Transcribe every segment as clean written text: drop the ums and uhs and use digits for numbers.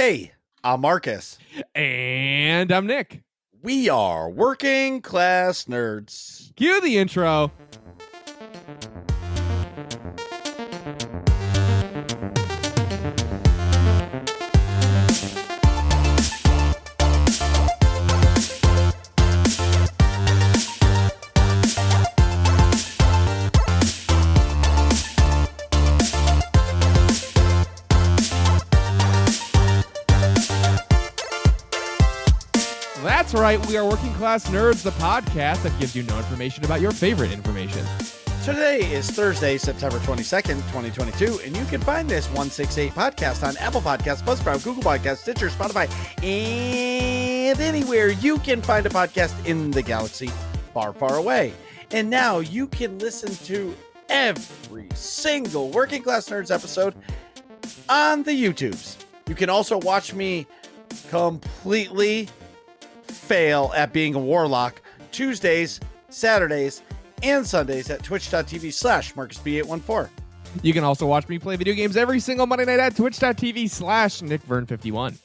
Hey, I'm Marcus. And I'm Nick. We are working class nerds. Cue the intro. That's right, we are Working Class Nerds, the podcast that gives you no information about your favorite information. Today is Thursday, September 22nd, 2022, and you can find this 168 podcast on Apple Podcasts, Buzzsprout, Google Podcasts, Stitcher, Spotify, and anywhere you can find a podcast in the galaxy far, far away. And now you can listen to every single Working Class Nerds episode on the YouTubes. You can also watch me completely fail at being a warlock Tuesdays, Saturdays, and Sundays at twitch.tv/MarcusB814. You can also watch me play video games every single Monday night at twitch.tv/NickVern51.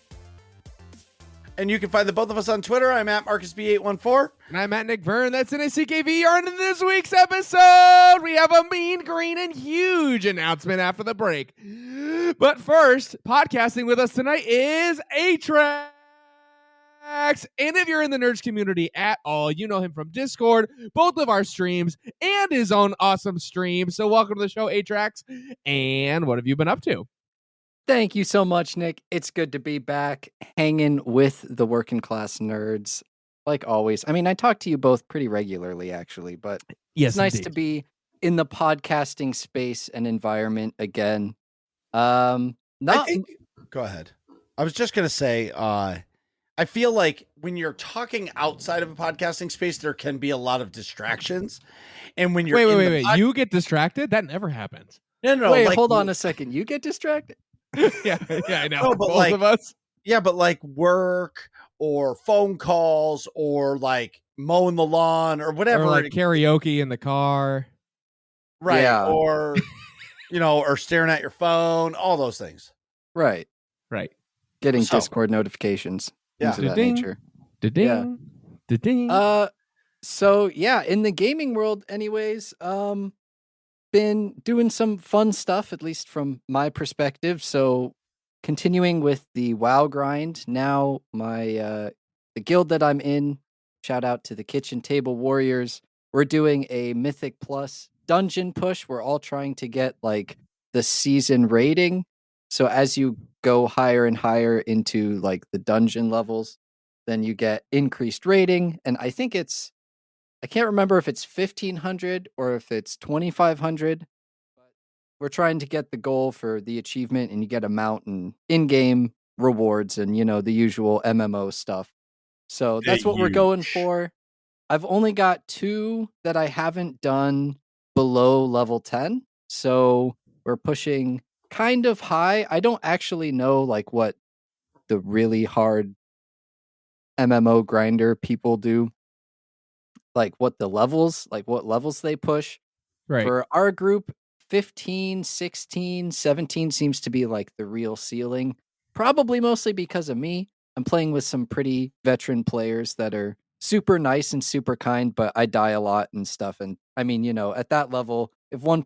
And you can find the both of us on Twitter. I'm at MarcusB814. And I'm at Nick Vern. That's NACKVR. And in this week's episode, we have a mean, green, and huge announcement after the break. But first, podcasting with us tonight is Atrax. And if you're in the Nerds community at all, you know him from Discord, both of our streams, and his own awesome stream. So welcome to the show, Atrax. And what have you been up to? Thank you so much, Nick. It's good to be back hanging with the working class nerds, like always. I mean, I talk to you both pretty regularly, actually, but Yes, it's nice indeed. to be in the podcasting space and environment again. Go ahead. I was just going to say, I feel like when you're talking outside of a podcasting space, there can be a lot of distractions. And when you're Wait. You get distracted? That never happens. No. Wait, like, hold on a second. You get distracted? yeah, I know. No, but both like, of us. Yeah, but like work or phone calls or like mowing the lawn or whatever. Or like karaoke in the car. Right. Yeah. Or, or staring at your phone, all those things. Right. Getting So- Discord notifications. Yeah. Things of that Da-ding. nature. Da-ding. Da-ding. So yeah, in the gaming world anyways, been doing some fun stuff, at least from my perspective. So continuing with the WoW grind. Now my the guild that I'm in, shout out to the Kitchen Table Warriors. We're doing a Mythic Plus dungeon push. We're all trying to get like the season rating. So as you go higher and higher into like the dungeon levels, then you get increased rating. And I think I can't remember if it's 1,500 or if it's 2,500. But we're trying to get the goal for the achievement, and you get a mount and in-game rewards and, the usual MMO stuff. So that's what we're going for. I've only got 2 that I haven't done below level 10. So we're pushing kind of high. I don't actually know like what the really hard MMO grinder people do. Like what levels they push. Right. For our group, 15, 16, 17 seems to be like the real ceiling. Probably mostly because of me. I'm playing with some pretty veteran players that are super nice and super kind, but I die a lot and stuff. And I mean, at that level, if one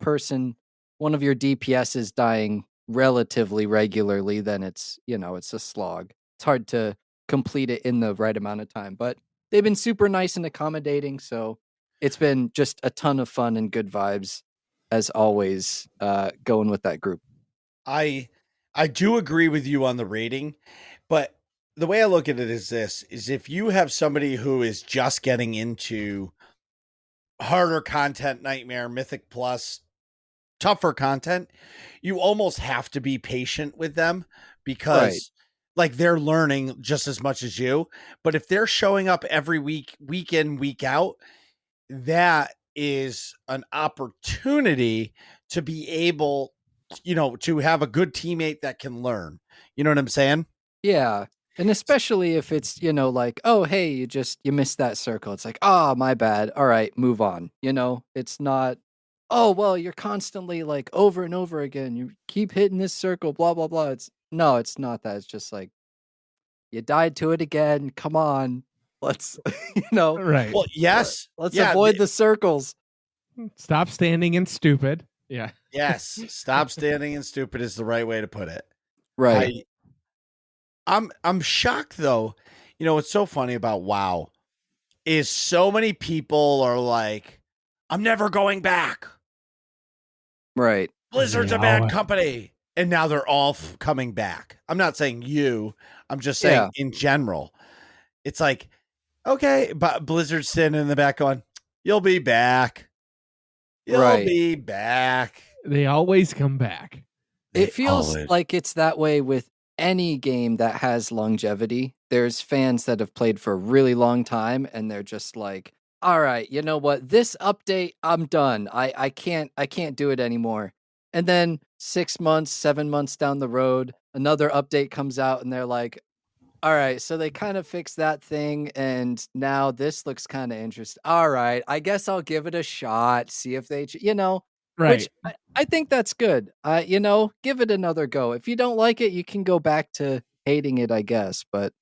of your DPS is dying relatively regularly, then it's a slog. It's hard to complete it in the right amount of time, but they've been super nice and accommodating, so it's been just a ton of fun and good vibes as always, going with that group. I do agree with you on the rating, but the way I look at it is if you have somebody who is just getting into harder content, Nightmare, Mythic Plus, tougher content, you almost have to be patient with them because like they're learning just as much as you. But if they're showing up every week in, week out, that is an opportunity to be able, to have a good teammate that can learn. You know what I'm saying? Yeah. And especially if it's, like, oh, hey, you missed that circle. It's like, oh, my bad. All right, move on. It's not, oh, well, you're constantly like over and over again. You keep hitting this circle, blah, blah, blah. It's not that. It's just like, You died to it again. Come on. Let's, you know, Right. Well, yes. let's Yeah, avoid the circles. Stop standing and stupid. Yeah. yes. Stop standing and stupid is the right way to put it. Right. I'm shocked though. You know what's so funny about WoW is so many people are like, I'm never going back. Right. Blizzard's a Yeah. bad company. And now they're all coming back. I'm not saying you. I'm just saying in general. It's like, okay, but Blizzard's sitting in the back going, you'll be back. You'll Right. be back. They always come back. It feels like it's that way with any game that has longevity. There's fans that have played for a really long time and they're just like, all right, you know what? This update, I'm done. I can't do it anymore. And then 6 months, 7 months down the road, another update comes out and they're like, all right, so they kind of fixed that thing and now this looks kind of interesting. All right, I guess I'll give it a shot, see if they, Right. which I think that's good. Give it another go. If you don't like it, you can go back to hating it, I guess. But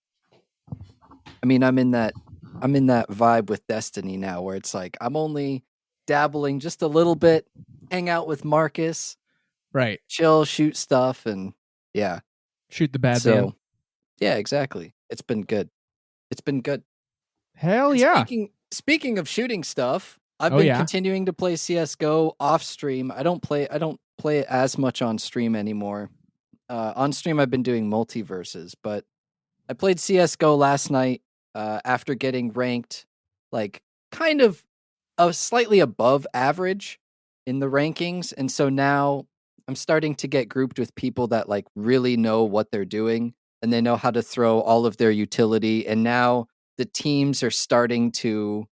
I mean, I'm in that vibe with Destiny now where it's like I'm only dabbling just a little bit, hang out with Marcus, Right. chill, shoot stuff, and yeah. Shoot the bad man. Yeah, exactly. It's been good. Hell And yeah. Speaking of shooting stuff, I've been continuing to play CS:GO off stream. I don't play it as much on stream anymore. On stream, I've been doing multiverses, but I played CS:GO last night after getting ranked, like kind of slightly above average in the rankings, and so now I'm starting to get grouped with people that like really know what they're doing and they know how to throw all of their utility. And now the teams are starting to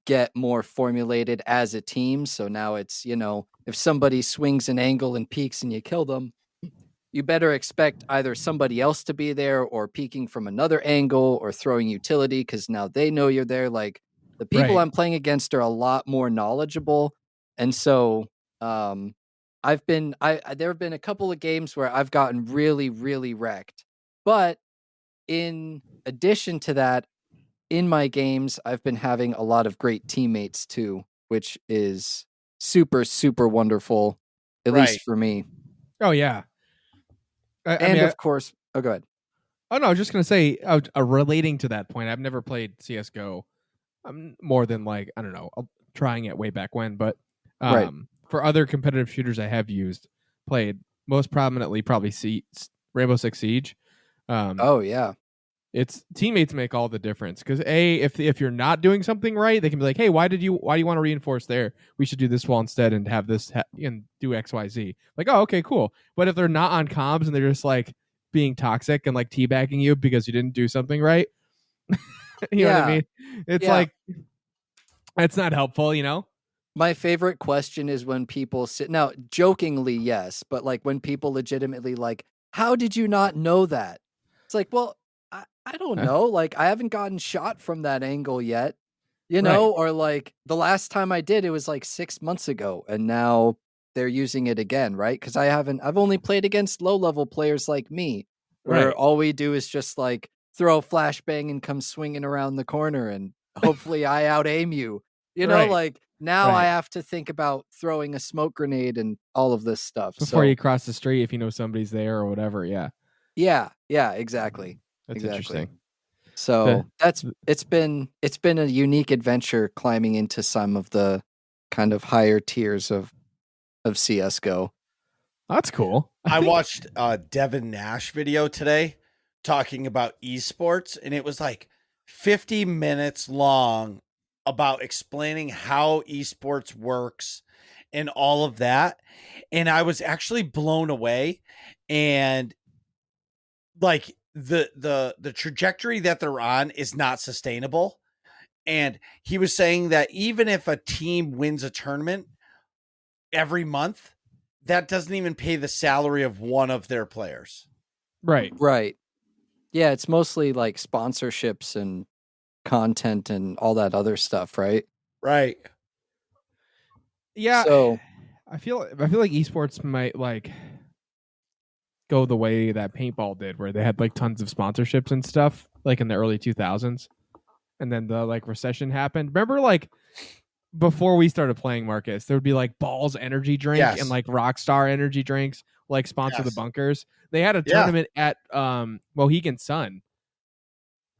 get more formulated as a team. So now it's, if somebody swings an angle and peeks and you kill them, you better expect either somebody else to be there or peeking from another angle or throwing utility because now they know you're there. Like the people I'm playing against are a lot more knowledgeable. And so there have been a couple of games where I've gotten really, really wrecked. But in addition to that, in my games, I've been having a lot of great teammates too, which is super, super wonderful, at least for me. Oh, yeah. Of course, go ahead. Oh, no, I was just going to say, relating to that point, I've never played CSGO more than like, I don't know, trying it way back when. But for other competitive shooters I have played most prominently probably Rainbow Six Siege. Oh, yeah. It's teammates make all the difference because if you're not doing something right, they can be like, hey, why do you want to reinforce there? We should do this wall instead and have this and do XYZ. Like, oh, okay, cool. But if they're not on comms and they're just like being toxic and like teabagging you because you didn't do something right, you know what I mean? It's like it's not helpful, My favorite question is when people now jokingly, yes, but like when people legitimately like, how did you not know that? It's like, well, I don't know. Like, I haven't gotten shot from that angle yet, or like the last time I did, it was like 6 months ago and now they're using it again. Right. Cause I've only played against low level players like me where all we do is just like throw a flashbang and come swinging around the corner and hopefully I out aim you, like now I have to think about throwing a smoke grenade and all of this stuff. Before you cross the street, if you know somebody's there or whatever. Yeah. Yeah. Exactly. That's interesting. So it's been a unique adventure climbing into some of the kind of higher tiers of CS:GO. That's cool. I watched a Devin Nash video today talking about esports, and it was like 50 minutes long about explaining how esports works and all of that. And I was actually blown away. And like the trajectory that they're on is not sustainable. And he was saying that even if a team wins a tournament every month, that doesn't even pay the salary of one of their players. Right. Yeah, it's mostly like sponsorships and content and all that other stuff, right? Right. Yeah. So I feel like esports might like go the way that paintball did, where they had like tons of sponsorships and stuff, like in the early 2000s, and then the like recession happened. Remember, like before we started playing, Marcus, there would be like Balls energy drink Yes. and like Rockstar energy drinks, like sponsor the Yes. bunkers. They had a Yeah. tournament at Mohegan Sun,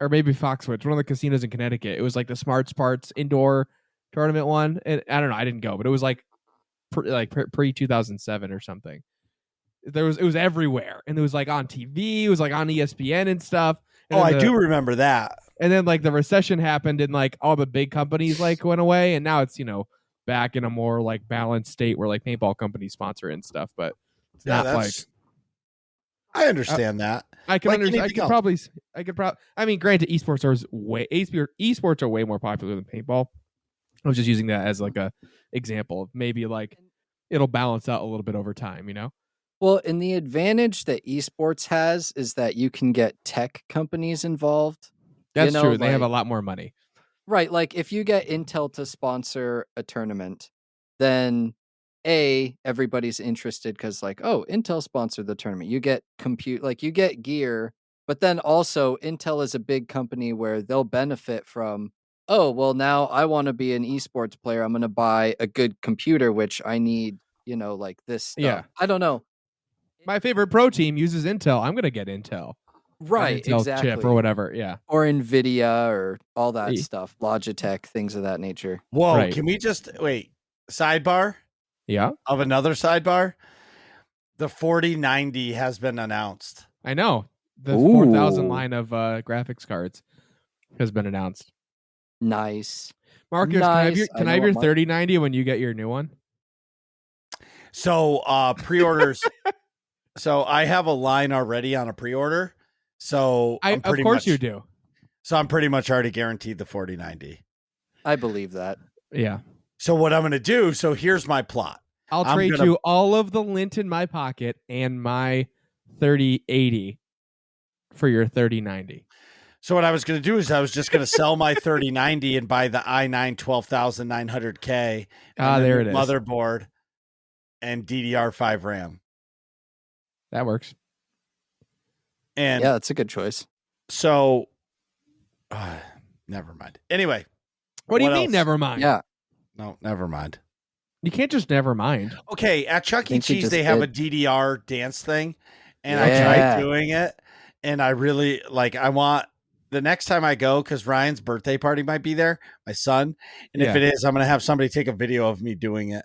or maybe Foxwoods, one of the casinos in Connecticut. It was like the Smarts Parts indoor tournament one, and I don't know, I didn't go, but it was like pre 2007 or something. It was everywhere, and it was like on TV, it was like on ESPN and stuff. And I do remember that. And then like the recession happened, and like all the big companies like went away, and now it's back in a more like balanced state where like paintball companies sponsor it and stuff. But it's not like I understand that. I can Like understand. anything else. I could probably. I mean, granted, esports are way more popular than paintball. I was just using that as like a example of maybe like it'll balance out a little bit over time. Well, and the advantage that esports has is that you can get tech companies involved. That's true. They have a lot more money. Right. Like if you get Intel to sponsor a tournament, then everybody's interested because like, oh, Intel sponsored the tournament. You get you get gear, but then also Intel is a big company where they'll benefit from, oh, well, now I want to be an esports player. I'm going to buy a good computer, which I need, like this stuff. Yeah. I don't know. My favorite pro team uses Intel. I'm going to get Intel. Right, Intel exactly. chip or whatever, yeah. Or NVIDIA or all that stuff. Logitech, things of that nature. Whoa, Right. Can we just wait? Sidebar Yeah. of another sidebar. The 4090 has been announced. I know. The Ooh. 4,000 line of graphics cards has been announced. Nice. Marcus, Nice. can I have your 3090 when you get your new one? So pre-orders. So I have a line already on a pre-order. So Of course you do. So I'm pretty much already guaranteed the 4090. I believe that. Yeah. So what I'm going to do, so here's my plot. I'll trade you all of the lint in my pocket and my 3080 for your 3090. So what I was going to do is I was just going to sell my 3090 and buy the i9 12900K. There it is. Motherboard and DDR5 RAM. That works. And yeah, that's a good choice. So, never mind. Anyway. What do you mean, else? never mind? Yeah. No, never mind. You can't just never mind. Okay, at Chuck E. Cheese, they have a DDR dance thing, and I tried doing it, and I really, I want, the next time I go, because Ryan's birthday party might be there, my son, and if it is, I'm going to have somebody take a video of me doing it.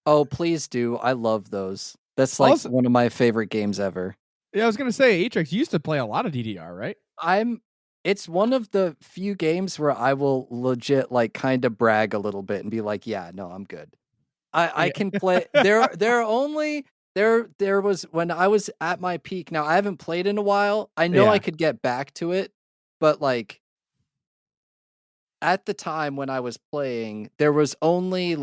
Oh, please do. I love those. That's like one of my favorite games ever. Yeah, I was going to say, Atrax, you used to play a lot of DDR, right? It's one of the few games where I will legit kind of brag a little bit and be like, yeah, no, I'm good. I can play. There was when I was at my peak. Now I haven't played in a while. I know I could get back to it, but at the time when I was playing, there was only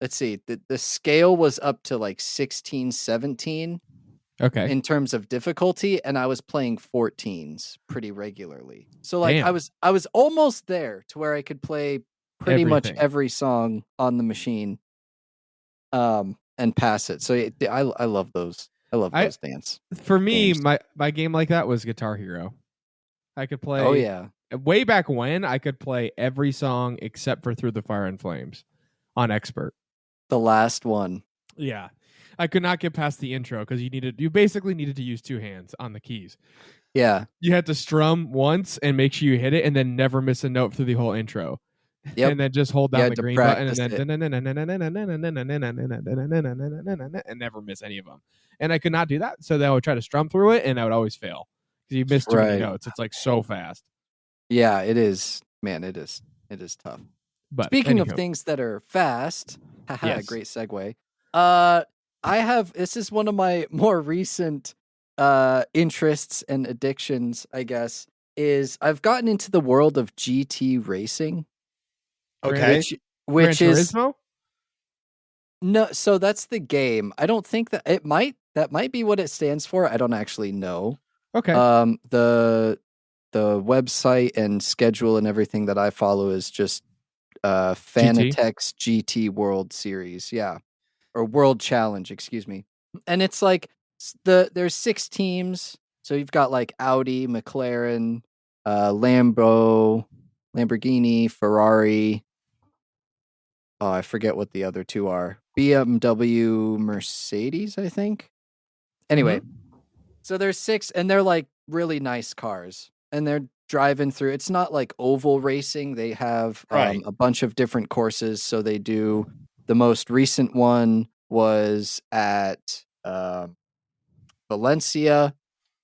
let's see, the scale was up to 16, 17. Okay. In terms of difficulty, and I was playing 14s pretty regularly. So Damn. I was almost there to where I could play pretty much every song on the machine. And pass it. So I love those. I love those dance. For me, games. my game like that was Guitar Hero. I could play. Oh yeah. Way back when, I could play every song except for Through the Fire and Flames on Expert. The last one. Yeah. I could not get past the intro because you basically needed to use two hands on the keys. Yeah. You had to strum once and make sure you hit it and then never miss a note through the whole intro. Yep. And then just hold down the green button and then and never miss any of them. And I could not do that. So then I would try to strum through it and I would always fail because you missed too many notes. It's so fast. Yeah, it is. Man, it is tough. But speaking of things that are fast, great segue. This is one of my more recent interests and addictions, I guess, is I've gotten into the world of GT racing. Okay. Which is Turismo? No, so that's the game. I don't think that might be what it stands for. I don't actually know. Okay. The website and schedule and everything that I follow is just Fanatec's GT World Series, or World Challenge, excuse me. And it's there's 6 teams. So you've got like Audi, McLaren, Lamborghini, Ferrari. Oh, I forget what the other 2 are. BMW, Mercedes, I think. Anyway, so there's 6, and they're like really nice cars, and they're driving through. It's not like oval racing. They have Right. a bunch of different courses. So they do, the most recent one was at Valencia,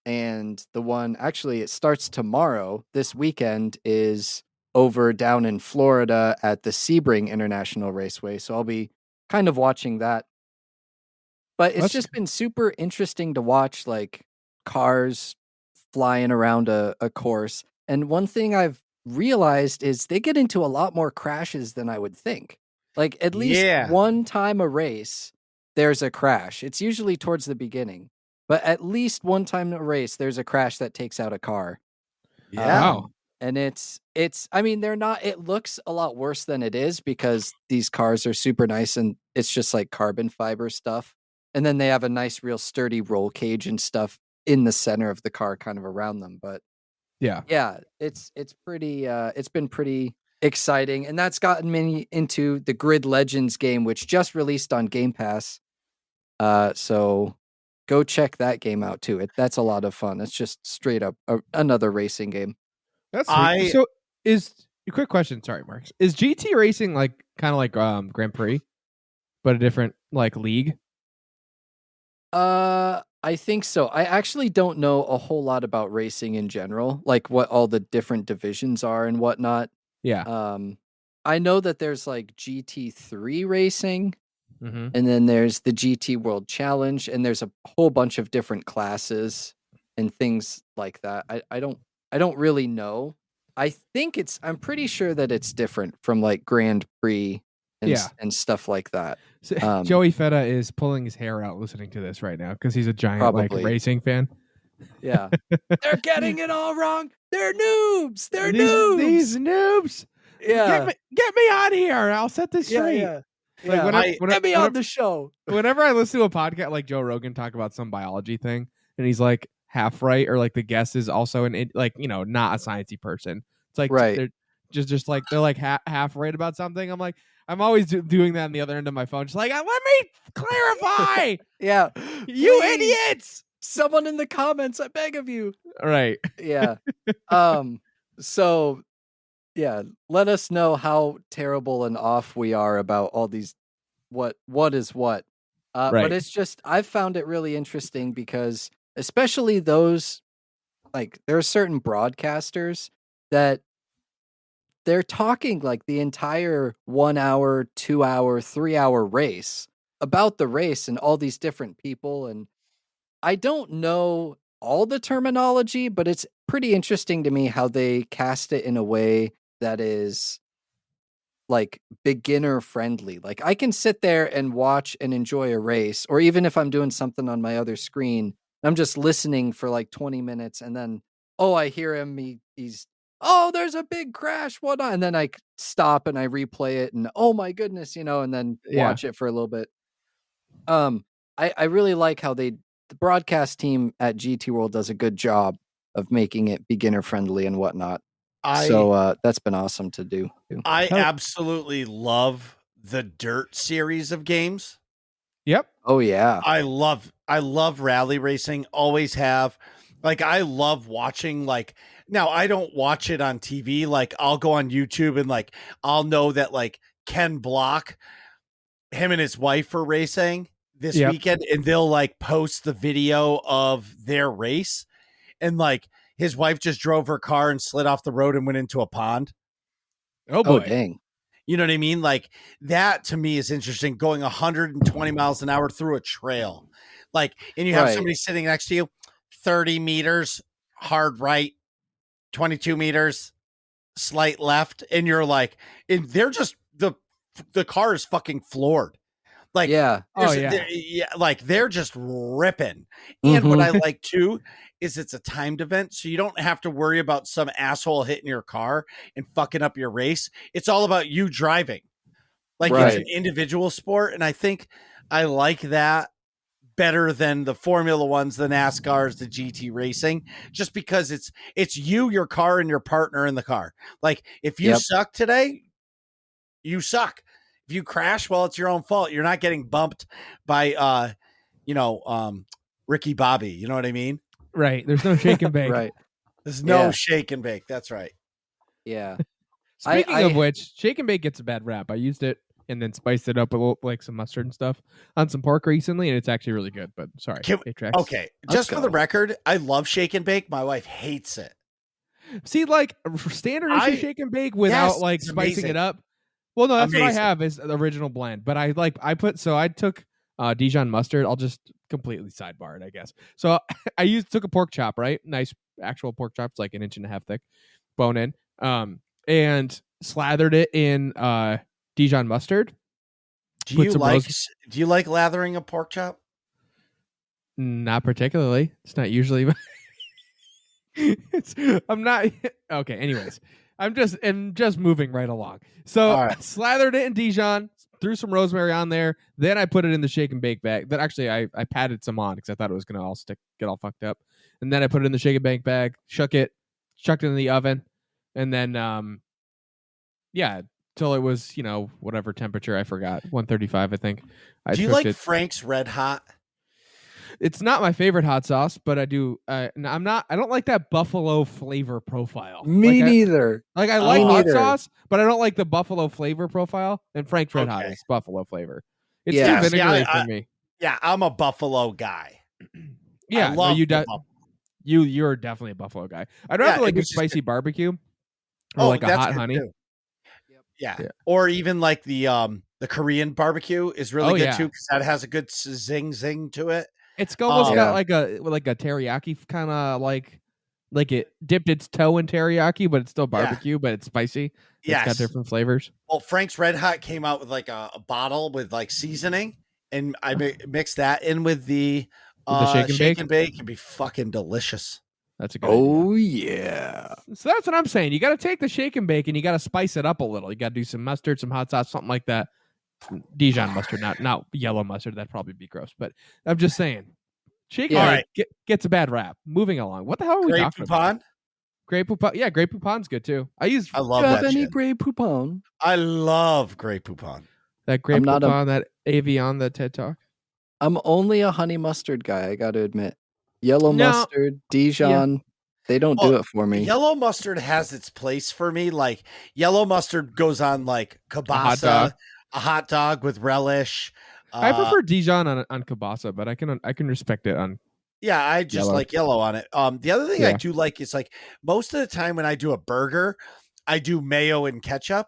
and the one, actually, it starts tomorrow. This weekend is over down in Florida at the Sebring International Raceway. So I'll be kind of watching that. But it's just been super interesting to watch, like, cars flying around a course. And one thing I've realized is they get into a lot more crashes than I would think. Like, at least one time a race, there's a crash. It's usually towards the beginning. But at least one time a race, there's a crash that takes out a car. Wow. And it's, I mean, they're not, it looks a lot worse than it is because these cars are super nice and it's just like carbon fiber stuff. And then they have a nice, real sturdy roll cage and stuff in the center of the car, kind of around them. But yeah, it's pretty, it's been pretty exciting. And that's gotten me into the Grid Legends game, which just released on Game Pass. So go check that game out too. That's a lot of fun. It's just straight up another racing game. That's sweet. So is a quick question. Sorry, Marks. Is GT racing like kind of like Grand Prix, but a different like league? I think so. I actually don't know a whole lot about racing in general, like what all the different divisions are and whatnot. Yeah. I know that there's like GT3 racing, Mm-hmm. and then there's the GT World Challenge, and there's a whole bunch of different classes and things like that. I don't really know. I'm pretty sure that it's different from like Grand Prix and stuff like that. So, Joey Feta is pulling his hair out listening to this right now because he's a giant Probably. like racing fan. Yeah. They're getting it all wrong. They're noobs. They're noobs. These noobs. Yeah. Get me on here. I'll set this straight. Yeah. Like Get me on the show. Whenever I listen to a podcast like Joe Rogan talk about some biology thing and he's like half right, or like the guest is also like, you know, not a sciencey person. It's like they're just like they're like half right about something. I'm like, I'm always doing that on the other end of my phone. Just like, let me clarify. Yeah. You Please. idiots. Someone in the comments, I beg of you. Right. Yeah. So yeah, let us know how terrible and off we are about all these what is what. Right. But it's just, I've found it really interesting because especially those, like, there are certain broadcasters that they're talking like the entire 1 hour, 2 hour, 3 hour race about the race and all these different people. And I don't know all the terminology, but it's pretty interesting to me how they cast it in a way that is like beginner friendly. Like I can sit there and watch and enjoy a race, or even if I'm doing something on my other screen, I'm just listening for like 20 minutes and then, oh, I hear him. He's, oh, there's a big crash. Whatnot. And then I stop and I replay it and oh my goodness, you know, and then watch it for a little bit. I really like how the broadcast team at GT World does a good job of making it beginner friendly and whatnot. So that's been awesome to do. I absolutely love the Dirt series of games. Yep. Oh yeah. I love rally racing. Always have. Like I love watching, like, now I don't watch it on TV. Like I'll go on YouTube and like I'll know that like Ken Block, him and his wife are racing this weekend, and they'll like post the video of their race, and like his wife just drove her car and slid off the road and went into a pond. Oh boy. Oh, dang. You know what I mean? Like that to me is interesting, going 120 miles an hour through a trail. Like, and you have somebody sitting next to you, 30 meters, hard right, 22 meters, slight left. And you're like, and they're just, the car is fucking floored. Like, like they're just ripping. And what I like too is it's a timed event, so you don't have to worry about some asshole hitting your car and fucking up your race. It's all about you driving. Like it's an individual sport, and I think I like that better than the Formula Ones, the NASCARs, the GT racing, just because it's you, your car, and your partner in the car. Like if you suck today, you suck. If you crash, well, it's your own fault. You're not getting bumped by Ricky Bobby. You know what I mean? Right. There's no shake and bake. Right. There's no shake and bake. That's right. Yeah. Speaking of which, shake and bake gets a bad rap. I used it and then spiced it up a little, like some mustard and stuff on some pork recently, and it's actually really good. But sorry, Atrax. Okay, just for the record, I love shake and bake. My wife hates it. See, like standard issue shake and bake without like spicing it up. Well, no, that's what I have is the original blend. But I took Dijon mustard. I'll just completely sidebar it, I guess. So I took a pork chop, right? Nice actual pork chop. It's like 1.5 inches thick, bone in. And slathered it in Dijon mustard. Do you like lathering a pork chop? Not particularly. It's not usually. I'm not okay. Anyways, I'm just moving right along. So I slathered it in Dijon, threw some rosemary on there. Then I put it in the shake and bake bag. That actually I patted some on because I thought it was gonna all get all fucked up. And then I put it in the shake and bake bag, chucked it in the oven, and then till it was whatever temperature I forgot, 135 I think. Do you like Frank's Red Hot? It's not my favorite hot sauce, but I do. I don't like that buffalo flavor profile. Me neither. I like hot sauce, but I don't like the buffalo flavor profile. And Frank's Red Hot is buffalo flavor. It's too vinegary for me. Yeah, I'm a buffalo guy. Yeah, you're definitely a buffalo guy. I'd rather like a spicy barbecue or like a hot honey. Yeah, or even like the Korean barbecue is really good too because that has a good zing to it. It's almost got like a teriyaki kind of like it dipped its toe in teriyaki, but it's still barbecue, but it's spicy. It's got different flavors. Well, Frank's Red Hot came out with like a bottle with like seasoning, and I mixed that in with the shake and bake. It'd be fucking delicious. That's a good idea. Yeah. So that's what I'm saying. You got to take the shake and bake and you got to spice it up a little. You got to do some mustard, some hot sauce, something like that. Dijon mustard, not yellow mustard. That'd probably be gross. But I'm just saying, shake and bake gets a bad rap. Moving along. What the hell are we talking about? Grey Poupon? Yeah, Grey Poupon's good too. I love that shit. Grey Poupon? I love Grey Poupon. That Grey Poupon, that Avion, the TED Talk. I'm only a honey mustard guy, I got to admit. Yellow mustard, Dijon, they don't do it for me. Yellow mustard has its place for me. Like yellow mustard goes on like kielbasa, a hot dog with relish. I prefer Dijon on kielbasa, but I can respect it on. Yeah, I just like yellow on it. The other thing I do like is like most of the time when I do a burger, I do mayo and ketchup.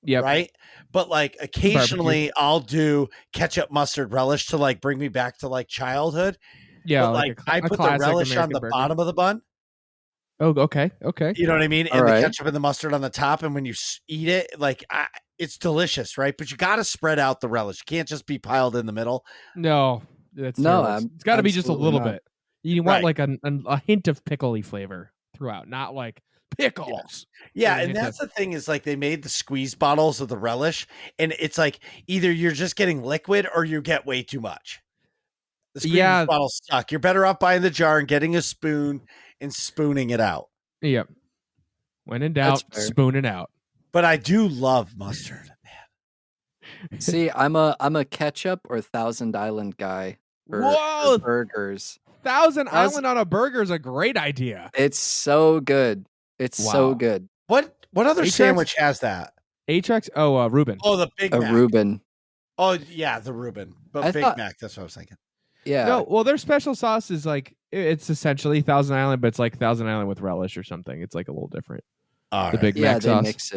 Yeah. Right. But like occasionally I'll do ketchup, mustard, relish to like bring me back to like childhood. Yeah. But like I put the relish on the bottom of the bun. Oh, okay. You know what I mean? And the ketchup and the mustard on the top. And when you eat it, like it's delicious, right? But you got to spread out the relish. You can't just be piled in the middle. No, it's got to be just a little bit. You want like a hint of pickly flavor throughout, not like pickles. Yeah, and that's the thing is like they made the squeeze bottles of the relish, and it's like either you're just getting liquid or you get way too much. The squeeze bottles suck. You're better off buying the jar and getting a spoon and spooning it out. Yep. When in doubt, spoon it out. But I do love mustard, man. See, I'm a ketchup or Thousand Island guy for burgers. Thousand Island on a burger is a great idea. It's so good. It's so good. What other sandwich has that? Atrax? Oh, Reuben. Oh, the Big Mac. Reuben. Oh, yeah, the Reuben. But Big Mac, that's what I was thinking. Yeah. No, well, their special sauce is like, it's essentially Thousand Island, but it's like Thousand Island with relish or something. It's like a little different. The Big Mac sauce.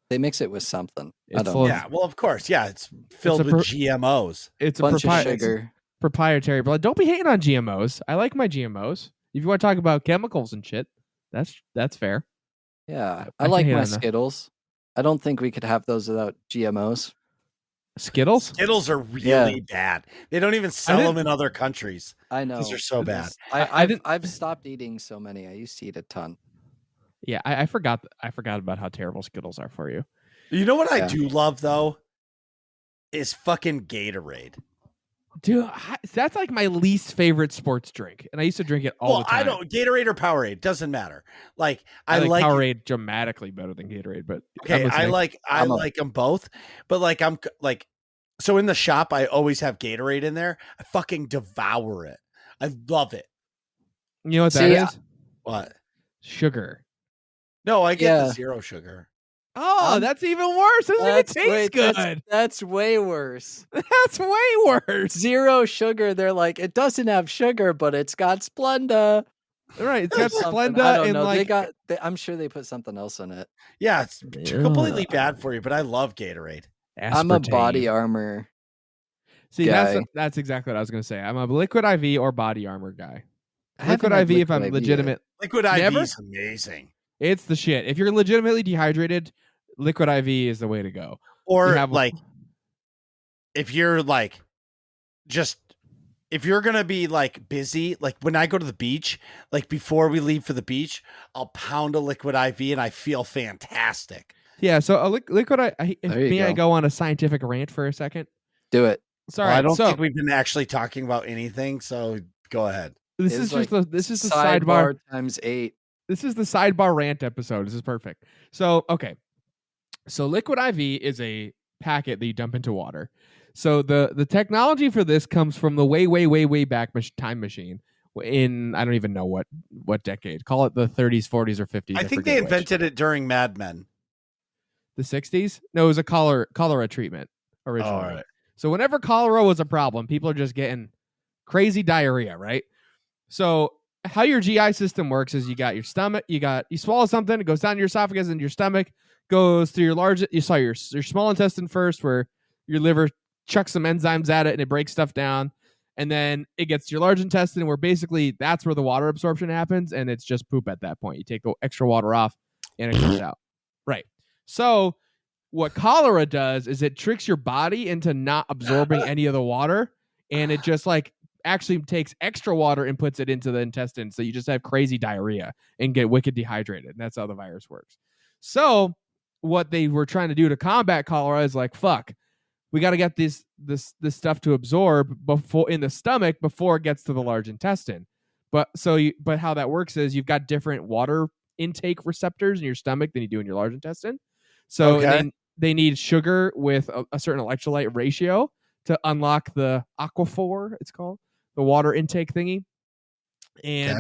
They mix it with something. Yeah, well, of course. Yeah, it's filled with GMOs. It's bunch of sugar. Proprietary, but don't be hating on GMOs. I like my GMOs. If you want to talk about chemicals and shit, that's fair. Yeah, I like my Skittles. I don't think we could have those without GMOs. Skittles? Skittles are really bad. They don't even sell them in other countries. I know. Because they're so bad. I've stopped eating so many. I used to eat a ton. Yeah, I forgot about how terrible Skittles are for you. You know what I do love though? Is fucking Gatorade. Dude, that's like my least favorite sports drink, and I used to drink it all the time. I don't Gatorade or Powerade doesn't matter. Like I like like Powerade dramatically better than Gatorade, but okay, I like them both, but like I'm like so in the shop I always have Gatorade in there. I fucking devour it. I love it. You know what that is? What? Sugar. No, I get the zero sugar. Oh, that's even worse. It doesn't even taste good. That's way worse. That's way worse. Zero sugar. They're like, it doesn't have sugar, but it's got Splenda. Right, it's got Splenda. I don't know. Like I'm sure they put something else in it. Yeah, it's completely bad for you, but I love Gatorade. Aspartame. I'm a Body Armor. See, that's exactly what I was going to say. I'm a Liquid IV or Body Armor guy. Liquid IV if I'm legitimate. Liquid IV is amazing. It's the shit. If you're legitimately dehydrated, Liquid IV is the way to go. Or if you're like if you're gonna be like busy, like when I go to the beach, like before we leave for the beach, I'll pound a Liquid IV and I feel fantastic. Yeah, so a Liquid IV. May I go on a scientific rant for a second? Do it. Sorry, I don't think we've been actually talking about anything, so go ahead. This is the sidebar times 8. This is the sidebar rant episode. This is perfect. So, okay. So Liquid IV is a packet that you dump into water. So the technology for this comes from the way back time machine in, I don't even know what decade. Call it the 30s, 40s, or 50s. I think they invented it during Mad Men. The 60s? No, it was a cholera treatment originally. Oh, right. So whenever cholera was a problem, people are just getting crazy diarrhea, right? So how your GI system works is you got your stomach, you swallow something, it goes down your esophagus into your stomach, goes through your small intestine first, where your liver chucks some enzymes at it and it breaks stuff down, and then it gets to your large intestine, where basically that's where the water absorption happens, and it's just poop at that point. You take the extra water off and it comes out. Right. So what cholera does is it tricks your body into not absorbing any of the water, and it just like actually takes extra water and puts it into the intestine, so you just have crazy diarrhea and get wicked dehydrated, and that's how the virus works. So what they were trying to do to combat cholera is like, fuck, we got to get this stuff to absorb before in the stomach before it gets to the large intestine. But how that works is you've got different water intake receptors in your stomach than you do in your large intestine. So they need sugar with a certain electrolyte ratio to unlock the aquaphor, it's called, the water intake thingy. And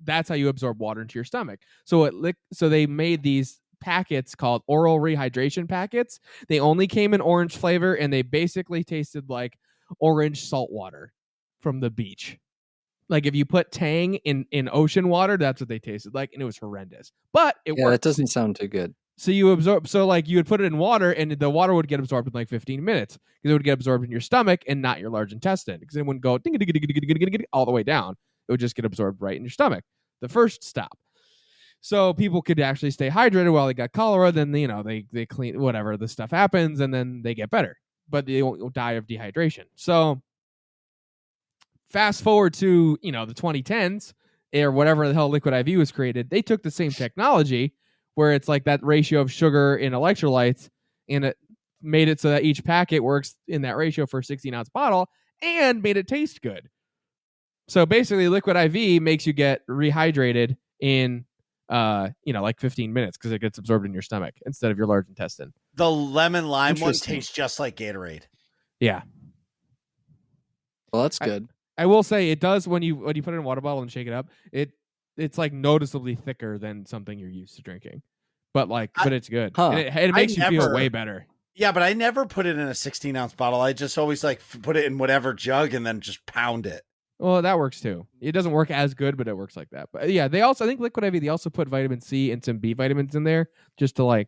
that's how you absorb water into your stomach. So they made these packets called oral rehydration packets. They only came in orange flavor, and they basically tasted like orange salt water from the beach. Like if you put Tang in ocean water, that's what they tasted like, and it was horrendous. But it worked. That doesn't sound too good. So you absorb. So like you would put it in water, and the water would get absorbed in like 15 minutes because it would get absorbed in your stomach and not your large intestine, because it wouldn't go all the way down. It would just get absorbed right in your stomach. The first stop. So people could actually stay hydrated while they got cholera. Then they clean whatever the stuff happens, and then they get better, but they won't die of dehydration. So fast forward to the 2010s or whatever the hell Liquid IV was created. They took the same technology, where it's like that ratio of sugar in electrolytes, and it made it so that each packet works in that ratio for a 16-ounce bottle, and made it taste good. So basically, Liquid IV makes you get rehydrated in like 15 minutes, because it gets absorbed in your stomach instead of your large intestine. The lemon lime one tastes just like Gatorade. Yeah. Well, that's good. I will say it does when you put it in a water bottle and shake it up. It's like noticeably thicker than something you're used to drinking, but it's good. Huh. And it makes you feel way better. Yeah, but I never put it in a 16-ounce bottle. I just always put it in whatever jug and then just pound it. Well, that works too. It doesn't work as good, but it works like that. But yeah, I think Liquid IV, they also put vitamin C and some B vitamins in there just to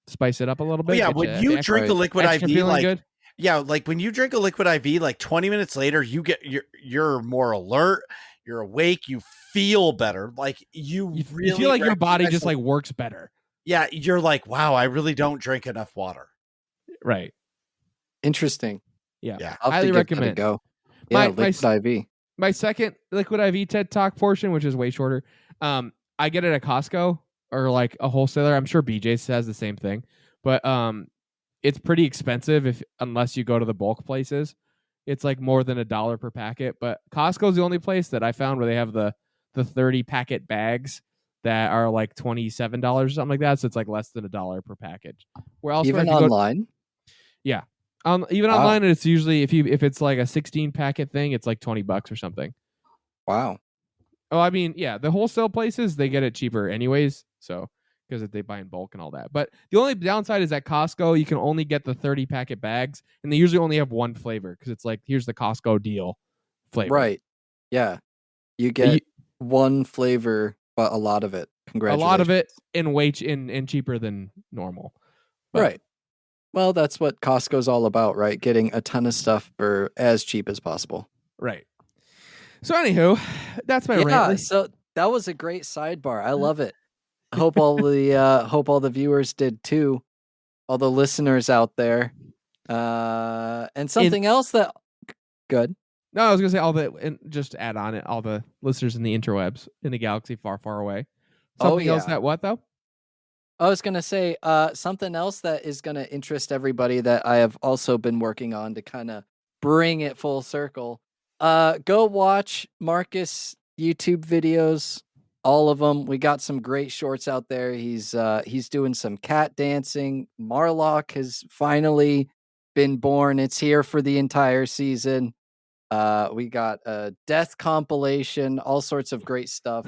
spice it up a little bit. Yeah, when you drink a Liquid IV, good. Yeah, like when you drink a Liquid IV, like 20 minutes later, you're more alert, you're awake, you feel better. Like you feel like your body just works better. Yeah, you're like, wow, I really don't drink enough water. Right. Interesting. Yeah. I'll highly recommend. Go. Yeah, Liquid IV. My second Liquid IV TED Talk portion, which is way shorter, I get it at Costco or like a wholesaler. I'm sure BJ's has the same thing, but it's pretty expensive unless you go to the bulk places. it's like more than $1 per packet. But Costco's the only place that I found where they have the 30 packet bags that are like $27 or something like that. So it's like less than $1 per package. Where else? Even online? Yeah. Even Wow. online, it's usually if it's like a 16 packet thing, it's like $20 or something. Wow. Oh, I mean, yeah, the wholesale places, they get it cheaper anyways. So because they buy in bulk and all that. But the only downside is at Costco, you can only get the 30 packet bags, and they usually only have one flavor because it's like, here's the Costco deal flavor. Right. Yeah. You get one flavor, but a lot of it. Congratulations. A lot of it in cheaper than normal. But, right. Well, that's what Costco's all about, right? Getting a ton of stuff for as cheap as possible. Right. So anywho, that's my rant. So that was a great sidebar. I love it. Hope all the viewers did too. All the listeners out there. And something else that good. No, I was gonna say and just add on it, all the listeners in the interwebs in the galaxy far, far away. Something else that what though? I was gonna say something else that is gonna interest everybody that I have also been working on to kind of bring it full circle. Go watch Marcus YouTube videos, all of them. We got some great shorts out there. He's doing some cat dancing. Marlock has finally been born. It's here for the entire season. We got a death compilation, all sorts of great stuff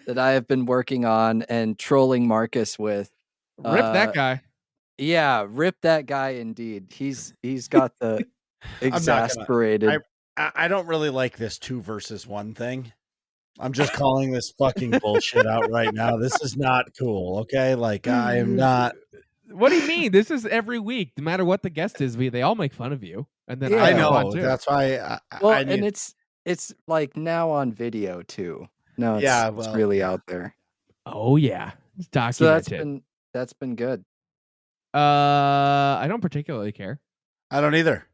that I have been working on and trolling Marcus with. Rip that guy. Yeah, rip that guy indeed. He's got the exasperated. I don't really like this 2 versus 1 thing. I'm just calling this fucking bullshit out right now. This is not cool, okay? Like, I am not. What do you mean? This is every week. No matter what the guest is, they all make fun of you. And then I know. That's why. And it's like now on video too. No, it's really out there. Oh yeah, it's documented. So that's been good. I don't particularly care. I don't either.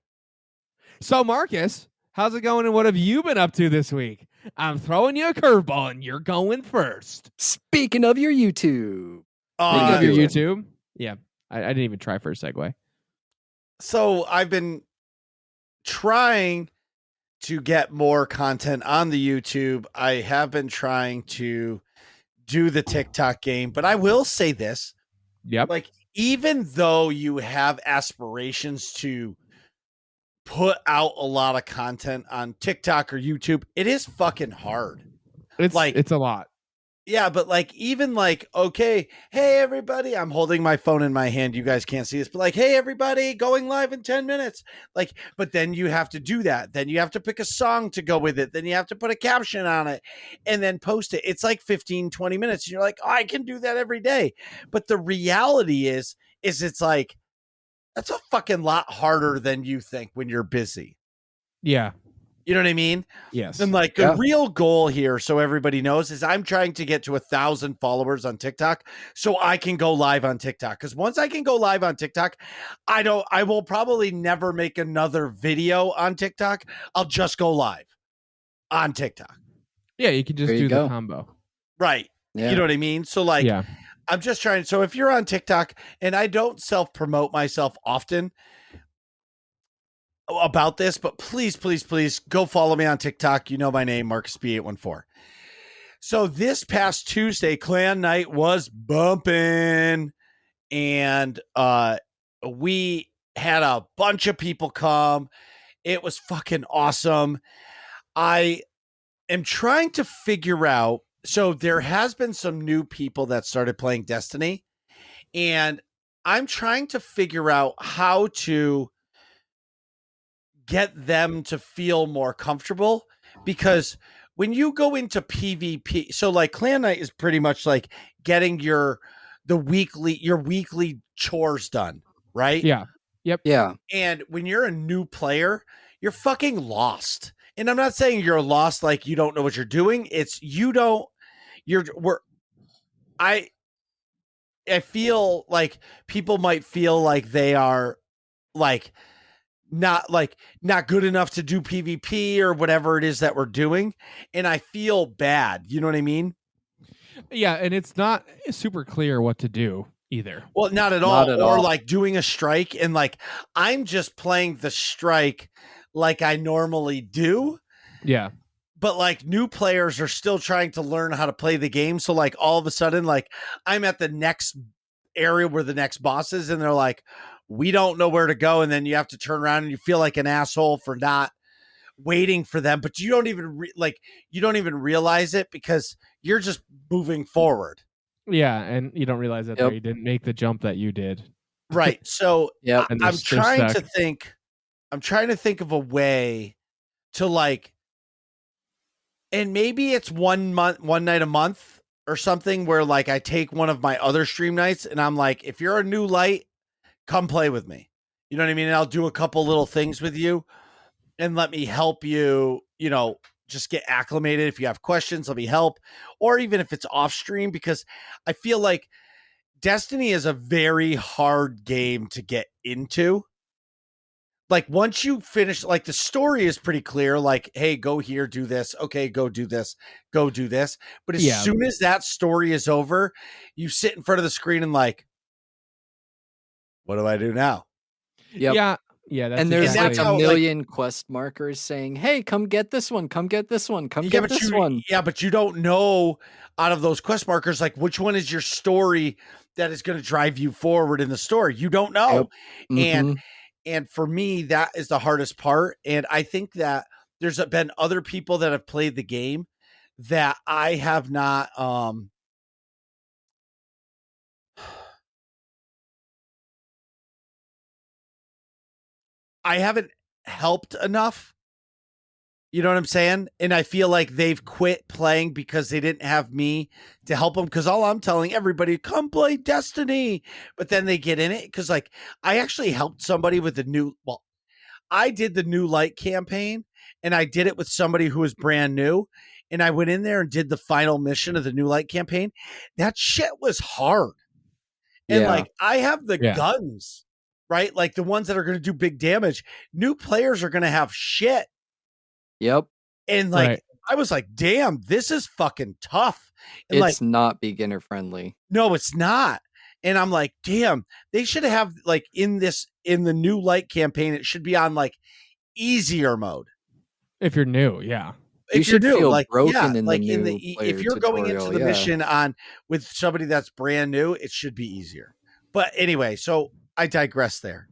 So Marcus, how's it going and what have you been up to this week? I'm throwing you a curveball and you're going first. Speaking of your YouTube. Speaking of your YouTube. Yeah. I didn't even try for a segue. So I've been trying to get more content on the YouTube. I have been trying to do the TikTok game, but I will say this. Yep. Like, even though you have aspirations to put out a lot of content on TikTok or YouTube, it is fucking hard. It's a lot. Yeah, but like, even like, okay, hey everybody, I'm holding my phone in my hand. You guys can't see this, but like, hey everybody, going live in 10 minutes. Like, but then you have to do that. Then you have to pick a song to go with it. Then you have to put a caption on it and then post it. It's like 15, 20 minutes. And you're like, oh, I can do that every day. But the reality is it's like, that's a fucking lot harder than you think when you're busy. Yeah. You know what I mean? Yes. And like the real goal here, so everybody knows, is I'm trying to get to 1,000 followers on TikTok so I can go live on TikTok. Because once I can go live on TikTok, I will probably never make another video on TikTok. I'll just go live on TikTok. Yeah, you can just do the combo. Right. Yeah. You know what I mean? So like, I'm just trying. So if you're on TikTok, and I don't self-promote myself often about this, but please go follow me on TikTok. You know my name, Marcus B814. So this past Tuesday, Clan Night was bumping, and we had a bunch of people come. It was fucking awesome. I am trying to figure out, so there has been some new people that started playing Destiny, and I'm trying to figure out how to get them to feel more comfortable, because when you go into PvP, so like Clan Night is pretty much like getting your weekly chores done, right? Yeah. Yep. Yeah. And when you're a new player, you're fucking lost. And I'm not saying you're lost like you don't know what you're doing. It's I feel like people might feel like they are like not good enough to do PvP or whatever it is that we're doing. And I feel bad. You know what I mean? Yeah. And it's not super clear what to do either. Well, not at all. Like doing a strike, and like, I'm just playing the strike like I normally do. Yeah. But like new players are still trying to learn how to play the game. So like all of a sudden, like I'm at the next area where the next boss is, and they're like, we don't know where to go. And then you have to turn around and you feel like an asshole for not waiting for them, but you don't even you don't even realize it because you're just moving forward. Yeah, and you don't realize that Yep. you didn't make the jump that you did. Right. So Yep. And I'm they're trying to stuck. think of a way to like, and maybe it's one night a month or something where like I take one of my other stream nights and I'm like, if you're a new light, come play with me. You know what I mean? And I'll do a couple little things with you and let me help you, you know, just get acclimated. If you have questions, let me help. Or even if it's off stream, because I feel like Destiny is a very hard game to get into. Like once you finish, like the story is pretty clear. Like, hey, go here, do this. Okay, go do this. Go do this. But as soon as that story is over, you sit in front of the screen and like, what do I do now? Yep. Yeah. Yeah. That's And there's exactly- like how, a million quest markers saying, "Hey, come get this one. Come get this one. Come get this one." Yeah, but you don't know out of those quest markers, like which one is your story that is going to drive you forward in the story. You don't know. Yep. And for me, that is the hardest part. And I think that there's been other people that have played the game that I have not I haven't helped enough. You know what I'm saying? And I feel like they've quit playing because they didn't have me to help them. Because all I'm telling everybody, come play Destiny. But then they get in it because, like, I actually helped somebody with the new. Well, I did the new light campaign, and I did it with somebody who was brand new. And I went in there and did the final mission of the new light campaign. That shit was hard. And like, I have the guns, right? Like the ones that are going to do big damage. New players are going to have shit. Yep. And like, I was like, damn, this is fucking tough. And it's like, not beginner friendly. No, it's not. And I'm like, damn, they should have like in the new light campaign, it should be on like easier mode. If you're new, yeah. You should feel like broken if you're going into the mission on with somebody that's brand new, it should be easier. But anyway, so I digress there.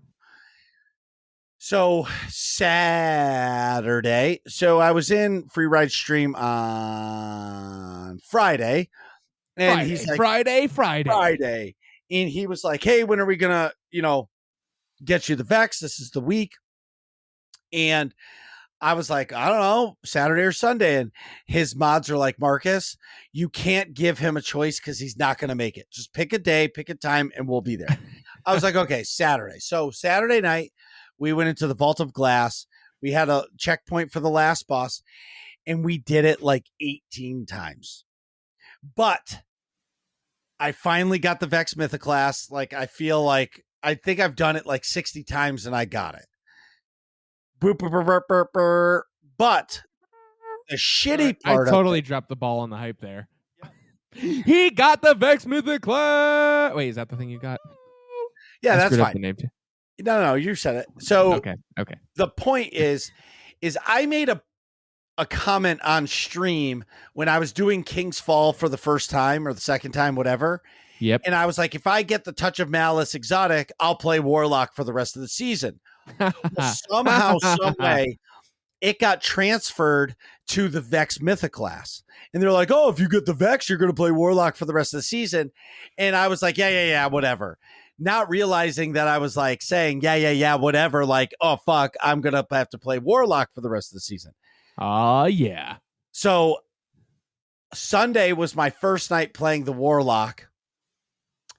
So Saturday, so I was in Free Ride stream on Friday, and he's like, Friday, and he was like, hey, when are we gonna, get you the Vex? This is the week. And I was like, I don't know, Saturday or Sunday. And his mods are like, Marcus, you can't give him a choice because he's not going to make it. Just pick a day, pick a time, and we'll be there. I was like, okay, Saturday. So Saturday night, we went into the Vault of Glass. We had a checkpoint for the last boss, and we did it like 18 times. But I finally got the Vex Mythoclast. Like, I think I've done it like 60 times, and I got it. But the shitty part, I totally dropped the ball on the hype there. He got the Vex Mythoclast. Wait, is that the thing you got? Yeah, that's fine. The name too. No, you said it. So okay. The point is I made a comment on stream when I was doing King's Fall for the first time or the second time, whatever. Yep. And I was like, if I get the Touch of Malice exotic, I'll play Warlock for the rest of the season. Well, somehow, some way, it got transferred to the Vex Mythoclast. And they're like, oh, if you get the Vex, you're going to play Warlock for the rest of the season. And I was like, yeah, whatever. Not realizing that I was like saying, yeah, whatever. Like, oh, fuck, I'm going to have to play Warlock for the rest of the season. Oh, yeah. So Sunday was my first night playing the Warlock.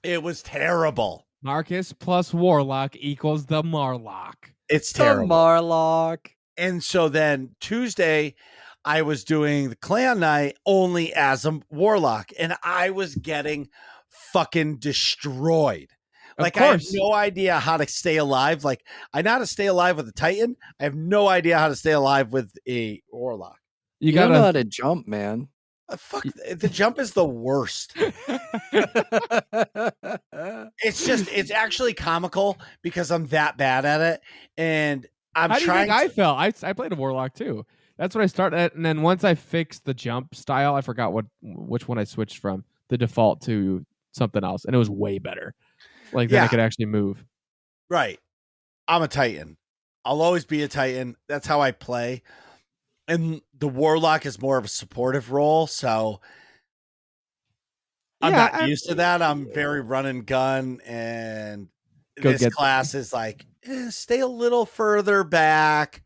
It was terrible. Marcus plus Warlock equals the Marlock. It's terrible. The Marlock. And so then Tuesday, I was doing the clan night only as a Warlock, and I was getting fucking destroyed. Like, I have no idea how to stay alive. Like, I know how to stay alive with a Titan. I have no idea how to stay alive with a Warlock. You gotta know how to jump, man. Fuck, the jump is the worst. It's actually comical because I'm that bad at it. And I'm How do you trying think I to, felt? I played a warlock too. That's what I started at, and then once I fixed the jump style, I forgot which one I switched from the default to something else, and it was way better. Like then I yeah, could actually move. right. I'm a Titan. I'll always be a Titan. That's how I play. And the Warlock is more of a supportive role, so I'm Yeah, not used to that. I'm very run and gun, and Go this get- class is like, stay a little further back.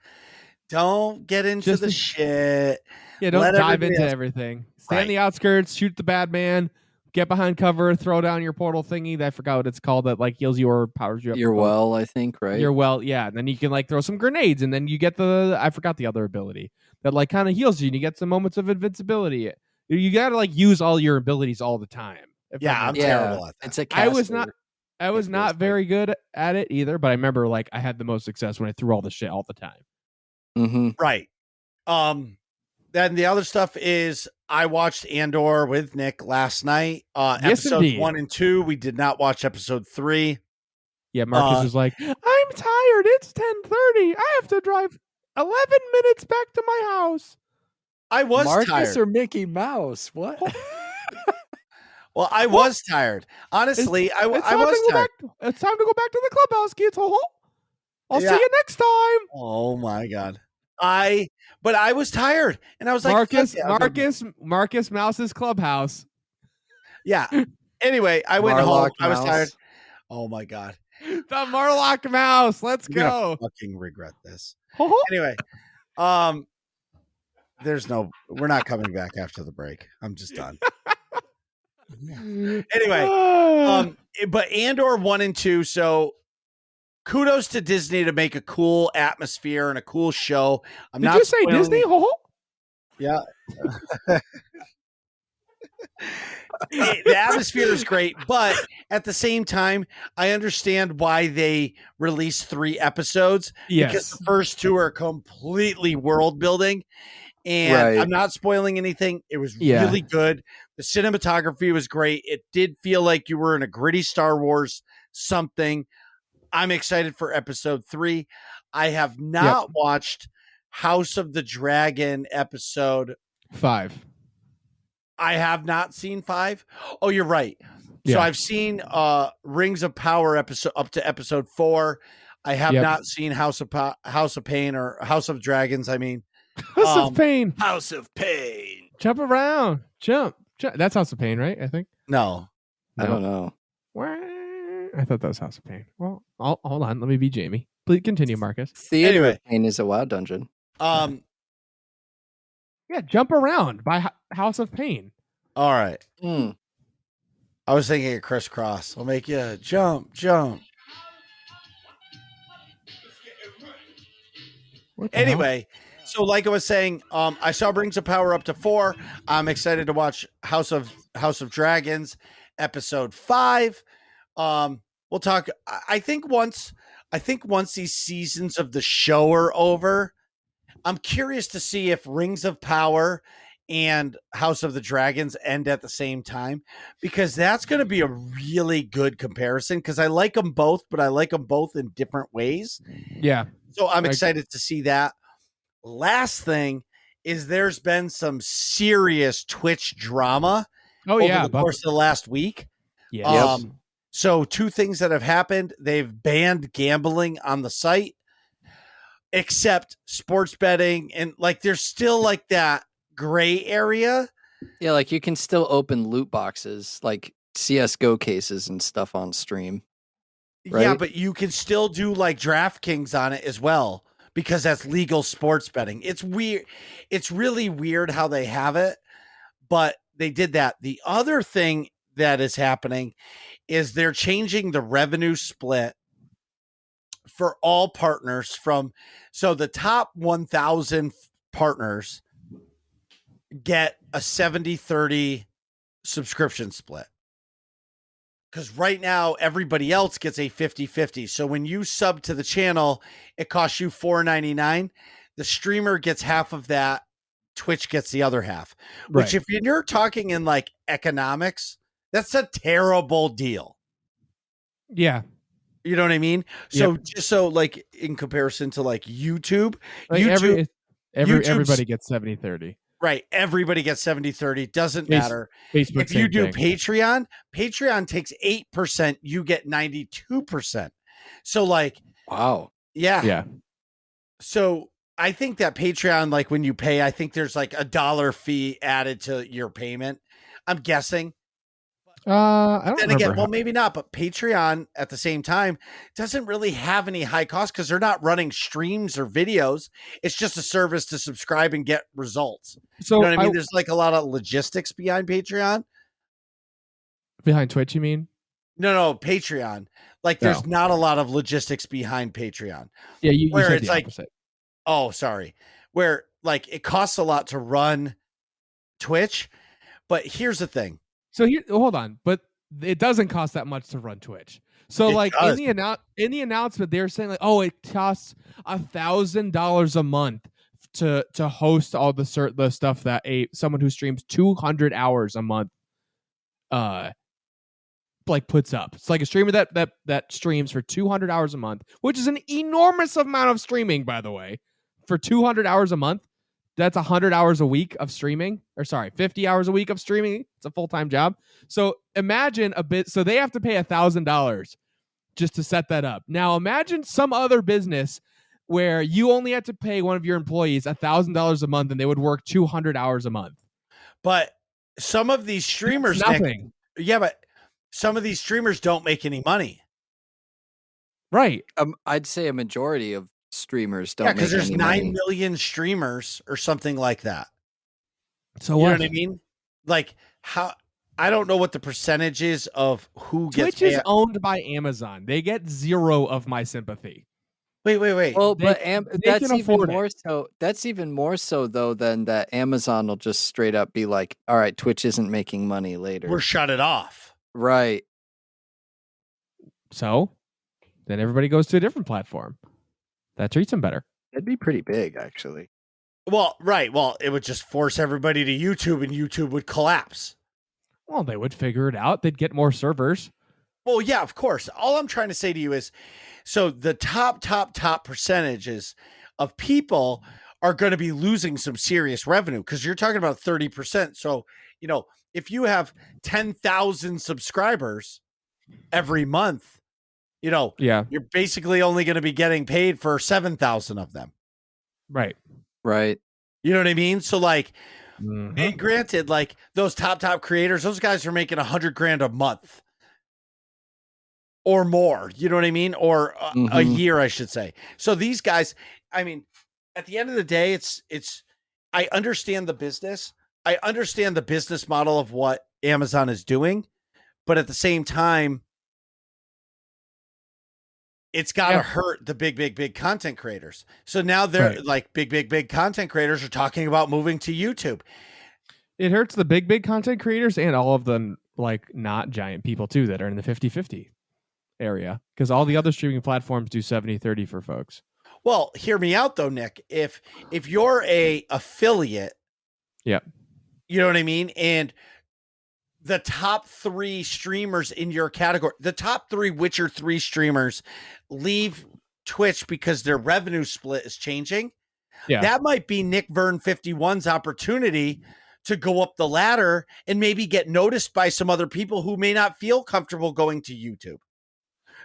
Don't get into Just the a- shit. yeah, don't Let dive everybody into else- everything. Stay on Right. the outskirts, shoot the bad man, get behind cover, throw down your portal thingy. I forgot what it's called. That like heals you or powers you up. You're or both. well, I think, right? You're well, yeah. And then you can like throw some grenades, and then you get I forgot the other ability that like kind of heals you, and you get some moments of invincibility. You got to like use all your abilities all the time. if that Yeah, I'm makes sense. terrible at that. It's a I was caster. I was It feels not like. very good at it either, but I remember like I had the most success when I threw all the shit all the time. Mm-hmm. Right. Then the other stuff is I watched Andor with Nick last night. Yes, Episodes indeed. 1 and 2. We did not watch episode 3. Yeah, Marcus was like, "I'm tired. It's 10:30. I have to drive 11 minutes back to my house." I was Marcus tired. or Mickey Mouse? What? Well, I was tired. Honestly, I was tired. It's time to go back to the clubhouse, kids. I'll Yeah. see you next time. Oh my god. But I was tired, and I was like, Marcus, "Fuck it, I'm gonna-" Marcus Mouse's clubhouse. Yeah. Anyway, I went home. Marlock I was Mouse. tired. Oh my god. The Marlock Mouse. Let's I'm gonna go. fucking regret this. Ho-ho. Anyway, we're not coming back after the break. I'm just done. Anyway, but Andor 1 and 2, so kudos to Disney to make a cool atmosphere and a cool show. I'm Did not you say spoiling- Disney? Ho-ho? Yeah. The atmosphere is great, but at the same time, I understand why they released 3 episodes because Yes. the first 2 are completely world building. And Right. I'm not spoiling anything. It was Yeah. really good. The cinematography was great. It did feel like you were in a gritty Star Wars something. I'm excited for episode 3. I have not watched House of the Dragon episode 5. I have not seen 5. Oh, you're right. So Yeah. I've seen Rings of Power episode up to episode 4. I have Yep. not seen House of Pain or House of Dragons. I mean, House of Pain. House of Pain. Jump around. Jump. That's House of Pain, right? I think. no. I don't know. I thought that was House of Pain. Well, hold on. Let me be Jamie. Please continue, Marcus. Theater Anyway. of Pain is a WoW dungeon. Yeah, Jump Around by House of Pain. All right. Mm. I was thinking of crisscross. I'll make you jump. What the hell? Anyway, so like I was saying, I saw Rings of Power up to 4. I'm excited to watch House of Dragons episode 5. We'll talk. I think once these seasons of the show are over, I'm curious to see if Rings of Power and House of the Dragons end at the same time, because that's going to be a really good comparison, because I like them both, but I like them both in different ways. Yeah. So I'm excited to see that. Last thing is there's been some serious Twitch drama Oh, over yeah. the course of the last week. Yes. So 2 things that have happened. They've banned gambling on the site, except sports betting. And like, there's still like that gray area. Yeah, like you can still open loot boxes, like CSGO cases and stuff on stream. Yeah, Right? but you can still do like DraftKings on it as well, because that's legal sports betting. It's weird. It's really weird how they have it, but they did that. The other thing that is happening is they're changing the revenue split for all partners so the top 1,000 partners get a 70-30 subscription split. Because right now, everybody else gets a 50-50. So when you sub to the channel, it costs you $4.99. The streamer gets half of that. Twitch gets the other half. Which, if you're talking in like economics, that's a terrible deal. Yeah. You know what I mean? So just so like in comparison to like YouTube, Like YouTube's everybody gets 70-30. right. Everybody gets 70-30. Doesn't matter. Facebook, If you same do thing. Patreon takes 8%, you get 92%. So like, Wow. Yeah. So I think that Patreon, like when you pay, I think there's like $1 fee added to your payment. I'm guessing. I don't Then remember. again, well, maybe not, but Patreon at the same time doesn't really have any high cost because they're not running streams or videos. It's just a service to subscribe and get results. So you know what I mean? There's like a lot of logistics behind Patreon. Behind Twitch, you mean? No, Patreon. Like there's not a lot of logistics behind Patreon. Yeah, you where said it's the like, opposite. oh, sorry. Where like it costs a lot to run Twitch, but here's the thing. So here, hold on, but it doesn't cost that much to run Twitch. So It like does. in the announcement, they're saying like, oh, it costs $1,000 a month to host all the stuff that someone who streams 200 hours a month, like puts up. It's like a streamer that streams for 200 hours a month, which is an enormous amount of streaming, by the way. For 200 hours a month, that's 100 hours a week of streaming, or sorry, 50 hours a week of streaming. It's a full-time job. So imagine a bit. So they have to pay $1,000 just to set that up. Now imagine some other business where you only had to pay one of your employees $1,000 a month and they would work 200 hours a month. But some of these streamers, That's nothing. Yeah, but some of these streamers don't make any money. Right. I'd say a majority of streamers don't. Yeah, because there's 9 money. million streamers or something like that. So you what? know what I mean? Like how I don't know what the percentage is of who gets. Twitch is owned by Amazon. They get zero of my sympathy. Wait. Well, They- but they that's can even afford it. more so. That's even more so though than that Amazon will just straight up be like, "All right, Twitch isn't making money later." We're shut it off. Right. So then everybody goes to a different platform that treats them better. It'd be pretty big, actually. Well, right. Well, it would just force everybody to YouTube, and YouTube would collapse. Well, they would figure it out. They'd get more servers. Well, yeah, of course. All I'm trying to say to you is, so the top percentages of people are going to be losing some serious revenue because you're talking about 30%. So, you know, if you have 10,000 subscribers every month, you know, Yeah. you're basically only going to be getting paid for 7,000 of them. Right. Right. You know what I mean? So like, Mhm. and granted, like those top creators, those guys are making $100,000 a month or more. You know what I mean? Or a year, I should say. So these guys, I mean, at the end of the day, it's. I understand the business. I understand the business model of what Amazon is doing, but at the same time, it's got to hurt the big content creators. So now they're like big content creators are talking about moving to YouTube. It hurts the big content creators and all of the like not giant people too that are in the 50-50 area because all the other streaming platforms do 70-30 for folks. Well, hear me out though, Nick. If you're a affiliate, yeah, you know what I mean, and the top 3 streamers in your category, the top 3 Witcher 3 streamers leave Twitch because their revenue split is changing. Yeah. That might be Nick Vern 51's opportunity to go up the ladder and maybe get noticed by some other people who may not feel comfortable going to YouTube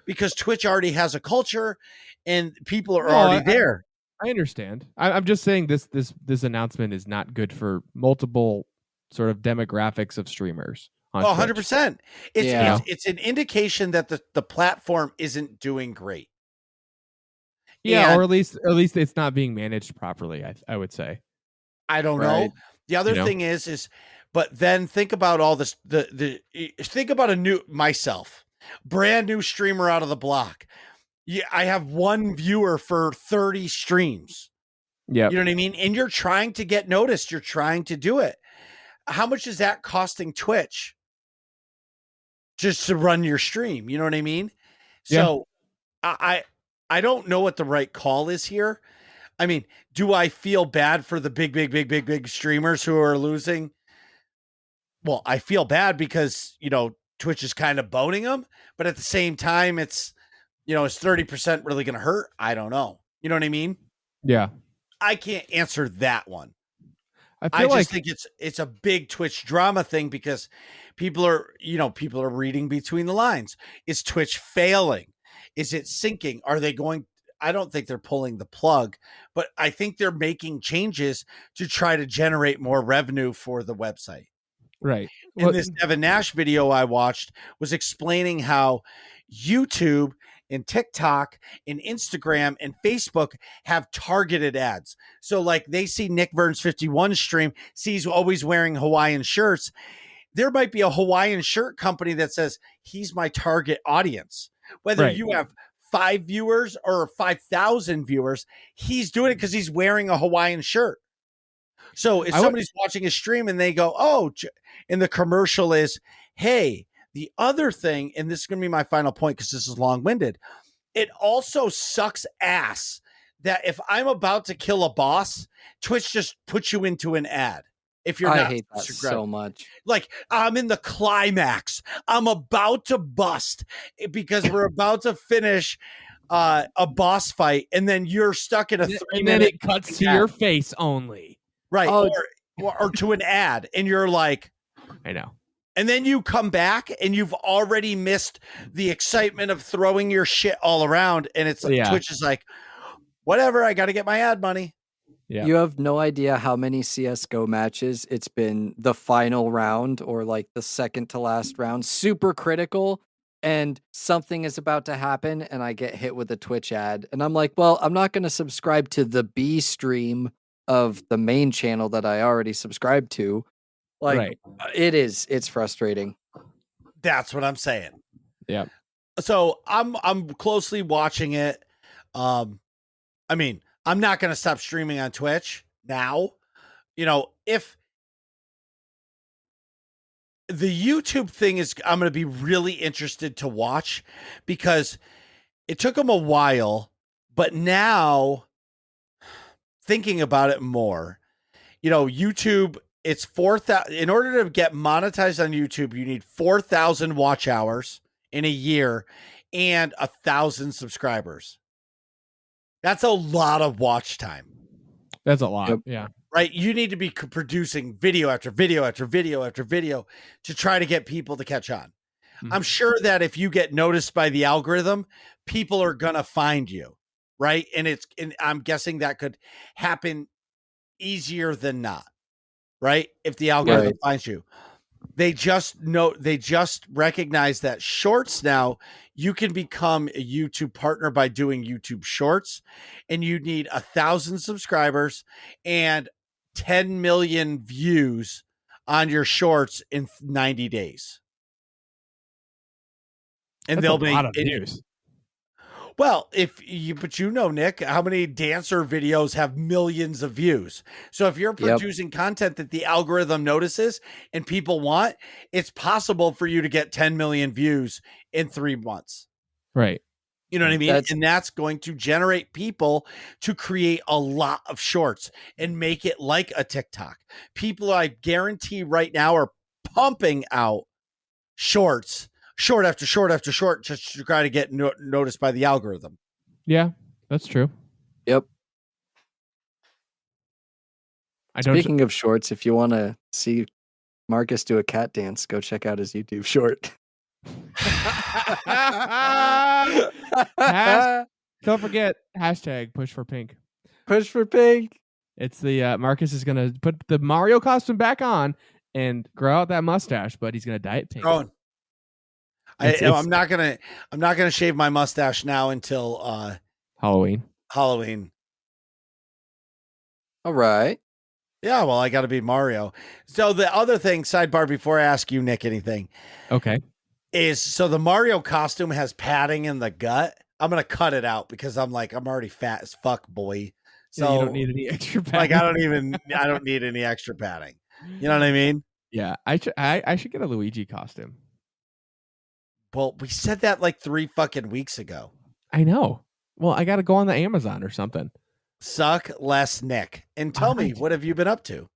because Twitch already has a culture and people are already there. I understand. I'm just saying this announcement is not good for multiple sort of demographics of streamers. On 100%. Yeah. It's an indication that the platform isn't doing great. Yeah, And or at least it's not being managed properly, I would say. I don't Right. know. The other thing is, but then think about all this. Think about myself, brand new streamer out of the block. Yeah, I have 1 viewer for 30 streams. Yeah, you know what I mean. And you're trying to get noticed. You're trying to do it. How much is that costing Twitch just to run your stream? You know what I mean? Yeah. So I don't know what the right call is here. I mean, do I feel bad for the big streamers who are losing? Well, I feel bad because, you know, Twitch is kind of boning them, but at the same time, it's Is 30% really going to hurt? I don't know. You know what I mean? Yeah. I can't answer that one. I I feel just like think it's a big Twitch drama thing because people are reading between the lines. Is Twitch failing? Is it sinking? Are they going? I don't think they're pulling the plug, but I think they're making changes to try to generate more revenue for the website. right. And Well, this Devin Nash video I watched was explaining how YouTube and TikTok and Instagram and Facebook have targeted ads. So like they see Nick Vern's 51 stream, sees always wearing Hawaiian shirts. There might be a Hawaiian shirt company that says he's my target audience. Whether Right. you have 5 viewers or 5,000 viewers, he's doing it because he's wearing a Hawaiian shirt. So if somebody's watching a stream and they go, oh, and the commercial is, hey, the other thing, and this is going to be my final point because this is long winded. It also sucks ass that if I'm about to kill a boss, Twitch just puts you into an ad. If you're I not hate that so much. Like I'm in the climax, I'm about to bust because we're about to finish a boss fight, and then you're stuck in a 3 and minute. then it cuts to your face only. Right. Oh. Or to an ad, and you're like, I know. and then you come back and you've already missed the excitement of throwing your shit all around. And it's like, Twitch is like, whatever, I got to get my ad money. Yeah. You have no idea how many CSGO matches it's been the final round or like the second to last round, super critical, and something is about to happen and I get hit with a Twitch ad. And I'm like, well, I'm not going to subscribe to the B stream of the main channel that I already subscribed to. Like, it's frustrating. That's what I'm saying. Yeah. So I'm closely watching it. I mean, I'm not going to stop streaming on Twitch now. If the YouTube thing is, I'm going to be really interested to watch because it took them a while, but now thinking about it more, YouTube, it's 4,000. In order to get monetized on YouTube, you need 4,000 watch hours in a year and 1,000 subscribers. That's a lot of watch time. That's a lot. Yep. Yeah. Right. You need to be producing video after video after video after video to try to get people to catch on. Mm-hmm. I'm sure that if you get noticed by the algorithm, people are going to find you. Right. And I'm guessing that could happen easier than not. Right. If the algorithm finds you, they just recognize that shorts now, you can become a YouTube partner by doing YouTube shorts, and you need 1,000 subscribers and 10 million views on your shorts in 90 days. And That's they'll a lot of views. Well, but Nick, how many dancer videos have millions of views? So if you're producing content that the algorithm notices and people want, it's possible for you to get 10 million views in 3 months. Right. You know what I mean? And that's going to generate people to create a lot of shorts and make it like a TikTok. People, I guarantee right now, are pumping out shorts, short after short after short, just to try to get noticed by the algorithm. Yeah, that's true. Yep. Speaking of shorts, if you want to see Marcus do a cat dance, go check out his YouTube short. Don't forget hashtag push for pink. Push for pink. It's the Marcus is gonna put the Mario costume back on and grow out that mustache, but he's gonna dye it pink. I'm not gonna shave my mustache now until Halloween. All right. Yeah, well, I got to be Mario. So the other thing, sidebar, before I ask you, Nick, anything. Okay. Is so the Mario costume has padding in the gut. I'm gonna cut it out because I'm already fat as fuck, boy. So yeah, you don't need any extra padding. I don't need any extra padding. You know what I mean? Yeah, I should get a Luigi costume. Well, we said that like 3 fucking weeks ago. I know. Well, I got to go on the Amazon or something. Suck less Nick. And tell me, what have you been up to?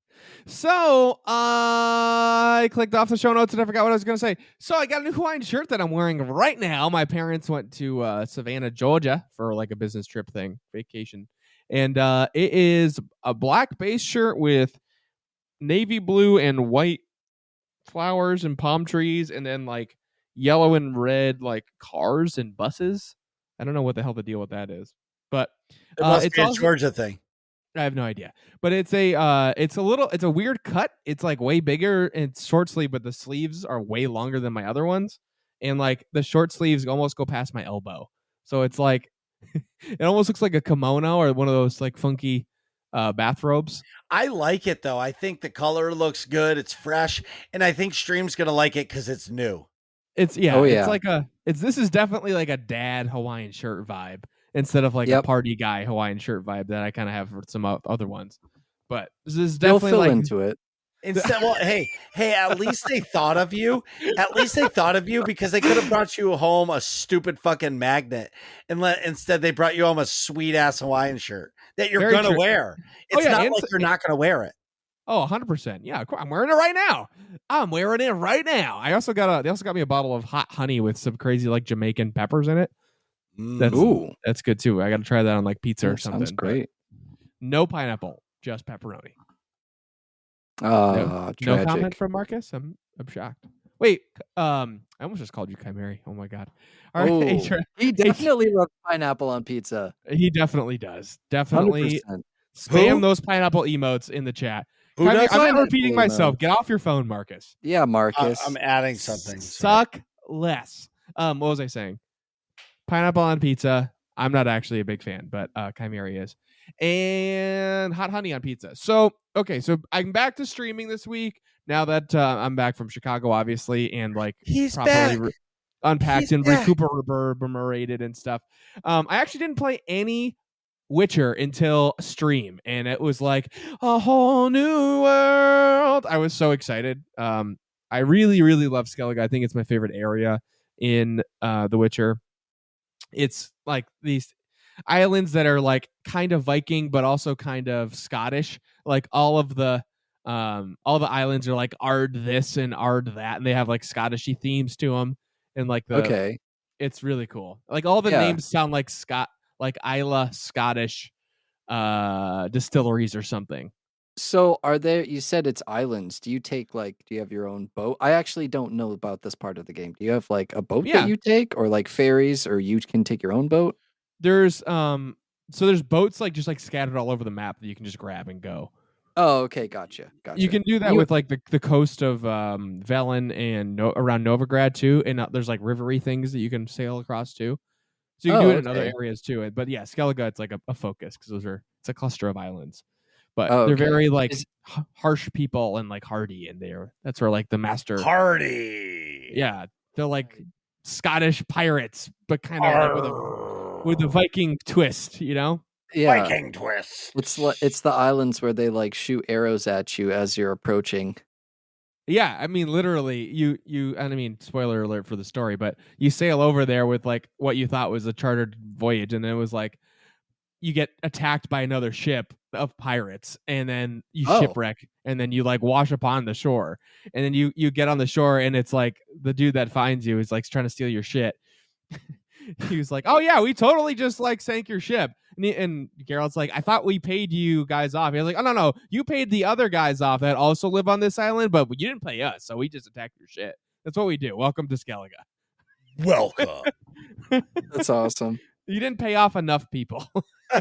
So I clicked off the show notes and I forgot what I was going to say. So I got a new Hawaiian shirt that I'm wearing right now. My parents went to Savannah, Georgia for like a business trip thing, vacation. And it is a black base shirt with navy blue and white flowers and palm trees, and then like yellow and red like cars and buses. I don't know what the hell the deal with that is, but It must it's be a also Georgia thing. I have no idea, but it's a weird cut. It's like way bigger and it's short sleeve, but the sleeves are way longer than my other ones, and like the short sleeves almost go past my elbow. So it's like it almost looks like a kimono or one of those like funky bathrobes. I like it though. I think the color looks good. It's fresh, and I think Stream's gonna like it because it's new. It's Oh, it's yeah. like this is definitely like a dad Hawaiian shirt vibe instead of like a Yep. party guy Hawaiian shirt vibe that I kind of have for some other ones. But this is You'll definitely fill like into it. Instead, well, hey, at least they thought of you. At least they thought of you because they could have brought you home a stupid fucking magnet, and instead they brought you home a sweet ass Hawaiian shirt that you're Very gonna true. wear. Oh, It's yeah, not and like you're not gonna wear it. Oh, 100%. Yeah, of course. I'm wearing it right now. I'm wearing it right now. They also got me a bottle of hot honey with some crazy like Jamaican peppers in it. Ooh. That's good too. I got to try that on like pizza or That something. sounds great. No pineapple, just pepperoni. Oh, No tragic. comment from Marcus. I'm shocked. Wait, I almost just called you Chimeri. Oh my god. All right, Oh, he definitely loves pineapple on pizza. he definitely does. Definitely 100%. spam Who? those pineapple emotes in the chat. Who Chimeri, does I'm not pineapple repeating myself. emotes? Get off your phone, Marcus. Yeah, Marcus. I'm adding something. Sorry. Suck less. What was I saying? Pineapple on pizza. I'm not actually a big fan, but Chimeri is. And hot honey on pizza. So, okay, so I'm back to streaming this week now that I'm back from Chicago, obviously, and like He's properly back. unpacked He's and back. recuperated and stuff. I actually didn't play any Witcher until stream, and it was like a whole new world. I was so excited. I really, really love Skellige. I think it's my favorite area in The Witcher. It's like these islands that are like kind of Viking, but also kind of Scottish. Like all the islands are like Ard this and Ard that, and they have like Scottishy themes to them. And like Okay. it's really cool. Like all the Yeah. names sound like Isla Scottish distilleries or something. So are there, you said it's islands. Do you have your own boat? I actually don't know about this part of the game. Do you have like a boat Yeah. that you take or like ferries or you can take your own boat? There's there's boats like just like scattered all over the map that you can just grab and go. Oh, okay. Gotcha. You can do that with like the coast of Velen and around Novigrad too, and there's like rivery things that you can sail across too. So you can do it in other okay. areas too. But yeah, Skellige, it's like a focus because it's a cluster of islands. But Oh, they're okay. very like harsh people and like hardy, and that's where like the master. Hardy. Yeah, they're like Scottish pirates, but kind of like with a Viking twist, you know? Yeah. Viking twist. It's the islands where they like shoot arrows at you as you're approaching. Yeah, I mean, literally, and I mean, spoiler alert for the story, but you sail over there with like what you thought was a chartered voyage, and it was like you get attacked by another ship of pirates, and then you shipwreck, and then you like wash upon the shore, and then you get on the shore, and it's like the dude that finds you is like trying to steal your shit. He was like, "Oh yeah, we totally just like sank your ship." And Geralt's like, "I thought we paid you guys off." He was like, "Oh no, you paid the other guys off that also live on this island, but you didn't pay us, so we just attacked your shit. That's what we do. Welcome to Skellige." Welcome. That's awesome. You didn't pay off enough people.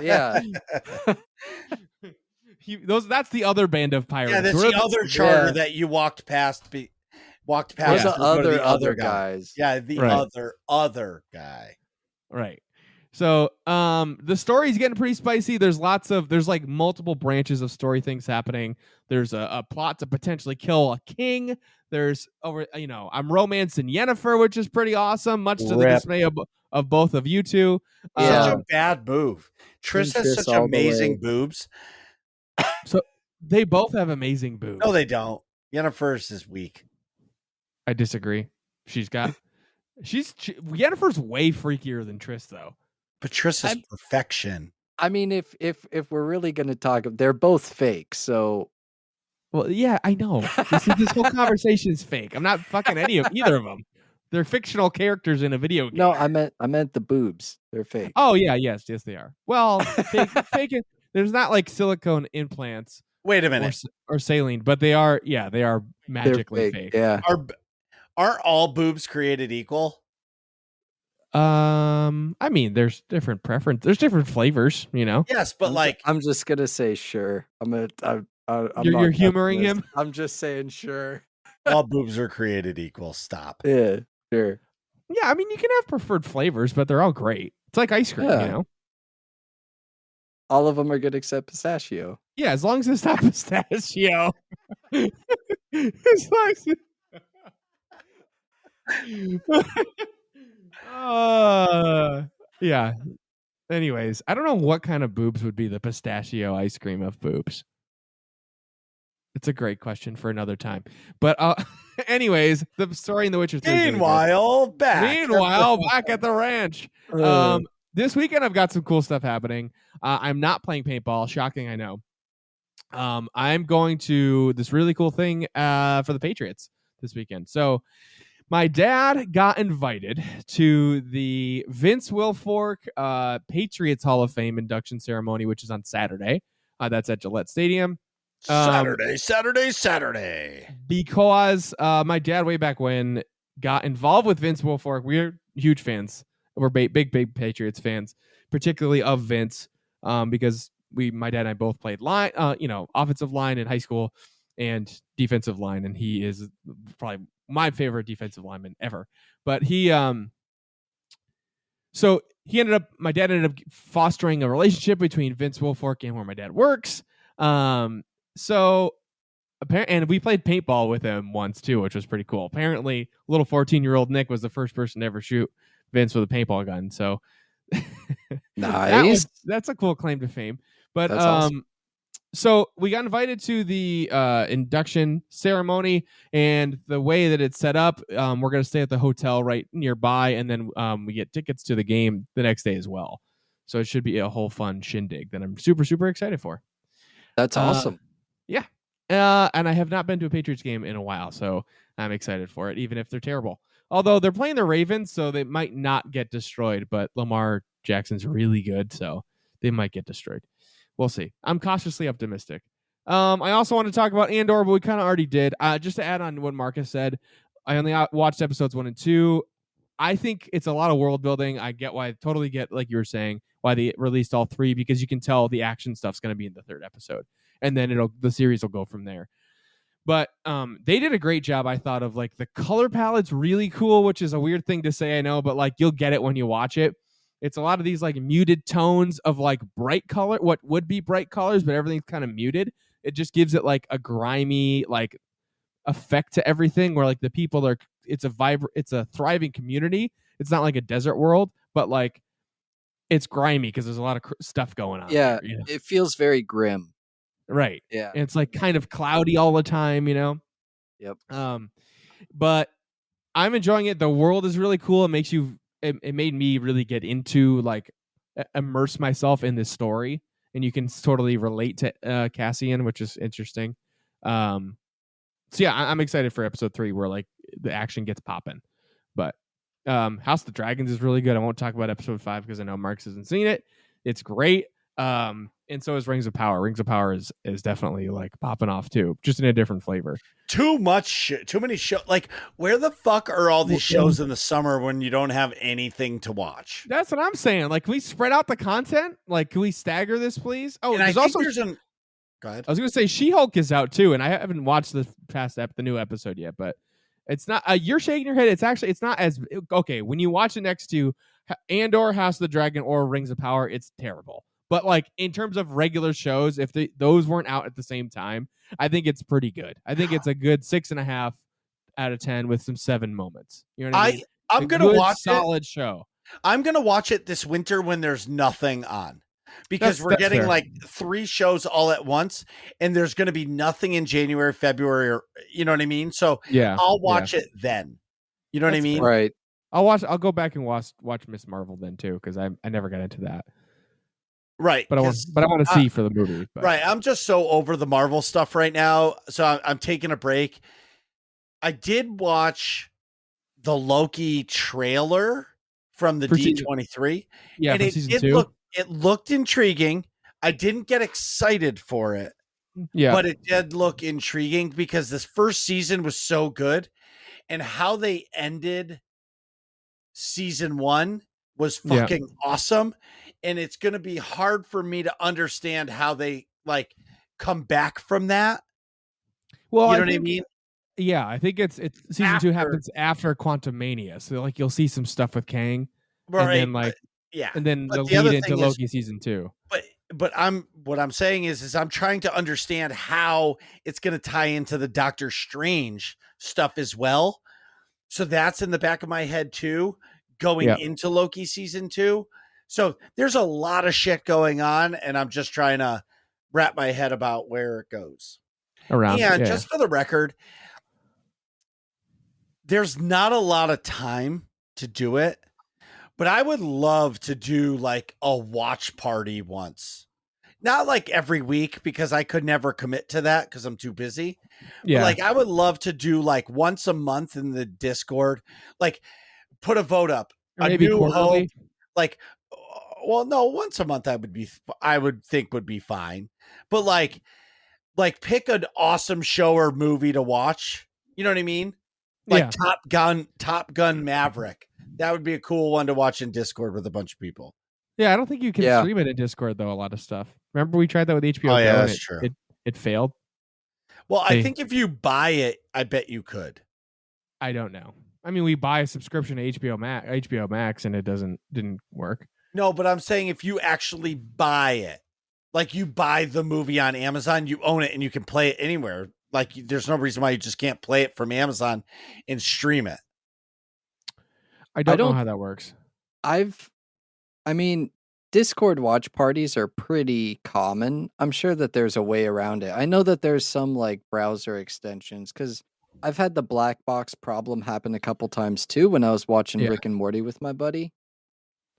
Yeah. That's the other band of pirates. Yeah, that's the other charter that you walked past. Walked past the other guy. guys. Yeah, the Right. other guy. Right. So the story's getting pretty spicy. There's like multiple branches of story things happening. There's a plot to potentially kill a king. There's I'm romancing Yennefer, which is pretty awesome, much to the dismay of both of you two. Such a bad move. Triss has Triss such amazing boobs. So they both have amazing boobs. No, they don't. Yennefer's is weak. I disagree. Yennefer's way freakier than Triss, though. But Triss is perfection. I mean, if we're really gonna talk, they're both fake. So Well, yeah, I know. This whole conversation is fake. I'm not fucking either of them. They're fictional characters in a video game. No, I meant the boobs. They're fake. Oh yeah, yes, they are. Well, fake. There's not like silicone implants. Wait a minute. Or saline, but they are. Yeah, they are magically fake. Yeah. Aren't all boobs created equal? I mean, there's different preference. There's different flavors, you know. Yes, but I'm just gonna say sure. You're humoring him. I'm just saying sure. All boobs are created equal. Stop. Yeah, sure. Yeah, I mean, you can have preferred flavors, but they're all great. It's like ice cream, you know. All of them are good except pistachio. Yeah, as long as it's not pistachio. As long as yeah. Anyways, I don't know what kind of boobs would be the pistachio ice cream of boobs. It's a great question for another time. But anyways, the story in The Witcher 3. Meanwhile, back at the ranch. This weekend I've got some cool stuff happening. I'm not playing paintball. Shocking, I know. I'm going to this really cool thing for the Patriots this weekend. So my dad got invited to the Vince Wilfork Patriots Hall of Fame induction ceremony, which is on Saturday. That's at Gillette Stadium. Saturday. Because my dad, way back when, got involved with Vince Wilfork. We're huge fans. We're big Patriots fans, particularly of Vince, because my dad and I both played line, offensive line in high school and defensive line, and he is probably my favorite defensive lineman ever. But my dad ended up fostering a relationship between Vince Wilfork and where my dad works. And we played paintball with him once too, which was pretty cool. Apparently, little 14-year-old Nick was the first person to ever shoot Vince with a paintball gun. So nice. That's a cool claim to fame. But that's awesome. So we got invited to the induction ceremony, and the way that it's set up, we're going to stay at the hotel right nearby, and then we get tickets to the game the next day as well. So it should be a whole fun shindig that I'm super, super excited for. That's awesome. Yeah. And I have not been to a Patriots game in a while, so I'm excited for it, even if they're terrible. Although they're playing the Ravens, so they might not get destroyed, but Lamar Jackson's really good, so they might get destroyed. We'll see. I'm cautiously optimistic. I also want to talk about Andor, but we kind of already did. Just to add on what Marcus said, I only watched episodes 1 and 2. I think it's a lot of world building. I totally get, like you were saying, why they released all 3, because you can tell the action stuff's going to be in the 3rd episode, and then the series will go from there. But they did a great job, I thought, of like the color palette's really cool, which is a weird thing to say, I know, but like you'll get it when you watch it. It's a lot of these like muted tones of like bright color, what would be bright colors, but everything's kind of muted. It just gives it like a grimy like effect to everything, where like the people it's a thriving community. It's not like a desert world, but like it's grimy because there's a lot of stuff going on. Yeah, there, you know? It feels very grim. Right. Yeah. And it's like kind of cloudy all the time, you know? Yep. But I'm enjoying it. The world is really cool. It makes it made me really get into like immerse myself in this story, and you can totally relate to Cassian, which is interesting. So yeah, I'm excited for episode 3 where like the action gets popping. But House of the Dragons is really good. I won't talk about episode 5 because I know Marks hasn't seen it. It's great. And so is Rings of Power. Rings of Power is definitely like popping off too, just in a different flavor. Too many shows. Like, where the fuck are all these shows in the summer when you don't have anything to watch? That's what I'm saying. Like, can we spread out the content? Like, can we stagger this, please? Oh, and there's also Go ahead. I was going to say She-Hulk is out too, and I haven't watched the new episode yet, but it's not. You're shaking your head. It's not as okay when you watch it next to Andor, House of the Dragon, or Rings of Power. It's terrible. But like in terms of regular shows, if those weren't out at the same time, I think it's pretty good. I think it's a good 6.5 out of 10 with some 7 moments. You know what I mean? I'm gonna watch solid show. I'm gonna watch it this winter when there's nothing on, because we're getting fair. Like 3 shows all at once, and there's gonna be nothing in January, February, or you know what I mean. So yeah, I'll watch it then. You know what I mean? Right. I'll go back and watch Miss Marvel then too, because I never got into that. Right. But I want to see for the movie. But. Right. I'm just so over the Marvel stuff right now. So I'm taking a break. I did watch the Loki trailer from the For D23. Yeah, and for it season did 2. looked intriguing. I didn't get excited for it. Yeah. But it did look intriguing because this first season was so good, and how they ended season 1 was fucking awesome. And it's going to be hard for me to understand how they like come back from that. Well, You know what I mean? Yeah, I think it's season 2 happens after Quantumania, so like you'll see some stuff with Kang, Right. and then and then But the the other lead into thing Loki season 2. But what I'm saying is I'm trying to understand how it's going to tie into the Doctor Strange stuff as well. So that's in the back of my head too, going into Loki season 2. So there's a lot of shit going on, and I'm just trying to wrap my head about where it goes. Just for the record, there's not a lot of time to do it, but I would love to do like a watch party once. Not like every week, because I could never commit to that because I'm too busy. Yeah. But like I would love to do like once a month in the Discord, like put a vote up. Or a maybe new quarterly. hope. Like, well, no, once a month I would think would be fine. But like pick an awesome show or movie to watch. You know what I mean? Like Top Gun Maverick. That would be a cool one to watch in Discord with a bunch of people. Yeah, I don't think you can stream it in Discord though. A lot of stuff. Remember we tried that with HBO. Oh yeah, that's true. It failed. Well, I think if you buy it, I bet you could. I don't know. I mean, we buy a subscription to HBO Max, and it didn't work. No, but I'm saying if you actually buy it, like you buy the movie on Amazon, you own it and you can play it anywhere. Like there's no reason why you just can't play it from Amazon and stream it. I don't know how that works. I mean, Discord watch parties are pretty common. I'm sure that there's a way around it. I know that there's some like browser extensions, because I've had the black box problem happen a couple times too when I was watching Rick and Morty with my buddy.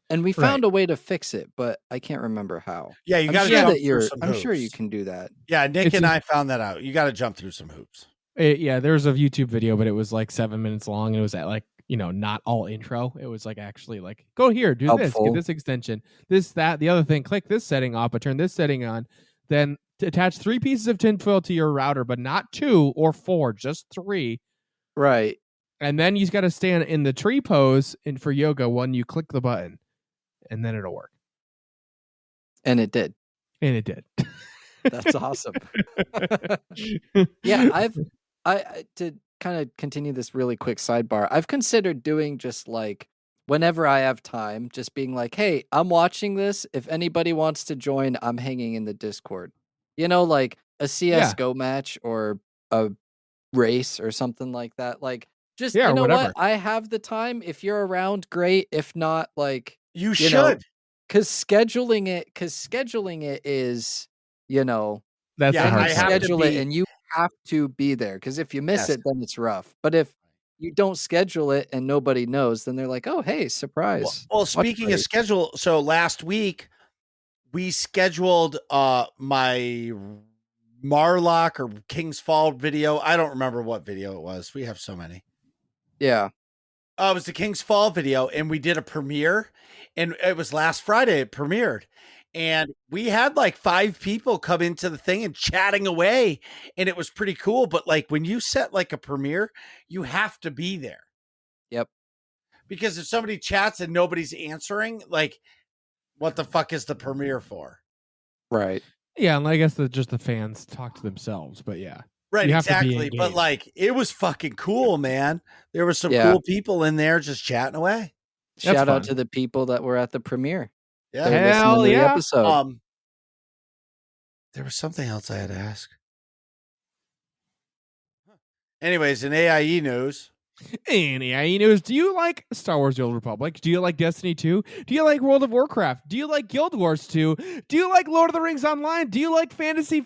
And we found a way to fix it, but I can't remember how. Yeah, you got to jump through some I'm hoops. sure you can do that. Yeah, Nick and I found that out. You got to jump through some hoops. There was a YouTube video, but it was like 7 minutes long, and it was at like, not all intro. It was like actually like, go here, do this, get this extension, this, that, the other thing, click this setting off, but turn this setting on, then attach 3 pieces of tinfoil to your router, but not 2 or 4, just 3. Right. And then you got to stand in the tree pose and for yoga when you click the button, and then it'll work. And it did. That's awesome. Yeah, I to kind of continue this really quick sidebar, I've considered doing just like whenever I have time, just being like, hey, I'm watching this. If anybody wants to join, I'm hanging in the Discord. Like a CSGO match or a race or something like that. Like, just, whatever. what? I have the time. If you're around, great. If not, like, you should. Because scheduling it is, that's the hard part. Schedule it and you have to be there, because if you miss it, then it's rough. But if you don't schedule it and nobody knows, then they're like, oh, hey, surprise. Well, speaking of schedule, so last week we scheduled my Marlock or King's Fall video. I don't remember what video it was. We have so many. Yeah. It was the King's Fall video, and we did a premiere, and it was last Friday it premiered. And we had like 5 people come into the thing and chatting away, and it was pretty cool. But like when you set like a premiere, you have to be there. Yep. Because if somebody chats and nobody's answering, like, what the fuck is the premiere for? Right. Yeah, and I guess just the fans talk to themselves, but yeah. Right, exactly. But like, it was fucking cool, man. There were some cool people in there just chatting away. Shout out to the people that were at the premiere. Yeah. Hell yeah. Episode. There was something else I had to ask. Anyways, in AIE news. In AIE news, do you like Star Wars The Old Republic? Do you like Destiny 2? Do you like World of Warcraft? Do you like Guild Wars 2? Do you like Lord of the Rings Online? Do you like Fantasy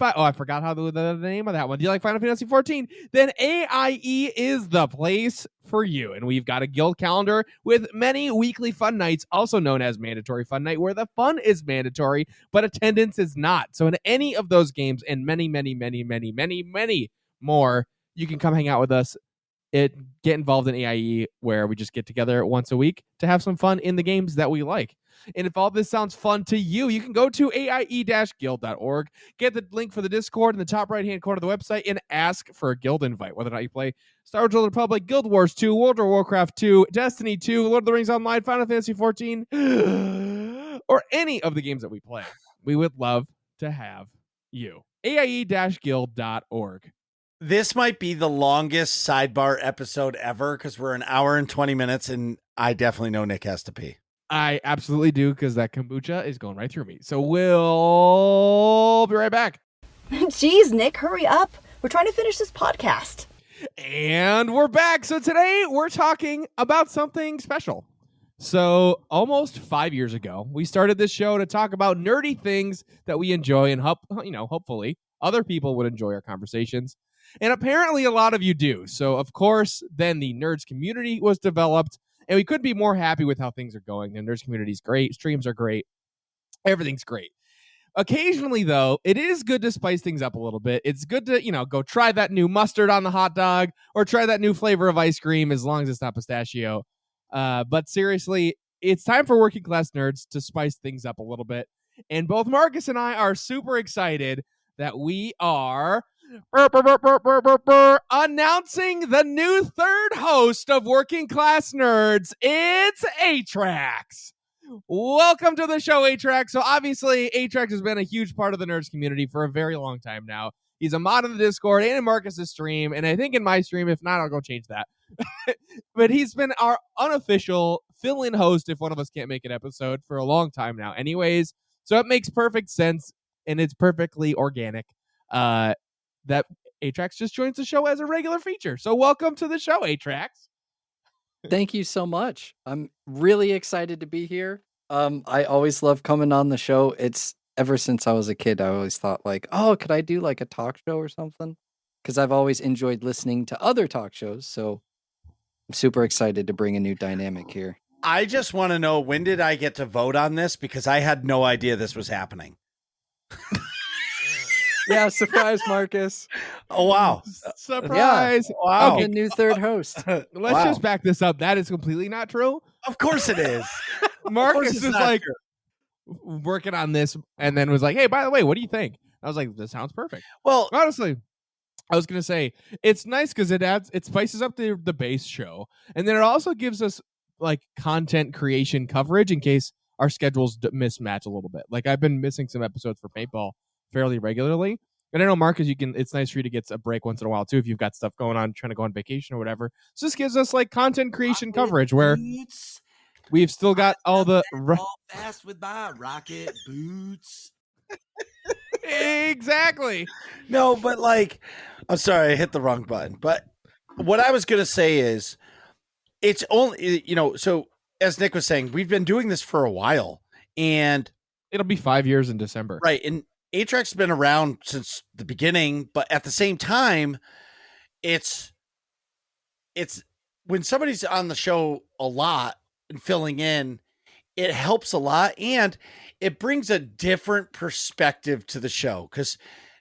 I forgot how the name of that one. Do you like Final Fantasy 14? Then AIE is the place for you. And we've got a guild calendar with many weekly fun nights, also known as mandatory fun night, where the fun is mandatory, but attendance is not. So in any of those games and many, many, many, many, many, many more, you can come hang out with us. Get involved in AIE, where we just get together once a week to have some fun in the games that we like. And if all this sounds fun to you, you can go to aie-guild.org, get the link for the Discord in the top right-hand corner of the website, and ask for a guild invite, whether or not you play Star Wars: The Old Republic, Guild Wars 2, World of Warcraft 2, Destiny 2, Lord of the Rings Online, Final Fantasy 14, or any of the games that we play. We would love to have you. aie-guild.org. This might be the longest sidebar episode ever because we're an hour and 20 minutes, and I definitely know Nick has to pee. I absolutely do, because that kombucha is going right through me. So we'll be right back. Jeez, Nick, hurry up. We're trying to finish this podcast. And we're back. So today we're talking about something special. So almost 5 years ago, we started this show to talk about nerdy things that we enjoy, and hopefully other people would enjoy our conversations. And apparently a lot of you do. So, of course, then the Nerds community was developed, and we couldn't be more happy with how things are going. The Nerds community is great. Streams are great. Everything's great. Occasionally, though, it is good to spice things up a little bit. It's good to, go try that new mustard on the hot dog or try that new flavor of ice cream, as long as it's not pistachio. But seriously, it's time for Working Class Nerds to spice things up a little bit. And both Marcus and I are super excited that we are announcing the new third host of Working Class Nerds. It's Atrax. Welcome to the show, Atrax. So obviously, Atrax has been a huge part of the Nerds community for a very long time now. He's a mod in the Discord and in Marcus's stream, and I think in my stream. If not, I'll go change that. But he's been our unofficial fill-in host if one of us can't make an episode for a long time now anyways. So it makes perfect sense, and it's perfectly organic that Atrax just joins the show as a regular feature. So welcome to the show, Atrax. Thank you so much. I'm really excited to be here. I always love coming on the show. It's ever since I was a kid, I always thought could I do like a talk show or something? Because I've always enjoyed listening to other talk shows. So I'm super excited to bring a new dynamic here. I just want to know, when did I get to vote on this? Because I had no idea this was happening. Yeah, surprise, Marcus. Oh, wow. Surprise. Yeah. Wow. Okay, new third host. Let's just back this up. That is completely not true. Of course it is. Marcus is like working on this and then was like, hey, by the way, what do you think? I was like, this sounds perfect. Well, honestly, I was going to say it's nice because it spices up the base show. And then it also gives us like content creation coverage in case our schedules mismatch a little bit. Like I've been missing some episodes for paintball fairly regularly. And I know, Marcus, it's nice for you to get a break once in a while too if you've got stuff going on, trying to go on vacation or whatever. So this gives us like content creation coverage where we've still got all the fast with my rocket boots. Exactly. No, but I'm sorry, I hit the wrong button. But what I was going to say is it's only, so as Nick was saying, we've been doing this for a while, and it'll be 5 years in December. Right. And Atrax has been around since the beginning, but at the same time, it's when somebody's on the show a lot and filling in, it helps a lot, and it brings a different perspective to the show because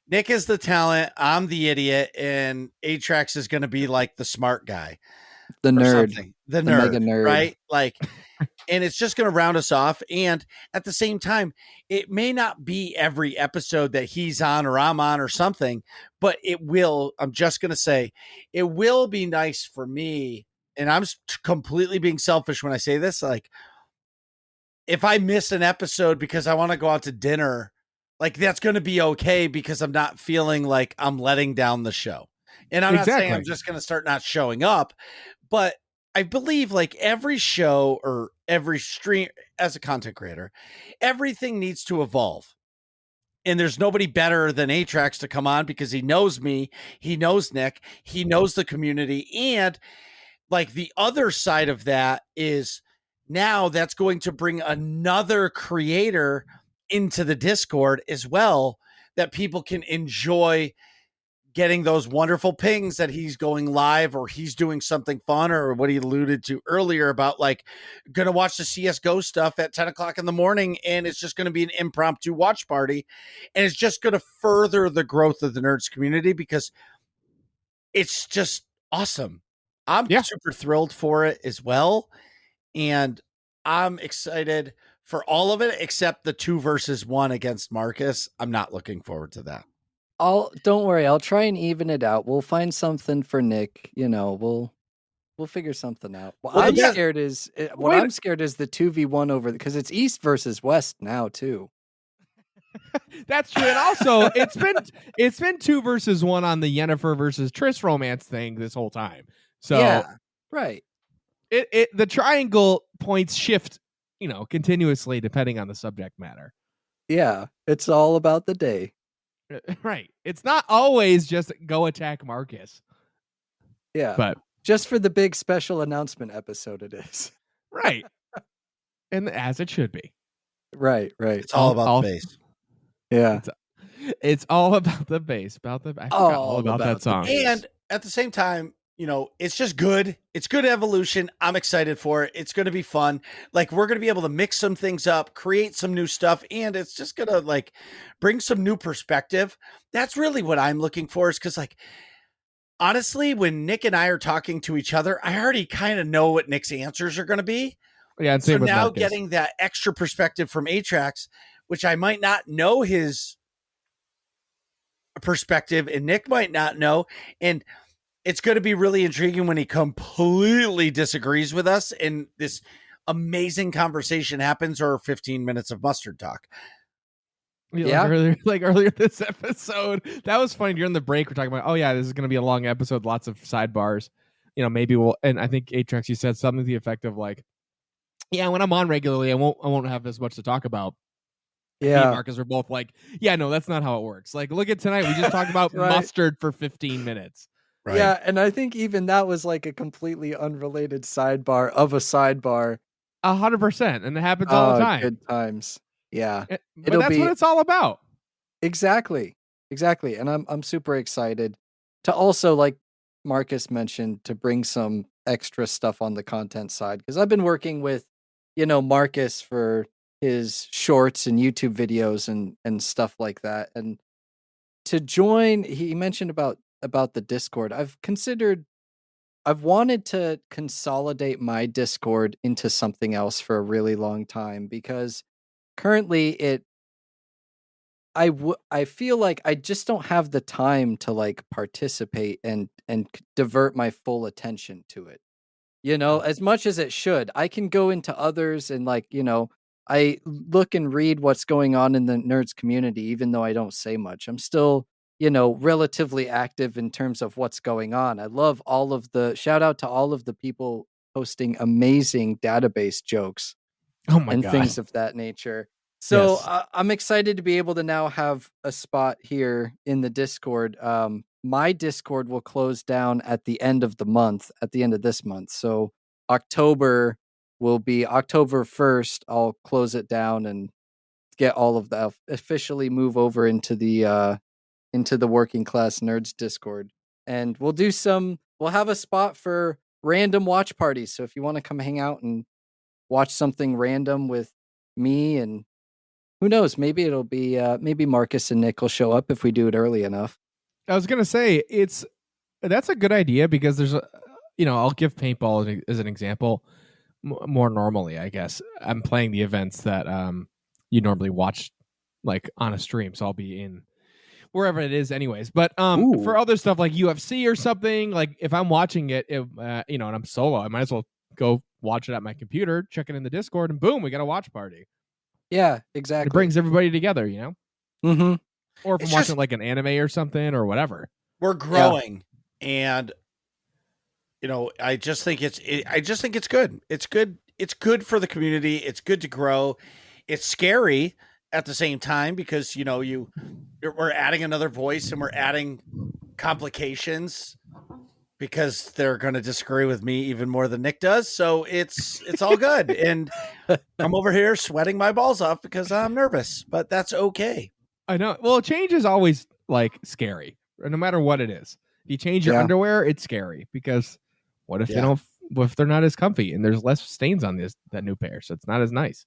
Nick is the talent, I'm the idiot, and Atrax is going to be like the smart guy. The nerd. The nerd, mega nerd. Right? And it's just going to round us off. And at the same time, it may not be every episode that he's on or I'm on or something, but I'm just going to say, it will be nice for me. And I'm completely being selfish when I say this. Like, if I miss an episode because I want to go out to dinner, that's going to be okay because I'm not feeling like I'm letting down the show. And I'm not saying I'm just going to start not showing up, but I believe every show or every stream as a content creator, everything needs to evolve. And there's nobody better than Atrax to come on because he knows me. He knows Nick. He knows the community. And the other side of that is now that's going to bring another creator into the Discord as well, that people can enjoy getting those wonderful pings that he's going live or he's doing something fun, or what he alluded to earlier about like going to watch the CSGO stuff at 10 o'clock in the morning. And it's just going to be an impromptu watch party. And it's just going to further the growth of the Nerds community because it's just awesome. I'm super thrilled for it as well. And I'm excited for all of it, except the 2 versus 1 against Marcus. I'm not looking forward to that. Don't worry, I'll try and even it out. We'll find something for Nick. We'll figure something out. What I'm scared is the 2v1 over because it's East versus West now too. That's true, and also it's been 2 versus 1 on the Yennefer versus Triss romance thing this whole time. So yeah, right. The triangle points shift, continuously depending on the subject matter. Yeah, it's all about the day. Right. It's not always just go attack Marcus. Yeah. But just for the big special announcement episode it is. Right. And as it should be. Right. It's all about the bass. Yeah. It's all about the bass. I forgot all about that song. And at the same time, it's just good. It's good evolution. I'm excited for it. It's going to be fun. Like, we're going to be able to mix some things up, create some new stuff, and it's just going to like bring some new perspective. That's really what I'm looking for, is because, like, honestly, when Nick and I are talking to each other, I already kind of know what Nick's answers are going to be. Yeah. And so now getting that extra perspective from Atrax, which I might not know his perspective and Nick might not know. And it's going to be really intriguing when he completely disagrees with us and this amazing conversation happens, or 15 minutes of mustard talk. Yeah. Earlier this episode, that was funny. During the break, we're talking about, oh yeah, this is going to be a long episode, lots of sidebars. Maybe and I think Atrax, you said something to the effect of like, yeah, when I'm on regularly, I won't have as much to talk about. Yeah. Me and Marcus were both like, yeah, no, that's not how it works. Like, look at tonight. We just talked about mustard for 15 minutes. Right. Yeah, and I think even that was like a completely unrelated sidebar of a sidebar. 100%, and it happens all the time. Good times. Yeah, but that's what it's all about. Exactly, and I'm super excited to also, like Marcus mentioned, to bring some extra stuff on the content side, because I've been working with, Marcus for his shorts and YouTube videos and stuff like that, and to join, he mentioned about the Discord. I've wanted to consolidate my Discord into something else for a really long time, because currently I feel like I just don't have the time to like participate and divert my full attention to it. As much as it should. I can go into others and like, I look and read what's going on in the Nerds community, even though I don't say much. I'm still relatively active in terms of what's going on. I love shout out to all of the people posting amazing database jokes and things of that nature. So yes. I'm excited to be able to now have a spot here in the Discord. My Discord will close down at the end of this month. So October will be October 1st. I'll close it down and get all of that, officially move over into the Working Class Nerds Discord, and we'll have a spot for random watch parties. So if you want to come hang out and watch something random with me, and who knows, maybe it'll be maybe Marcus and Nick will show up if we do it early enough. I was gonna say that's a good idea, because there's I'll give paintball as an example. More normally, I guess I'm playing the events that you normally watch like on a stream, so I'll be in wherever it is anyways. But for other stuff like UFC or something, like if I'm watching it, and I'm solo, I might as well go watch it at my computer, check it in the Discord, and boom, we got a watch party. Yeah, exactly. It brings everybody together, Mm-hmm. Or if I'm watching like an anime or something or whatever. We're growing, and I just think it's good. It's good. It's good for the community. It's good to grow. It's scary at the same time, because we're adding another voice and we're adding complications, because they're going to disagree with me even more than Nick does. So it's all good. And I'm over here sweating my balls off because I'm nervous, but that's okay. I know. Well, change is always like scary, no matter what it is. If you change your Yeah. underwear, it's scary because what if they Yeah. don't? What if they're not as comfy and there's less stains on that new pair, so it's not as nice.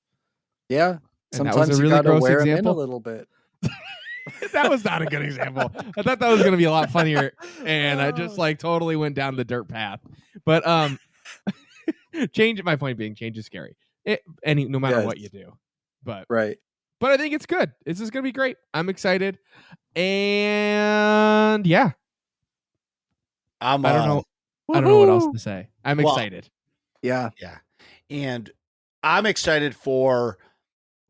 Yeah. And that was Sometimes a you really gotta gross wear them in a example. little bit. That was not a good example. I thought that was going to be a lot funnier, and I just like totally went down the dirt path. But change. My point being, change is scary. No matter Yes. what you do, but Right. I think it's good. This is going to be great. I'm excited, and yeah, I don't know. I don't know what else to say. I'm Well, excited. Yeah. Yeah. And I'm excited for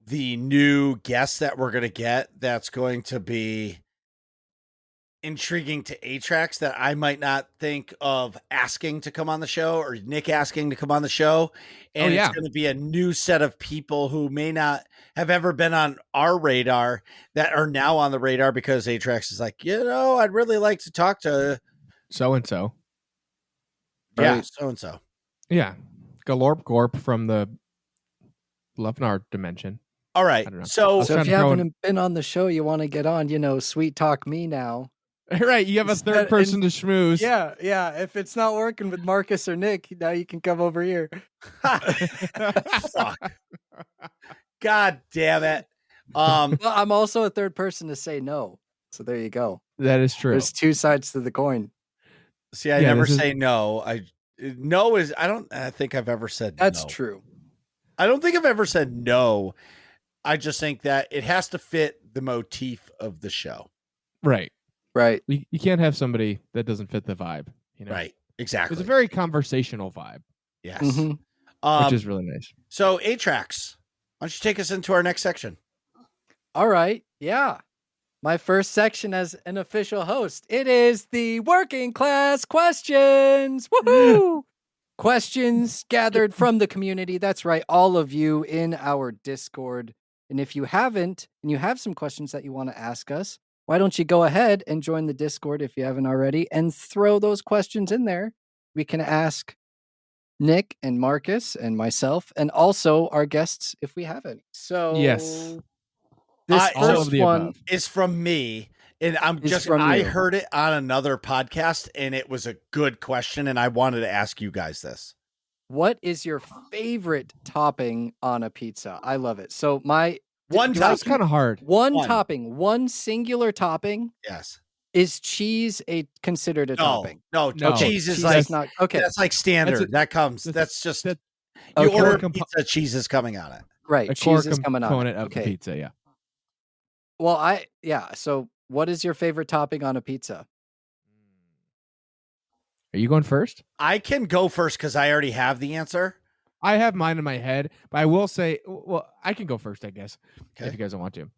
the new guest that we're going to get that's going to be intriguing to Atrax that I might not think of asking to come on the show or Nick asking to come on the show. And yeah. it's going to be a new set of people who may not have ever been on our radar that are now on the radar because Atrax is like, I'd really like to talk to So and so. Yeah, Right. so-and-so. Yeah. Galorp Gorp from the Lufnar dimension. All right. I don't know. So So if you haven't been on the show, you want to get on, sweet talk me now. Right. You have a third person to schmooze. Yeah. If it's not working with Marcus or Nick, now you can come over here. Fuck. God damn it. Well, I'm also a third person to say no. So there you go. That is true. There's two sides to the coin. See, I never say no. I don't think I've ever said That's no. true. I don't think I've ever said no. I just think that it has to fit the motif of the show. Right. Right. You can't have somebody that doesn't fit the vibe. Right. Exactly. It's a very conversational vibe. Yes. Mm-hmm. Which is really nice. So Atrax, why don't you take us into our next section? All right. Yeah. My first section as an official host. It is the working class questions. Woohoo! Questions gathered from the community. That's right. All of you in our Discord. And if you haven't, and you have some questions that you want to ask us, why don't you go ahead and join the Discord if you haven't already and throw those questions in there. We can ask Nick and Marcus and myself and also our guests if we have any. So yes. This first one is from me, and I heard it on another podcast, and it was a good question, and I wanted to ask you guys this. What is your favorite topping on a pizza? I love it. So that's kind of hard. One topping, one singular topping. Yes. Is cheese considered a topping? No. Cheese is like not okay. That's like standard. That's just you okay. order pizza, cheese is coming on it. Right. Cheese is coming on it. Of the pizza, yeah. Well, so what is your favorite topping on a pizza? Are you going first? I can go first because I already have the answer. I have mine in my head, but I will say, well, I can go first, I guess, if you guys don't want to.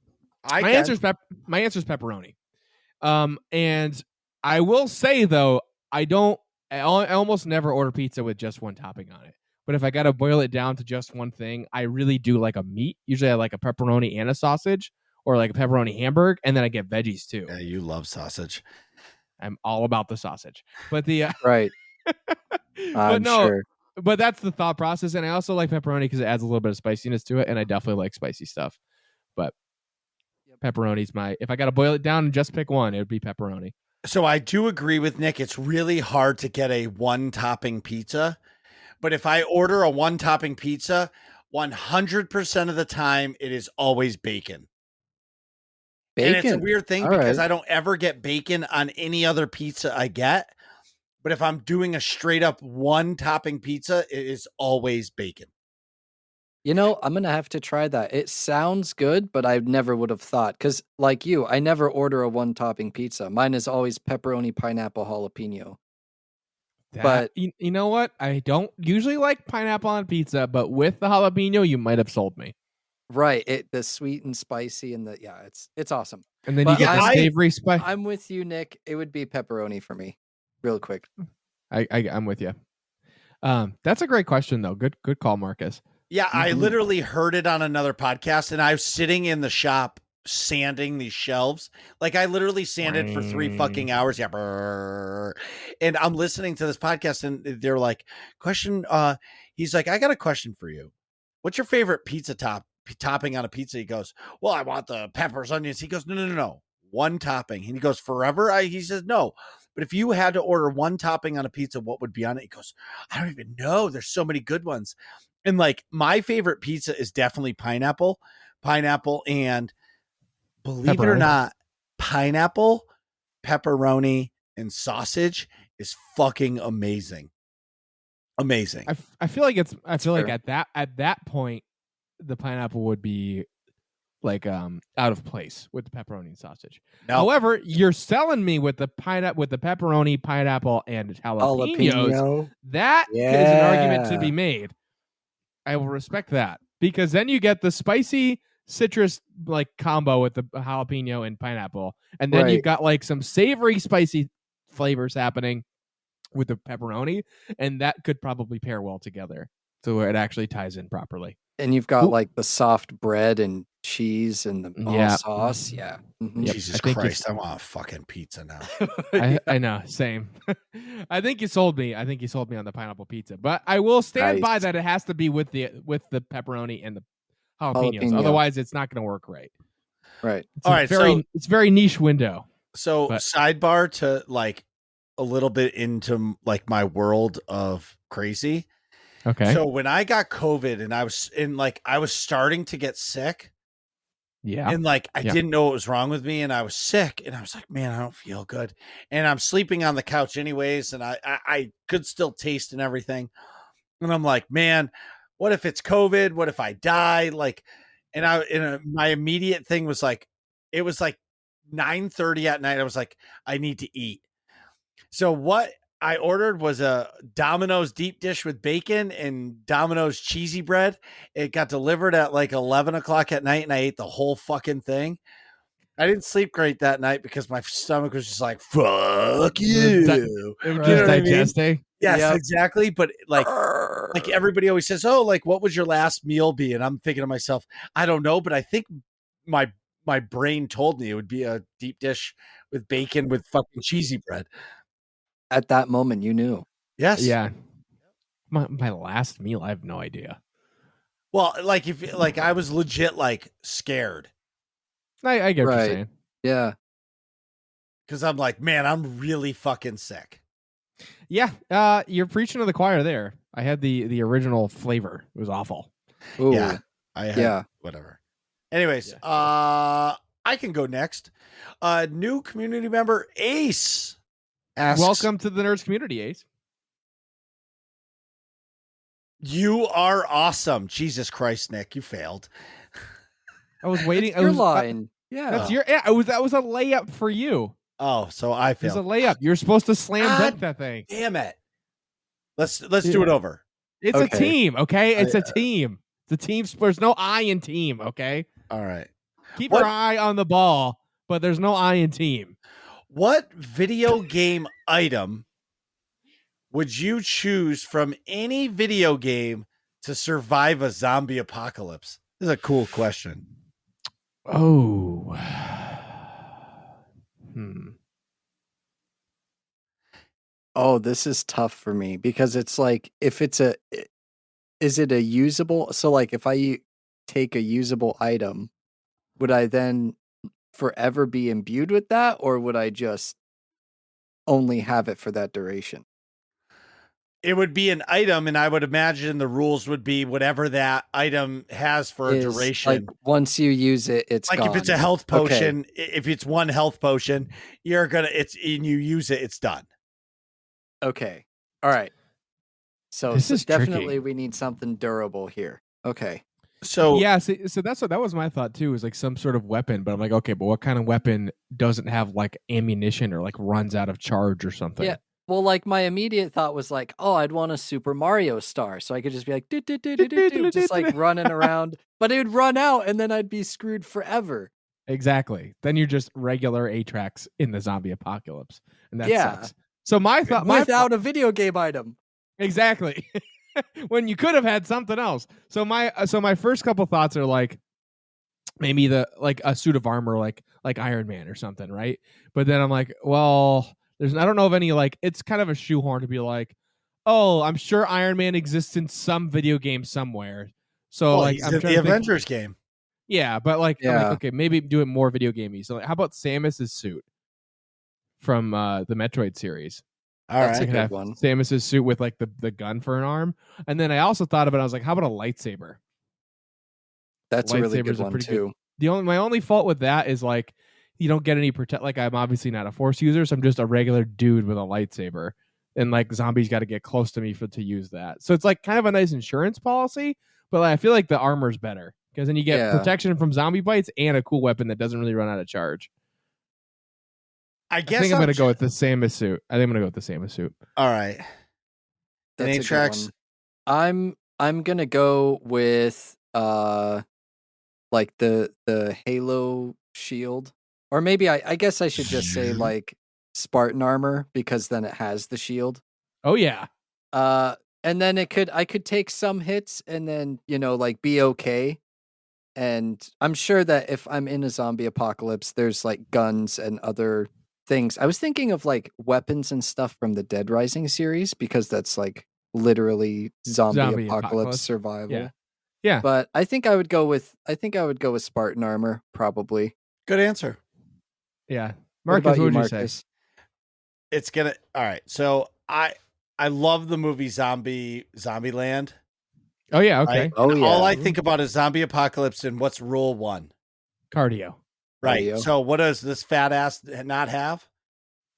My answer is pepperoni. And I will say though, I almost never order pizza with just one topping on it. But if I got to boil it down to just one thing, I really do like a meat. Usually I like a pepperoni and a sausage, or like a pepperoni hamburger, and then I get veggies too. Yeah, you love sausage. I'm all about the sausage. But the right. I'm sure. But that's the thought process. And I also like pepperoni because it adds a little bit of spiciness to it. And I definitely like spicy stuff. But pepperoni's if I got to boil it down and just pick one, it would be pepperoni. So I do agree with Nick. It's really hard to get a one topping pizza. But if I order a one topping pizza, 100% of the time, it is always bacon. And it's a weird thing because I don't ever get bacon on any other pizza I get. But if I'm doing a straight up one topping pizza, it is always bacon. I'm going to have to try that. It sounds good, but I never would have thought. Because like you, I never order a one topping pizza. Mine is always pepperoni, pineapple, jalapeno. But you know what? I don't usually like pineapple on pizza, but with the jalapeno, you might have sold me. Right. The sweet and spicy and it's awesome. And then you get the savory spice. I'm with you, Nick. It would be pepperoni for me. Real quick. I'm with you. That's a great question though. Good call, Marcus. Yeah, I literally heard it on another podcast, and I was sitting in the shop sanding these shelves. Like I literally sanded for 3 fucking hours. Yeah. Brrr. And I'm listening to this podcast, and they're like, question. He's like, I got a question for you. What's your favorite pizza topping on a pizza. He goes, well, I want the peppers, onions. He goes, no. One topping. And he goes, forever? He says, no. But if you had to order one topping on a pizza, what would be on it? He goes, I don't even know. There's so many good ones. And like my favorite pizza is definitely pineapple, and believe it or not, pineapple, pepperoni, and sausage is fucking amazing. Amazing. I feel like at that point, the pineapple would be like out of place with the pepperoni and sausage. No. However, you're selling me with the pepperoni, pineapple, and jalapenos. That is an argument to be made. I will respect that, because then you get the spicy citrus like combo with the jalapeno and pineapple, and then you've got like some savory spicy flavors happening with the pepperoni, and that could probably pair well together so where it actually ties in properly. And you've got like the soft bread and cheese and the sauce. Yeah. Mm-hmm. Jesus Christ, I want a fucking pizza now. I know, same. I think you sold me. I think you sold me on the pineapple pizza, but I will stand by that it has to be with the pepperoni and the jalapenos. Otherwise, it's not going to work right. Right. It's very niche window. So sidebar to like a little bit into like my world of crazy. Okay. So when I got COVID and I was starting to get sick. Yeah. And like I didn't know what was wrong with me, and I was sick, and I was like, man, I don't feel good. And I'm sleeping on the couch anyways, and I could still taste and everything. And I'm like, man, what if it's COVID? What if I die? Like, my immediate thing was like, it was like 9:30 at night. I was like, I need to eat. So what I ordered was a Domino's deep dish with bacon and Domino's cheesy bread. It got delivered at like 11 o'clock at night, and I ate the whole fucking thing. I didn't sleep great that night because my stomach was just like, fuck you. It was just digesting. I mean? Yes, exactly. But like everybody always says, oh, like, what would your last meal be? And I'm thinking to myself, I don't know, but I think my brain told me it would be a deep dish with bacon with fucking cheesy bread. At that moment, you knew. Yes. Yeah. My last meal, I have no idea. Well, like if I was legit like scared. I get what you're saying. Yeah. Because I'm like, man, I'm really fucking sick. Yeah. You're preaching to the choir there. I had the original flavor. It was awful. Ooh. Yeah. I had whatever. Anyways, I can go next. New community member Ace asks, welcome to the Nerds Community, Ace. You are awesome. Jesus Christ, Nick, you failed. I was waiting. That's your line. That's your. Yeah, that was a layup for you. Oh, so I failed. It's a layup. You're supposed to slam dunk that thing. Damn it. Let's do it over. It's a team, okay? It's a team. It's a team. There's no I in team, okay? All right. Keep your eye on the ball, but there's no I in team. What video game item would you choose from any video game to survive a zombie apocalypse? This is a cool question. Oh. Oh, this is tough for me because it's like, is it a usable? So like if I take a usable item, would I then forever be imbued with that, or would I just only have it for that duration? It would be an item, and I would imagine the rules would be whatever that item has for a duration. Like once you use it, it's like gone. If it's a health potion, if it's one health potion, and you use it, it's done. Okay. All right. So this is definitely tricky. We need something durable here. Okay. So yeah, so that was my thought too, is like some sort of weapon, but I'm like, okay, but what kind of weapon doesn't have like ammunition or like runs out of charge or something? Yeah. Well, like my immediate thought was like, oh, I'd want a Super Mario star, so I could just be like, just like running around, but it would run out, and then I'd be screwed forever. Exactly. Then you're just regular Atrax in the zombie apocalypse, and that sucks. So my thought, without a video game item, exactly. When you could have had something else. So my first couple thoughts are like maybe a suit of armor, like Iron Man or something, right? But then I'm like, well, I don't know of any, like, it's kind of a shoehorn to be like, oh, I'm sure Iron Man exists in some video game somewhere. So like he's I'm in trying the to think, Avengers game. yeah, but like I'm Yeah. like, okay, maybe do it more video gamey. So like, how about Samus's suit from the Metroid series? All That's right. a Could good have one. Samus's suit with like the gun for an arm. And then I also thought about it, I was like, how about a lightsaber? That's a really good Lightsabers are one pretty too. good. My only fault with that is like you don't get any protect. Like I'm obviously not a Force user, so I'm just a regular dude with a lightsaber, and like zombies got to get close to me to use that. So it's like kind of a nice insurance policy, but like, I feel like the armor's better because then you get Yeah. protection from zombie bites and a cool weapon that doesn't really run out of charge. I I guess think I'm gonna go with the Samus suit. I think I'm gonna go with the Samus suit. All right. That's a good Atrax? one. I'm gonna go with like the Halo shield, or maybe I guess I should just say like Spartan armor because then it has the shield. Oh yeah, And then I could take some hits and then like be okay. And I'm sure that if I'm in a zombie apocalypse, there's like guns and other things. I was thinking of like weapons and stuff from the Dead Rising series because that's like literally zombie apocalypse survival. Yeah. Yeah. But I think I would go with Spartan armor probably. Good answer. Yeah. What Marcus, about what you, would you say? Marcus? It's gonna. All right. So I love the movie Zombieland. Oh yeah, okay. Right? Oh, And yeah. all I think about is zombie apocalypse and what's rule 1. Cardio. Right. Cardio. So what does this fat ass not have?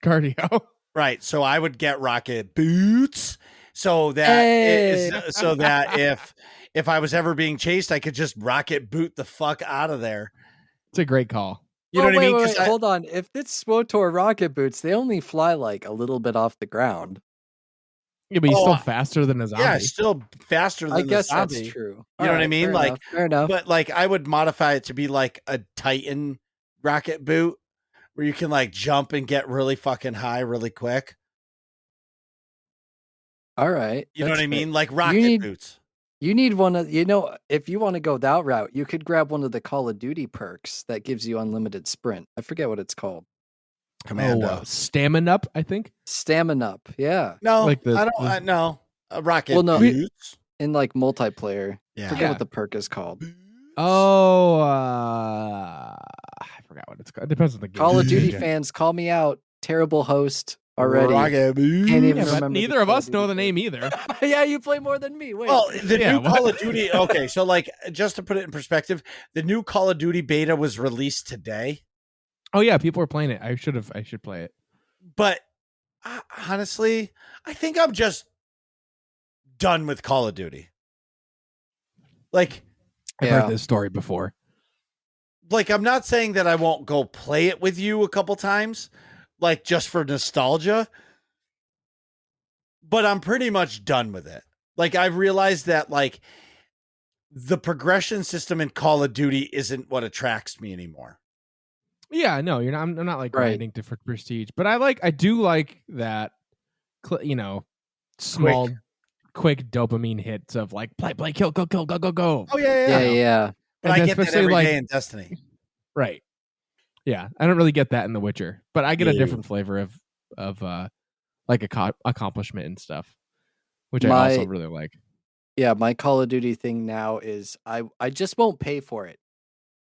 Cardio. Right. So I would get rocket boots so that Hey! so that if I was ever being chased, I could just rocket boot the fuck out of there. It's a great call. You know what I mean? Wait, 'Cause I- hold on. If it's SWTOR rocket boots, they only fly like a little bit off the ground. Yeah, but he's Oh, still faster than a zombie. yeah, still faster than I guess the zombie. that's true. You know what I mean? Like, fair enough. but like I would modify it to be like a Titan rocket boot where you can like jump and get really fucking high really quick. All right. You know what that's I mean? fair. Like rocket need- boots. You need one of if you want to go that route, you could grab one of the Call of Duty perks that gives you unlimited sprint. I forget what it's called. Commando. Stamina up, I think. Stamina up. Yeah. No, like the- I don't. No, rocket Well, no. boots. In like multiplayer. Yeah. Forget Yeah. what the perk is called. Oh, I forgot what it's called. It depends on the game. Call of Duty Yeah. fans, call me out. Terrible host already. Rocket boots. Can't even Yeah, but remember neither the of Call us know Duty the perk. name either. Yeah, you play more than me. Wait. Well, the Yeah, new what? Call of Duty. Okay, so like just to put it in perspective, the new Call of Duty beta was released today. Oh yeah, people are playing it. I should play it. But honestly, I think I'm just done with Call of Duty. Like I've Yeah. heard this story before. I'm not saying that I won't go play it with you a couple times, like just for nostalgia, but I'm pretty much done with it. Like I've realized that like the progression system in Call of Duty isn't what attracts me anymore. Yeah, no, you're not. I'm not like Right. grinding for prestige, but I do like that. Small, quick dopamine hits of like play, kill, go. Oh Yeah. But And I get that especially, every like- day in Destiny. Right. Yeah, I don't really get that in The Witcher, but I get a No. different flavor of like accomplishment and stuff, which I My- also really like. Yeah, my Call of Duty thing now is I just won't pay for it.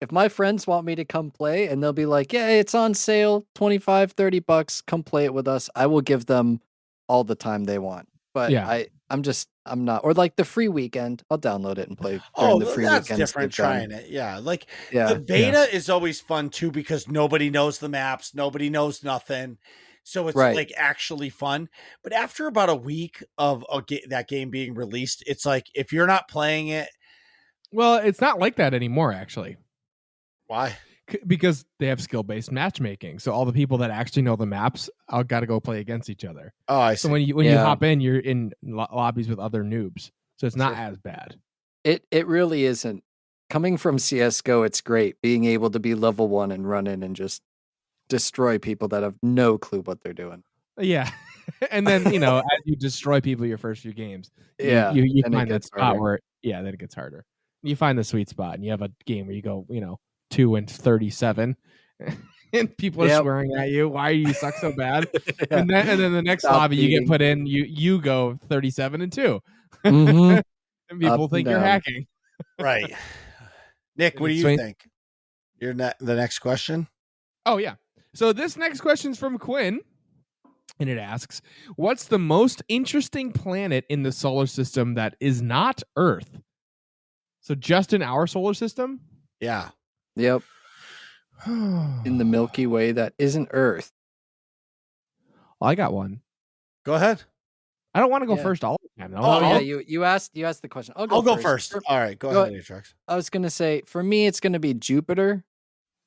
If my friends want me to come play and they'll be like, yeah, it's on sale, $25-$30, come play it with us, I will give them all the time they want. But Yeah. I'm not, or like the free weekend, I'll download it and play during Oh, the free that's weekends. different they've done. trying it. Yeah. Like Yeah. the beta is always fun too because nobody knows the maps, nobody knows nothing. So it's Right. like actually fun. But after about a week of that game being released, it's like if you're not playing it, Well, it's not like that anymore, actually, why? because they have skill-based matchmaking. So all the people that actually know the maps, I've got to go play against each other. Oh, I So see. when you Yeah. hop in, you're in lobbies with other noobs. So it's not Sure. as bad. It really isn't. Coming from CS:GO, it's great being able to be level 1 and run in and just destroy people that have no clue what they're doing. Yeah. And then, as you destroy people your first few games, Yeah, you then it find that gets spot harder. where, then it gets harder. You find the sweet spot and you have a game where you go, 2-37 and people are Yep. swearing at you. Why do you suck so bad? Yeah. And then the next Stop lobby you get cheating. put in, you go 37-2. Mhm. And people Up think and you're down. hacking. Right. Nick, what do you Sweet. think? You're the next question. Oh, yeah. So this next question is from Quinn, and it asks, what's the most interesting planet in the solar system that is not Earth? So just in our solar system? Yeah. Yep. In the Milky Way that isn't Earth. I got one. Go ahead. I don't want to go Yeah. first all the time. Though. Oh, yeah, I'll- you asked the question. I'll I'll go go first. first. All right, go Go- ahead, Atrax. I was gonna say, for me, it's gonna be Jupiter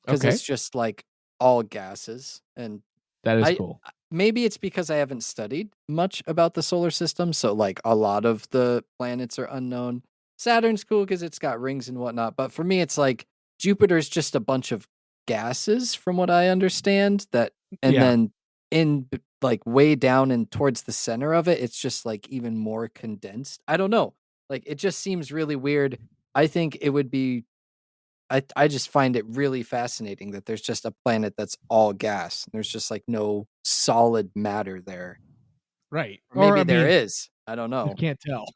because Okay. it's just like all gases, and That is I- cool. maybe it's because I haven't studied much about the solar system, so like a lot of the planets are unknown. Saturn's cool because it's got rings and whatnot, but for me, it's like Jupiter's just a bunch of gases, from what I understand. That, and Yeah. then in like way down and towards the center of it, it's just like even more condensed. I don't know. Like it just seems really weird. I think it would be. I just find it really fascinating that there's just a planet that's all gas. There's just like no solid matter there. Right. Or maybe I there mean, is. I don't know. You can't tell.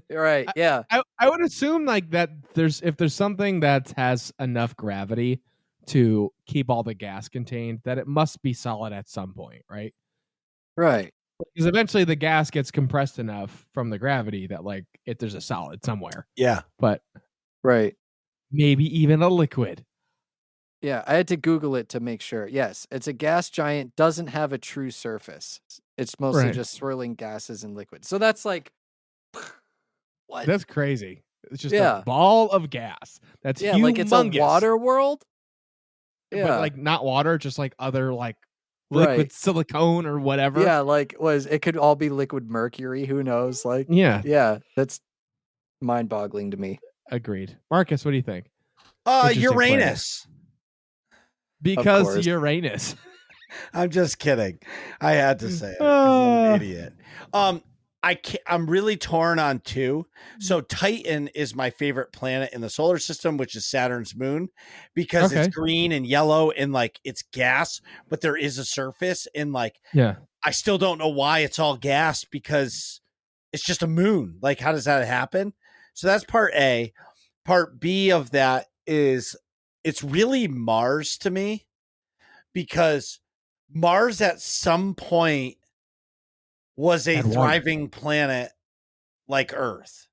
You're right. Yeah. I would assume like that if there's something that has enough gravity to keep all the gas contained, that it must be solid at some point, right? Right. Because eventually the gas gets compressed enough from the gravity that like there's a solid somewhere. Yeah. But Right. maybe even a liquid. Yeah. I had to Google it to make sure. Yes. It's a gas giant, doesn't have a true surface. It's mostly Right. just swirling gases and liquids. So that's like, what? That's crazy. It's just Yeah. a ball of gas. That's Yeah. humongous. Like it's a water world. Yeah. But like not water, just like other like liquid Right. silicone or whatever. Yeah. Like it could all be liquid mercury. Who knows? Like, Yeah. yeah. That's mind boggling to me. Agreed. Marcus, what do you think? Interesting Uranus. Because course. Uranus. I'm just kidding. I had to say it 'cause I'm an idiot. I'm really torn on two. So Titan is my favorite planet in the solar system, which is Saturn's moon, because Okay. it's green and yellow and like it's gas, but there is a surface, and like Yeah. I still don't know why it's all gas because it's just a moon. Like, how does that happen? So that's part A. Part B of that is it's really Mars to me, because Mars at some point was a Had one. thriving planet like Earth.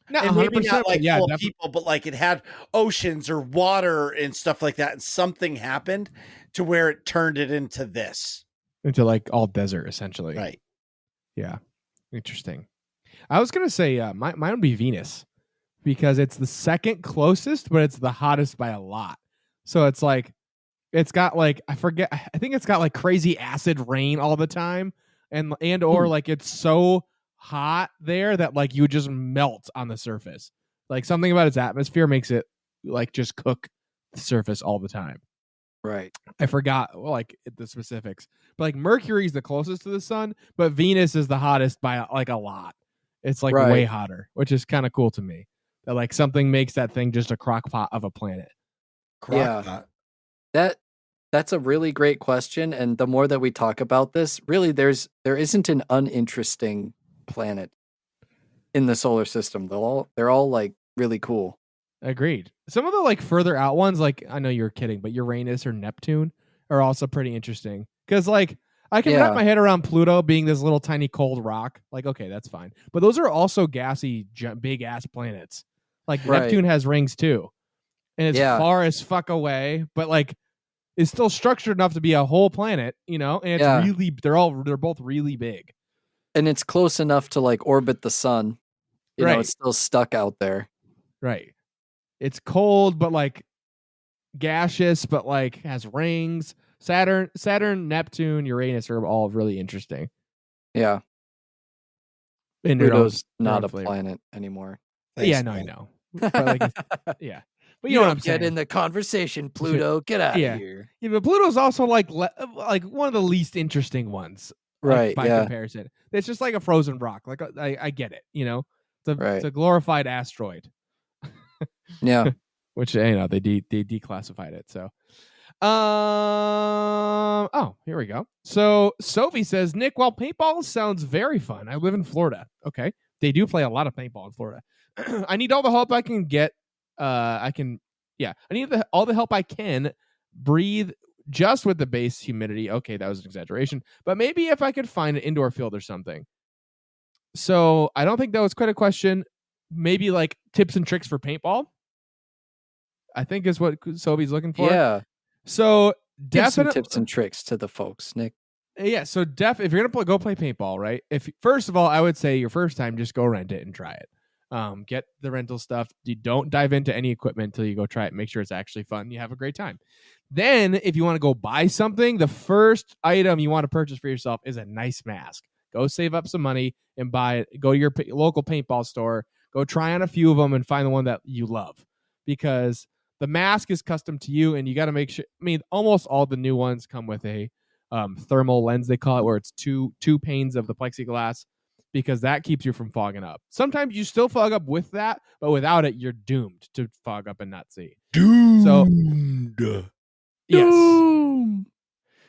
No, And maybe 100%, not like yeah, full of definitely. people, but like it had oceans or water and stuff like that. And something happened to where it turned it into this. Into like all desert, essentially. Right. Yeah. Interesting. I was gonna say mine would be Venus, because it's the second closest, but it's the hottest by a lot. So it's like it's got like I think it's got like crazy acid rain all the time, and or like it's so hot there that like you would just melt on the surface. Like something about its atmosphere makes it like just cook the surface all the time. Right. I forgot like the specifics, but like Mercury's the closest to the sun, but Venus is the hottest by like a lot. It's like way Right. hotter, which is kind of cool to me. That like something makes that thing just a crock pot of a planet. Yeah. That's a really great question, and the more that we talk about this, really there isn't an uninteresting planet in the solar system. They're all like really cool. Agreed. Some of the like further out ones, like I know you're kidding, but Uranus or Neptune are also pretty interesting, because like I can wrap Yeah. my head around Pluto being this little tiny cold rock. Like, okay, that's fine, but those are also gassy, big ass planets. Like Right. Neptune has rings too, and it's Yeah. far as fuck away, but like it's still structured enough to be a whole planet, you know. And it's Yeah. really they're both really big. And it's close enough to like orbit the sun. You know, Right. it's still stuck out there. Right. It's cold, but like gaseous, but like has rings. Saturn, Neptune, Uranus are all really interesting. Yeah. In their Pluto's own not a flavor. planet anymore. Yeah, no, I know. But like, yeah. But you know what I'm Get saying. in the conversation, Pluto. Get out Yeah. of here. Yeah, but Pluto's also like one of the least interesting ones, like, Right. by Yeah. comparison. It's just like a frozen rock. Like I get it, you know. Right. It's a glorified asteroid, Yeah. which they declassified it. So, here we go. So Sophie says, Nick, while paintball sounds very fun, I live in Florida. Okay, they do play a lot of paintball in Florida. I need all the help I can get. I need all the help I can breathe just with the base humidity. Okay, that was an exaggeration, but maybe if I could find an indoor field or something. So I don't think that was quite a question. Maybe like tips and tricks for paintball, I think is what Sobi's looking for. Yeah. So Give some definitely tips and tricks to the folks, Nick. Yeah, so if you're gonna go play paintball, right? If first of all, I would say your first time, just go rent it and try it. Get the rental stuff. You don't dive into any equipment until you go try it. Make sure it's actually fun. You have a great time. Then, if you want to go buy something, the first item you want to purchase for yourself is a nice mask. Go save up some money and buy it. Go to your local paintball store. Go try on a few of them and find the one that you love, because the mask is custom to you, and you got to make sure. I mean, almost all the new ones come with a thermal lens, they call it, where it's two panes of the plexiglass, because that keeps you from fogging up. Sometimes you still fog up with that, but without it, you're doomed to fog up and not see. Doomed. Yes.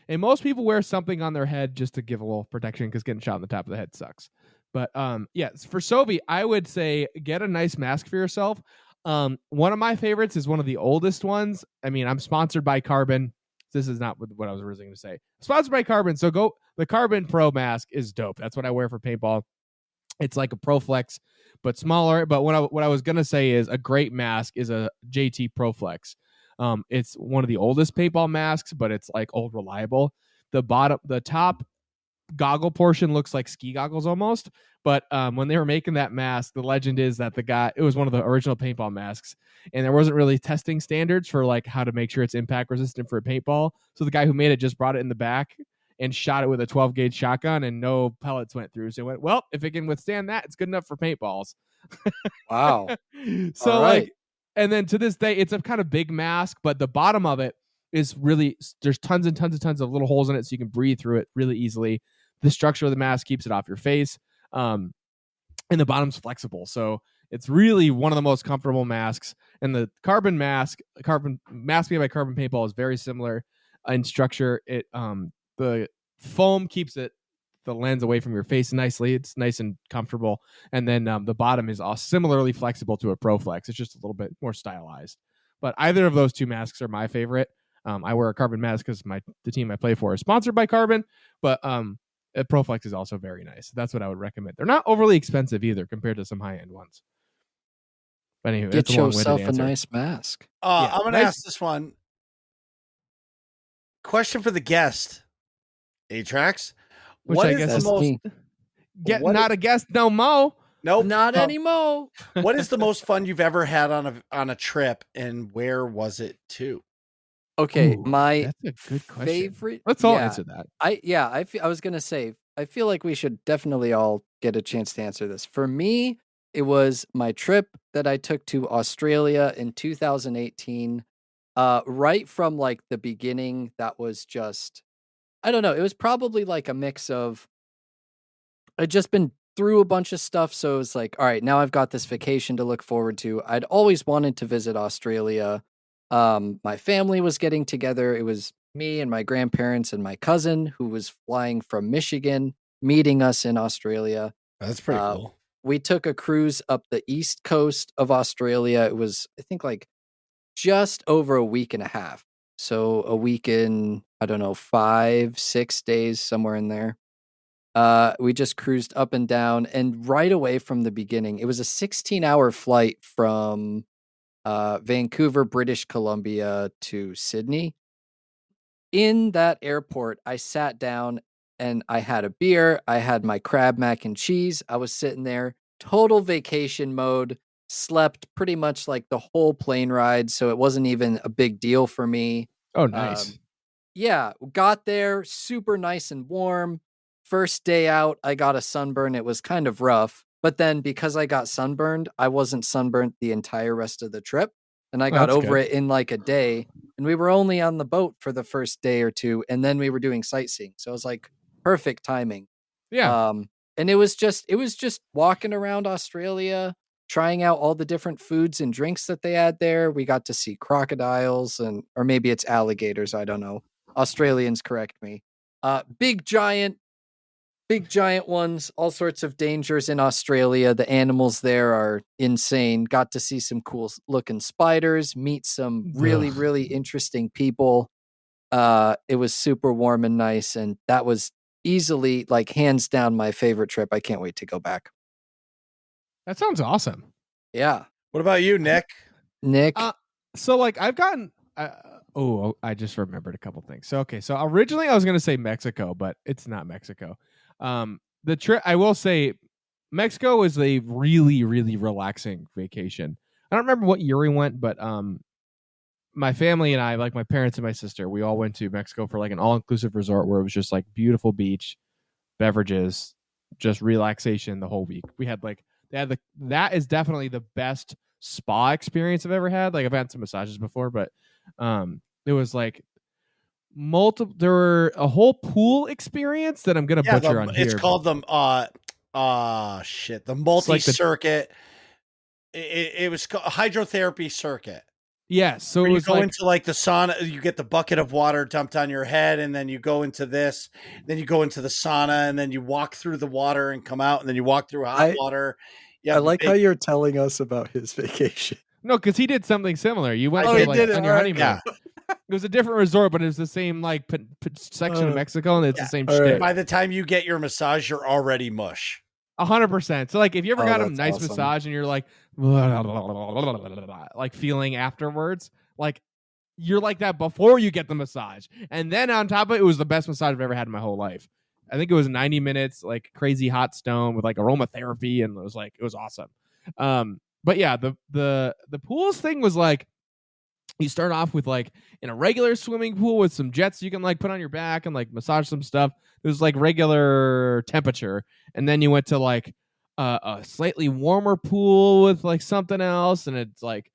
And most people wear something on their head just to give a little protection, because getting shot in the top of the head sucks. But yes, for Sobi, I would say get a nice mask for yourself. One of my favorites is one of the oldest ones. I mean, I'm sponsored by Carbon. This is not what I was originally going to say. Sponsored by Carbon. So the Carbon Pro mask is dope. That's what I wear for paintball. It's like a ProFlex, but smaller. But what I was going to say is a great mask is a JT ProFlex. It's one of the oldest paintball masks, but it's like old reliable. The top goggle portion looks like ski goggles almost. But when they were making that mask, the legend is that it was one of the original paintball masks, and there wasn't really testing standards for like how to make sure it's impact resistant for a paintball. So the guy who made it just brought it in the back and shot it with a 12 gauge shotgun, and no pellets went through. So it went, well, if it can withstand that, it's good enough for paintballs. Wow. So All right. like, and then to this day, it's a kind of big mask, but the bottom of it is really, there's tons and tons and tons of little holes in it, so you can breathe through it really easily. The structure of the mask keeps it off your face. And the bottom's flexible, so it's really one of the most comfortable masks. And the carbon mask made by Carbon Paintball is very similar in structure. It the foam keeps the lens away from your face nicely. It's nice and comfortable. And then the bottom is also similarly flexible to a ProFlex. It's just a little bit more stylized. But either of those two masks are my favorite. I wear a Carbon mask because the team I play for is sponsored by Carbon, but ProFlex is also very nice. That's what I would recommend. They're not overly expensive either compared to some high-end ones. But anyway, Get that's a long-winded yourself answer. a nice mask. I'm going to ask this one. Question for the guest. Atrax. Which I guess That's me. not a guest no mo. Nope. Not anymore. What is the most fun you've ever had on a trip, and where was it to? Okay, Ooh, my that's a good question. favorite. Let's all answer that. I was gonna say, I feel like we should definitely all get a chance to answer this. For me, it was my trip that I took to Australia in 2018. Right from like the beginning, that was just, I don't know. It was probably like a mix of, I'd just been through a bunch of stuff, so it was like, all right, now I've got this vacation to look forward to. I'd always wanted to visit Australia. My family was getting together. It was me and my grandparents and my cousin who was flying from Michigan, meeting us in Australia. That's pretty cool. We took a cruise up the east coast of Australia. It was, I think, like just over a week and a half. So a week in, I don't know, 5-6 days, somewhere in there. We just cruised up and down, and right away from the beginning, it was a 16-hour flight from Vancouver, British Columbia to Sydney. In that airport, I sat down and I had a beer. I had my crab mac and cheese. I was sitting there, total vacation mode, slept pretty much like the whole plane ride. So it wasn't even a big deal for me. Oh, nice. Yeah, got there, super nice and warm. First day out, I got a sunburn. It was kind of rough. But then because I got sunburned, I wasn't sunburnt the entire rest of the trip. And I got over it in like a day. And we were only on the boat for the first day or two. And then we were doing sightseeing. So it was like perfect timing. Yeah. And it was just walking around Australia, trying out all the different foods and drinks that they had there. We got to see crocodiles or maybe it's alligators. I don't know. Australians correct me. Big giant big giant ones, all sorts of dangers in Australia. The animals there are insane. Got to see some cool looking spiders, meet some really, really interesting people. It was super warm and nice, and that was easily, like, hands down my favorite trip. I can't wait to go back. That sounds awesome. Yeah. What about you, Nick? Nick? So like I've gotten I just remembered a couple things. So originally I was gonna say Mexico, but it's not Mexico. The trip, I will say, Mexico is a really, really relaxing vacation. I don't remember what year we went, but my family and I, like my parents and my sister, we all went to Mexico for like an all-inclusive resort where it was just like beautiful beach, beverages, just relaxation the whole week. We had like that is definitely the best spa experience I've ever had. Like I've had some massages before, but there was like there were a whole pool experience that I'm gonna butcher on here. It's called the multi-circuit. It was called a hydrotherapy circuit. Yes, so where it you was go into like the sauna, you get the bucket of water dumped on your head, and then you go into this, then you go into the sauna, and then you walk through the water and come out, and then you walk through hot water. Yeah, I like how you're telling us about his vacation. No, because he did something similar. You went to, like, on your honeymoon. Yeah. It was a different resort, but it was the same like section of Mexico, and it's the same shit. Right. By the time you get your massage, you're already mush. 100%. So like, if you ever got a nice massage and you're like, like feeling afterwards, like you're like that before you get the massage, and then on top of it, it was the best massage I've ever had in my whole life. I think it was 90 minutes, like crazy hot stone with like aromatherapy, and it was awesome. But yeah, the pools thing was like, you start off with like in a regular swimming pool with some jets you can like put on your back and like massage some stuff. It was like regular temperature, and then you went to like a slightly warmer pool with like something else, and it's like,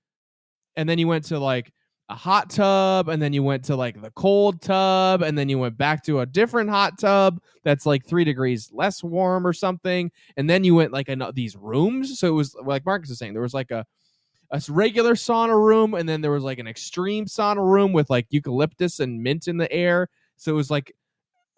and then you went to like a hot tub, and then you went to like the cold tub, and then you went back to a different hot tub that's like 3 degrees less warm or something, and then you went like these rooms. So it was like Marcus was saying, there was like a regular sauna room, and then there was like an extreme sauna room with like eucalyptus and mint in the air. So it was like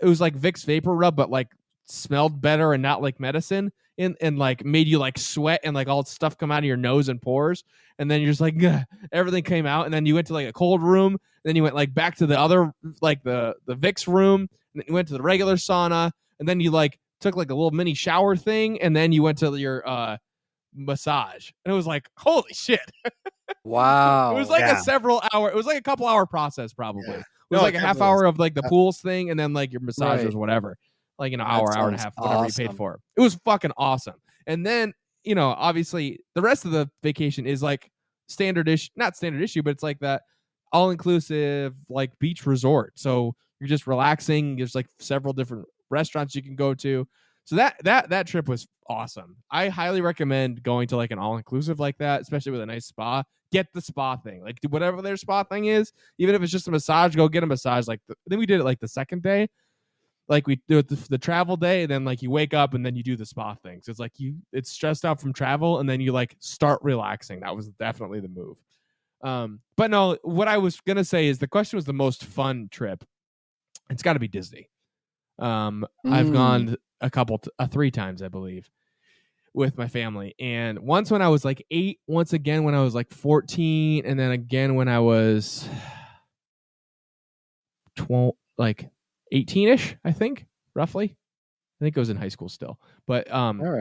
Vicks Vapor Rub, but like smelled better and not like medicine, and like made you like sweat and like all stuff come out of your nose and pores, and then you're just like, ugh, everything came out. And then you went to like a cold room, and then you went like back to the other, like the Vicks room, and then you went to the regular sauna, and then you like took like a little mini shower thing, and then you went to your massage, and it was like, holy shit. Wow. It was like it was like a couple hour process probably. Yeah. It was like a half hour of like the pools thing, and then like your massages, whatever, like hour and a half, whatever you paid for. It was fucking awesome. And then obviously the rest of the vacation is like not standard issue, but it's like that all inclusive like beach resort. So you're just relaxing. There's like several different restaurants you can go to. So that trip was awesome. I highly recommend going to like an all inclusive like that, especially with a nice spa. Get the spa thing, like whatever their spa thing is, even if it's just a massage, go get a massage. Like then we did it like the second day, like we do it the travel day, and then like you wake up and then you do the spa thing. So it's like it's stressed out from travel, and then you like start relaxing. That was definitely the move. But no, what I was gonna say is the question was the most fun trip. It's got to be Disney. I've gone 3 times, I believe, with my family, and once when I was like 8, once again when I was like 14, and then again when I was 12, like 18ish, I think, roughly. I think I was in high school still, but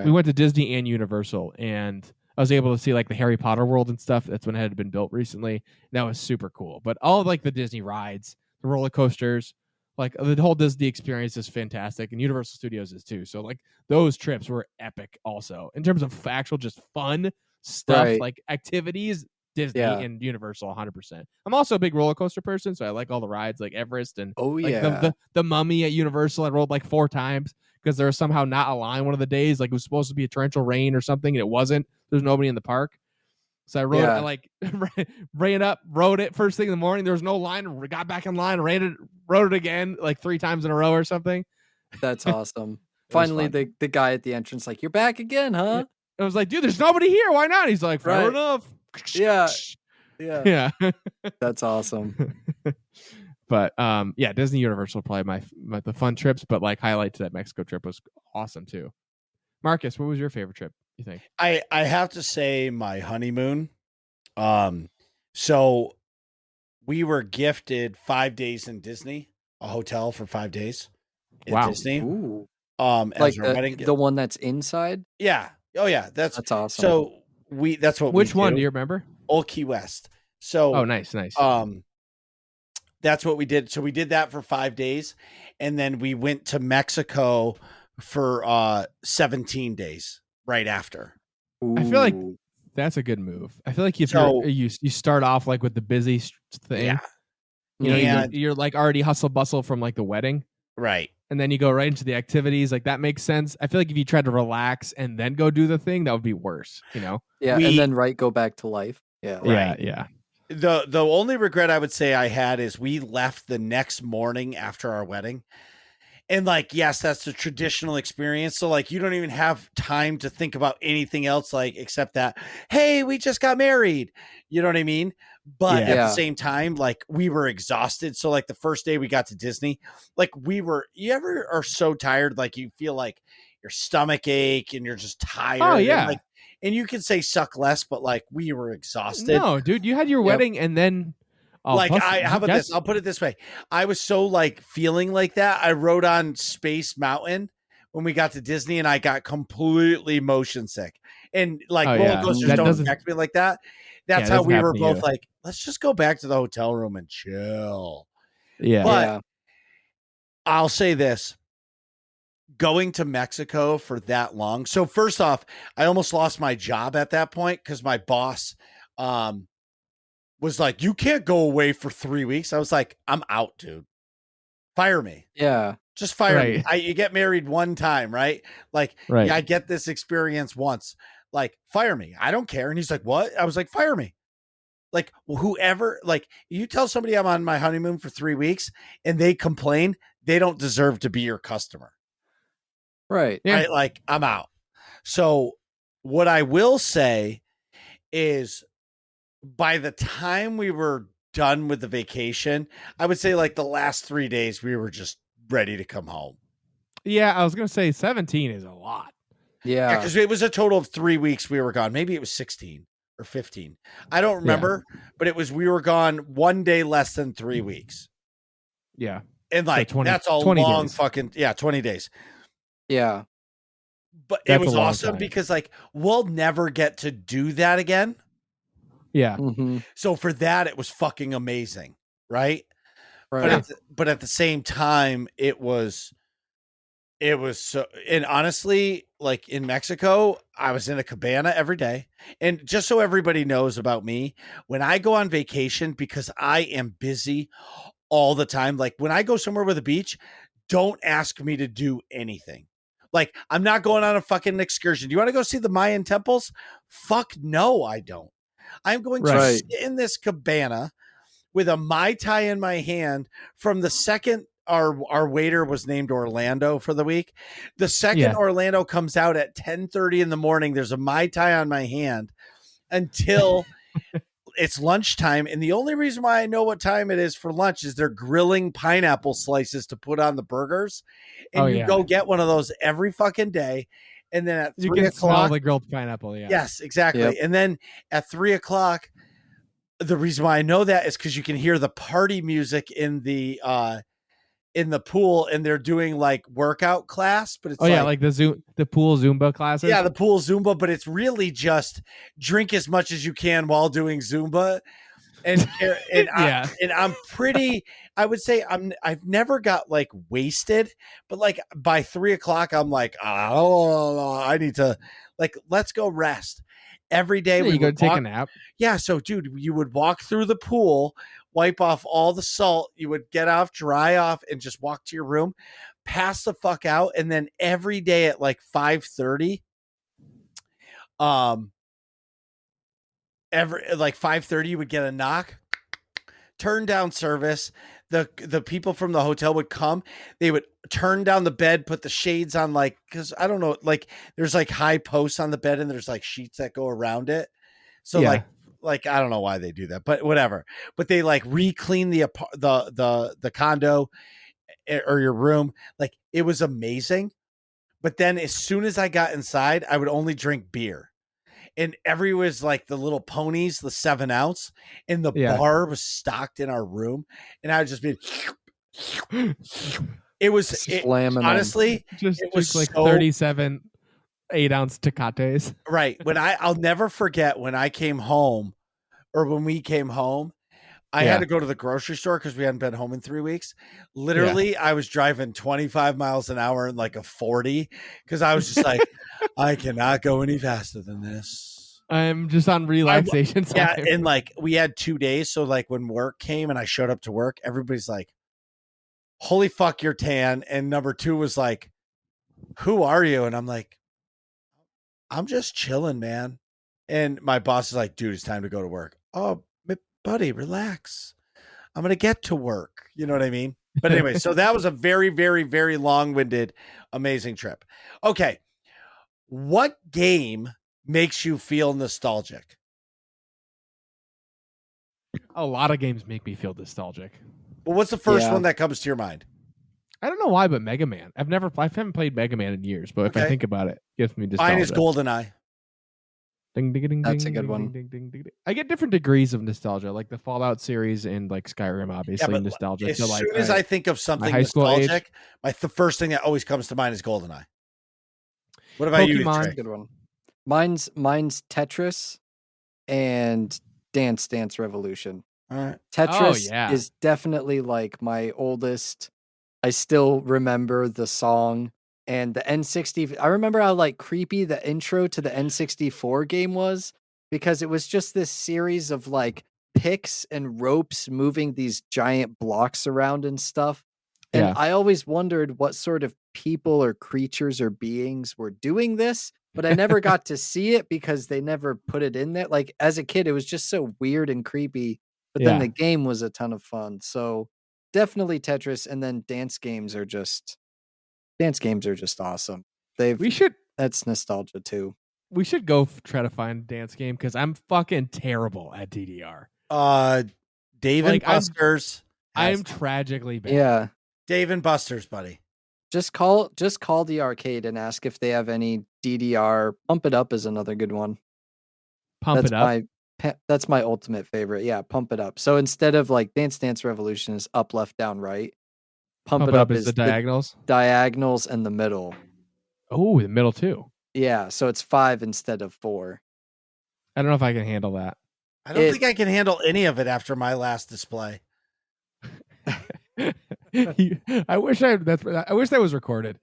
we went to Disney and Universal, and I was able to see like the Harry Potter world and stuff. That's when it had been built recently. That was super cool. But all of like the Disney rides, the roller coasters, like the whole Disney experience is fantastic, and Universal Studios is too. So like those trips were epic also in terms of actual just fun stuff, like activities. Disney and Universal 100%. I'm also a big roller coaster person, so I like all the rides like Everest and the Mummy at Universal. I rode like 4 times because there was somehow not a line one of the days. Like it was supposed to be a torrential rain or something, and it wasn't. There's nobody in the park. So I rode it, I like ran up, rode it first thing in the morning. There was no line. Got back in line, rode it again like 3 times in a row or something. That's awesome. Finally, the guy at the entrance like, you're back again, huh? I was like, dude, there's nobody here. Why not? He's like, fair enough. Yeah. That's awesome. But yeah, Disney Universal probably the fun trips, but like highlight to that Mexico trip was awesome too. Marcus, what was your favorite trip, you think? I have to say my honeymoon. So we were gifted 5 days in Disney, a hotel for 5 days at Wow. Disney. Ooh. As Like our wedding gift. the one that's inside? Yeah. Oh yeah. That's awesome. So that's what Which we one do. do you remember? Old Key West. So Oh, nice. that's what we did. So we did that for 5 days, and then we went to Mexico for 17 days right after. I feel like Ooh. that's a good move. I feel like if So- you start off like with the busy thing, Yeah. you know, And- you're like already hustle bustle from like the wedding, Right. and then you go right into the activities. Like that makes sense. I feel like if you tried to relax and then go do the thing, that would be worse. You know? Yeah, we- and then go back to life. Yeah. Right. Yeah. The only regret I would say I had is we left the next morning after our wedding. And like, yes, that's the traditional experience. So like, you don't even have time to think about anything else, like, except that, hey, we just got married. You know what I mean? But at Yeah. the same time, like we were exhausted. So like the first day we got to Disney, like you ever are so tired, like you feel like your stomach ache and you're just tired. Oh, yeah. And you can say suck less, but like we were exhausted. No, dude, you had your wedding and then How about this? I'll put it this way. I was so like feeling like that. I rode on Space Mountain when we got to Disney and I got completely motion sick. And like roller coasters That don't doesn't- affect me like that. That's Yeah, it how we doesn't were happen to both you. like, let's just go back to the hotel room and chill. Yeah. But- Yeah. I'll say this. Going to Mexico for that long. So first off, I almost lost my job at that point because my boss was like, you can't go away for 3 weeks. I was like, I'm out, dude. Fire me. Yeah. Just fire me. Right. You get married one time, right? Like, Right. yeah, I get this experience once. Like, fire me. I don't care. And he's like, what? I was like, fire me. Like, whoever, like, you tell somebody I'm on my honeymoon for 3 weeks and they complain, they don't deserve to be your customer. Right. Yeah. Right? Like, I'm out. So, what I will say is by the time we were done with the vacation, I would say like the last 3 days, we were just ready to come home. Yeah, I was gonna say 17 is a lot. Yeah. Because it was a total of 3 weeks we were gone. Maybe it was 16 or 15. I don't remember, but we were gone 1 day less than 3 weeks. Yeah. And like, 20 that's a 20 long days. 20 days. Yeah. But That's it was a long awesome time. because like, we'll never get to do that again. Yeah. Mm-hmm. So for that, it was fucking amazing. Right. Right. But at the same time, it was so, and honestly, like in Mexico, I was in a cabana every day. And just so everybody knows about me, when I go on vacation, because I am busy all the time, like when I go somewhere with a beach, don't ask me to do anything. Like, I'm not going on a fucking excursion. Do you want to go see the Mayan temples? Fuck no, I don't. I'm going to Right. sit in this cabana with a Mai Tai in my hand from the second our waiter was named Orlando for the week. The second Yeah. Orlando comes out at 10:30 in the morning, there's a Mai Tai on my hand until it's lunchtime. And the only reason why I know what time it is for lunch is they're grilling pineapple slices to put on the burgers. And Oh, you yeah. go get one of those every fucking day. And then at You 3 can smell o'clock, the grilled pineapple. Yeah. yes, exactly. Yep. And then at 3 o'clock, the reason why I know that is because you can hear the party music in the pool, and they're doing like workout class, but it's Oh yeah, like the pool Zumba classes. yeah, the pool Zumba, but it's really just drink as much as you can while doing Zumba. And Yeah. I'm pretty, I would say I've never got like wasted, but like by 3 o'clock, I'm like, oh, I need to like, let's go rest. Every day Yeah, we you go would take walk- a nap. Yeah, so dude, you would walk through the pool, wipe off all the salt, you would get off, dry off, and just walk to your room, pass the fuck out, and then every day at like 5:30, like 5:30, you would get a knock, turn down service. The people from the hotel would come. They would turn down the bed, put the shades on, like, because I don't know, like there's like high posts on the bed and there's like sheets that go around it. So Yeah. like, I don't know why they do that, but whatever. But they like re-clean the condo or your room. Like, it was amazing. But then as soon as I got inside, I would only drink beer. And was like the little ponies, the 7-ounce, and the Yeah. bar was stocked in our room. And I would just be, it was Slamming 'em. honestly, Just it was like so- 37 8-ounce Tecates. right. I'll never forget when I came home, or when we came home, I had to go to the grocery store because we hadn't been home in 3 weeks. Literally, I was driving 25 miles an hour in like a 40 because I was just like, I cannot go any faster than this. I'm just on relaxation Yeah, time. and like we had 2 days, so like when work came and I showed up to work, everybody's like, "Holy fuck, you're tan." And number 2 was like, "Who are you?" And I'm like, "I'm just chilling, man." And my boss is like, "Dude, it's time to go to work." Oh, buddy, relax. I'm going to get to work. You know what I mean? But anyway, so that was a very, very, very long-winded, amazing trip. Okay. What game makes you feel nostalgic? A lot of games make me feel nostalgic. Well, what's the first Yeah. one that comes to your mind? I don't know why, but Mega Man. I haven't played Mega Man in years, but if I Okay. think about it, it gives me nostalgia. Mine is GoldenEye. Ding, ding, ding, That's a ding, good ding, one. ding, ding, ding, ding. I get different degrees of nostalgia, like the Fallout series and like Skyrim, obviously but nostalgia. As So like, soon as I think of something high school age. nostalgic, the first thing that always comes to mind is GoldenEye. What about you, Pokemon. Trey? Good one. Mine's Tetris and Dance Dance Revolution. All right. Tetris yeah. is definitely like my oldest. I still remember the song and the N60. I remember how like creepy the intro to the N64 game was, because it was just this series of like picks and ropes moving these giant blocks around and stuff. And Yeah. I always wondered what sort of people or creatures or beings were doing this, but I never got to see it because they never put it in there. Like as a kid, it was just so weird and creepy, but then Yeah. the game was a ton of fun. So definitely Tetris, and then dance games are just awesome. That's nostalgia too. We should go try to find a dance game because I'm fucking terrible at DDR. Dave Like, and Buster's. I'm tragically bad. Yeah. Dave and Buster's, buddy. Just call the arcade and ask if they have any DDR. Pump It Up is another good one. Pump It Up. That's my ultimate favorite. Yeah, Pump It Up. So instead of like Dance Dance Revolution is up, left, down, right. Pump It Up is the diagonals. diagonals and the middle. Oh, the middle too. Yeah, so it's 5 instead of 4. I don't know if I can handle that. I don't think I can handle any of it after my last display. I wish that was recorded.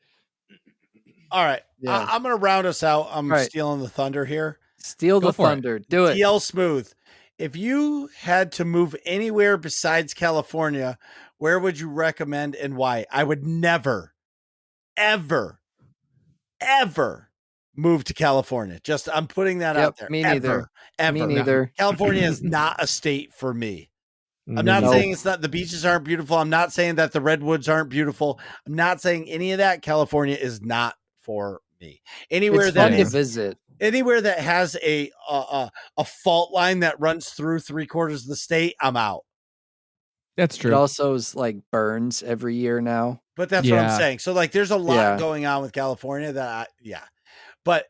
All right. Yeah. I'm going to round us out. I'm All right. stealing the thunder here. Steal Go the for it. thunder. Do it. DL Smooth. If you had to move anywhere besides California, where would you recommend and why? I would never, ever, ever move to California. Just, I'm putting that out there. me neither. Ever. Me neither. California is not a state for me. I'm not No. saying it's not, the beaches aren't beautiful. I'm not saying that the redwoods aren't beautiful. I'm not saying any of that. California is not for me. Anywhere It's that fun to is, visit. anywhere that has a fault line that runs through 3/4 of the state, I'm out. That's It true. also is like burns every year now. But that's what I'm Yeah. saying. So like, there's a lot Yeah. going on with California that But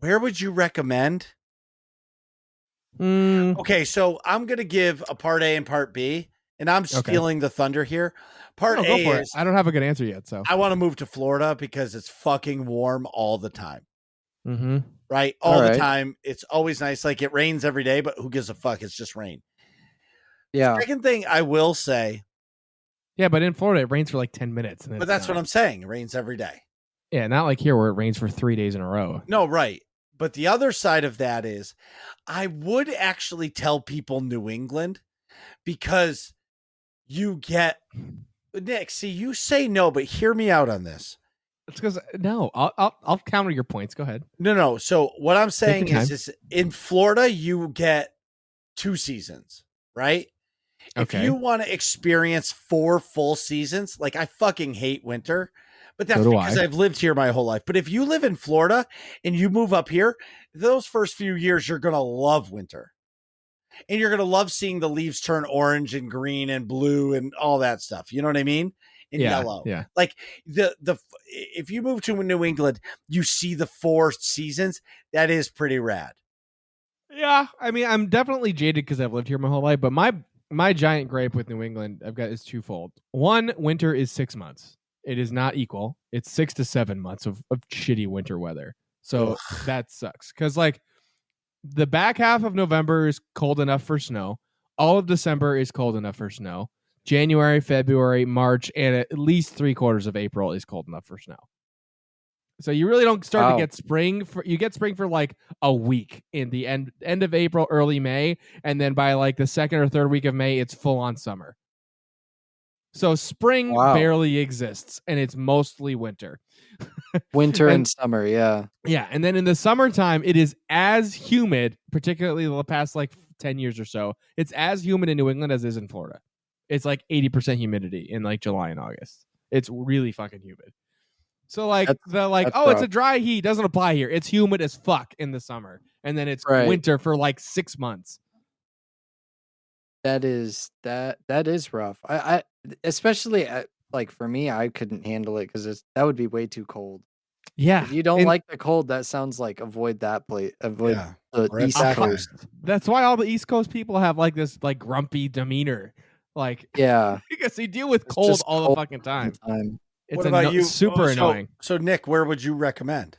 where would you recommend? Okay, so I'm gonna give a part A and part B, and I'm stealing the thunder here. Part No, A go for it. is I don't have a good answer yet, so. I want to move to Florida because it's fucking warm all the time. Mm-hmm. Right? All the right. time. It's always nice. Like it rains every day, but who gives a fuck? It's just rain. Yeah. Second thing I will say, Yeah, but in Florida it rains for like 10 minutes. And then but that's what I'm saying. It rains every day. Yeah, not like here where it rains for 3 days in a row. No, right. But the other side of that is I would actually tell people New England because you get Nick, see, you say no, but hear me out on this. It's because no, I'll counter your points. Go ahead. No. So what I'm saying your is in Florida, you get 2 seasons, right? If Okay. you want to experience 4 full seasons, like I fucking hate winter, But that's So do because I. I've lived here my whole life. But if you live in Florida and you move up here, those first few years, you're going to love winter. And you're going to love seeing the leaves turn orange and green and blue and all that stuff. You know what I mean? And yellow. Yeah. Like if you move to New England, you see the 4 seasons. That is pretty rad. Yeah, I mean, I'm definitely jaded because I've lived here my whole life, but my giant gripe with New England I've got is twofold. One, winter is 6 months. It is not equal. It's 6 to 7 months of shitty winter weather. So that sucks. Because like the back half of November is cold enough for snow. All of December is cold enough for snow. January, February, March, and at least 3/4 of April is cold enough for snow. So you really don't start to get spring you get spring for like a week in the end of April, early May, and then by like the second or third week of May, it's full on summer. So spring barely exists, and it's mostly winter. Winter and summer, yeah. Yeah, and then in the summertime, it is as humid, particularly the past like 10 years or so. It's as humid in New England as it is in Florida. It's like 80% humidity in like July and August. It's really fucking humid. So like it's a dry heat doesn't apply here. It's humid as fuck in the summer, and then it's winter for like 6 months. That is rough. I especially like for me, I couldn't handle it because that would be way too cold. Yeah, if you don't like the cold, that sounds like avoid that place. Avoid the East Coast. That's why all the East Coast people have like this like grumpy demeanor. Like because they deal with cold all the fucking time. It's what about you? Super annoying. So Nick, where would you recommend?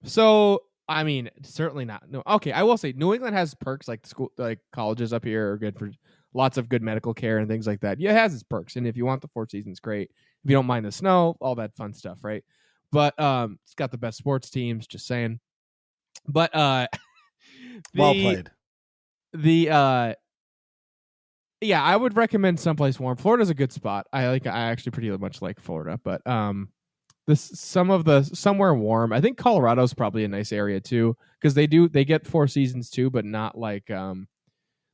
So I mean, certainly not. No, okay. I will say New England has perks like school, like colleges up here are good for lots of good medical care and things like that. Yeah, it has its perks, and if you want the 4 seasons, great. If you don't mind the snow, all that fun stuff, right? But it's got the best sports teams. Just saying. But well played. Yeah, I would recommend someplace warm. Florida's a good spot. I actually pretty much like Florida, but somewhere warm. I think Colorado's probably a nice area too, because they get 4 seasons too, but not like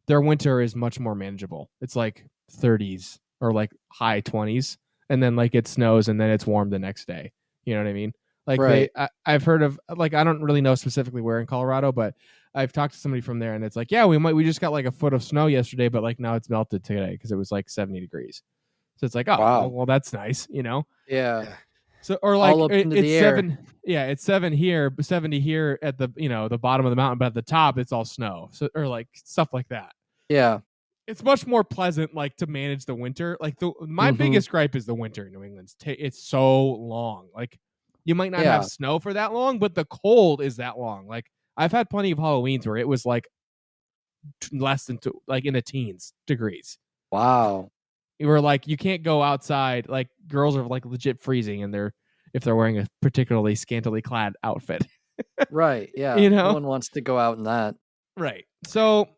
their winter is much more manageable. It's like 30s or like high 20s, and then like it snows and then it's warm the next day. You know what I mean? Like I've heard of like I don't really know specifically where in Colorado, but I've talked to somebody from there, and it's like, yeah, we just got like a foot of snow yesterday, but like now it's melted today because it was like 70 degrees. So it's like, oh, wow. well, that's nice, you know? Yeah. So or like all up into the air. 7, yeah, it's 7 here, 70 here at the the bottom of the mountain, but at the top it's all snow. So or like stuff like that. Yeah. It's much more pleasant like to manage the winter. Like my biggest gripe is the winter in New England. It's so long. Like you might not have snow for that long, but the cold is that long. Like I've had plenty of Halloweens where it was like less than like in the teens degrees. Wow. You were like, you can't go outside. Like girls are like legit freezing, and if they're wearing a particularly scantily clad outfit. Right. Yeah. No one wants to go out in that. Right. So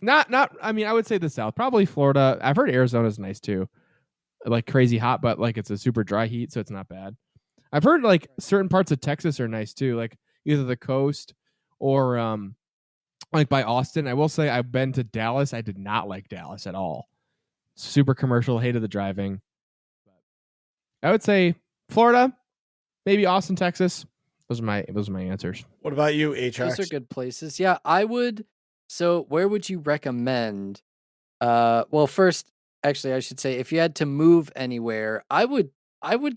not. I mean, I would say the South, probably Florida. I've heard Arizona's nice too, like crazy hot, but like it's a super dry heat, so it's not bad. I've heard like certain parts of Texas are nice too, like either the coast or like by Austin. I will say I've been to Dallas. I did not like Dallas at all. Super commercial, hated the driving. I would say Florida, maybe Austin, Texas. Those are my answers. What about you, Atrax? Those are good places. Yeah, I would. So where would you recommend? Well, first, actually, I should say if you had to move anywhere, I would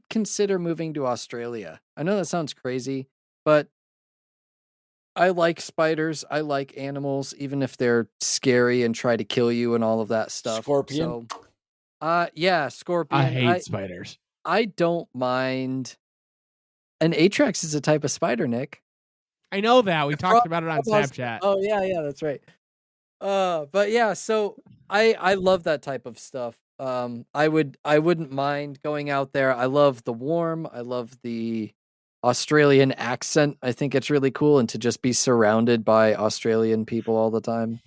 consider moving to Australia. I know that sounds crazy, but I like spiders. I like animals, even if they're scary and try to kill you and all of that stuff. Scorpion? So, yeah, scorpion. I hate spiders. I don't mind. An Atrax is a type of spider, Nick. I know that. We talked about it on Snapchat. Oh, yeah, that's right. But yeah, so I love that type of stuff. I wouldn't mind going out there. I love the warm. I love the Australian accent. I think it's really cool, and to just be surrounded by Australian people all the time,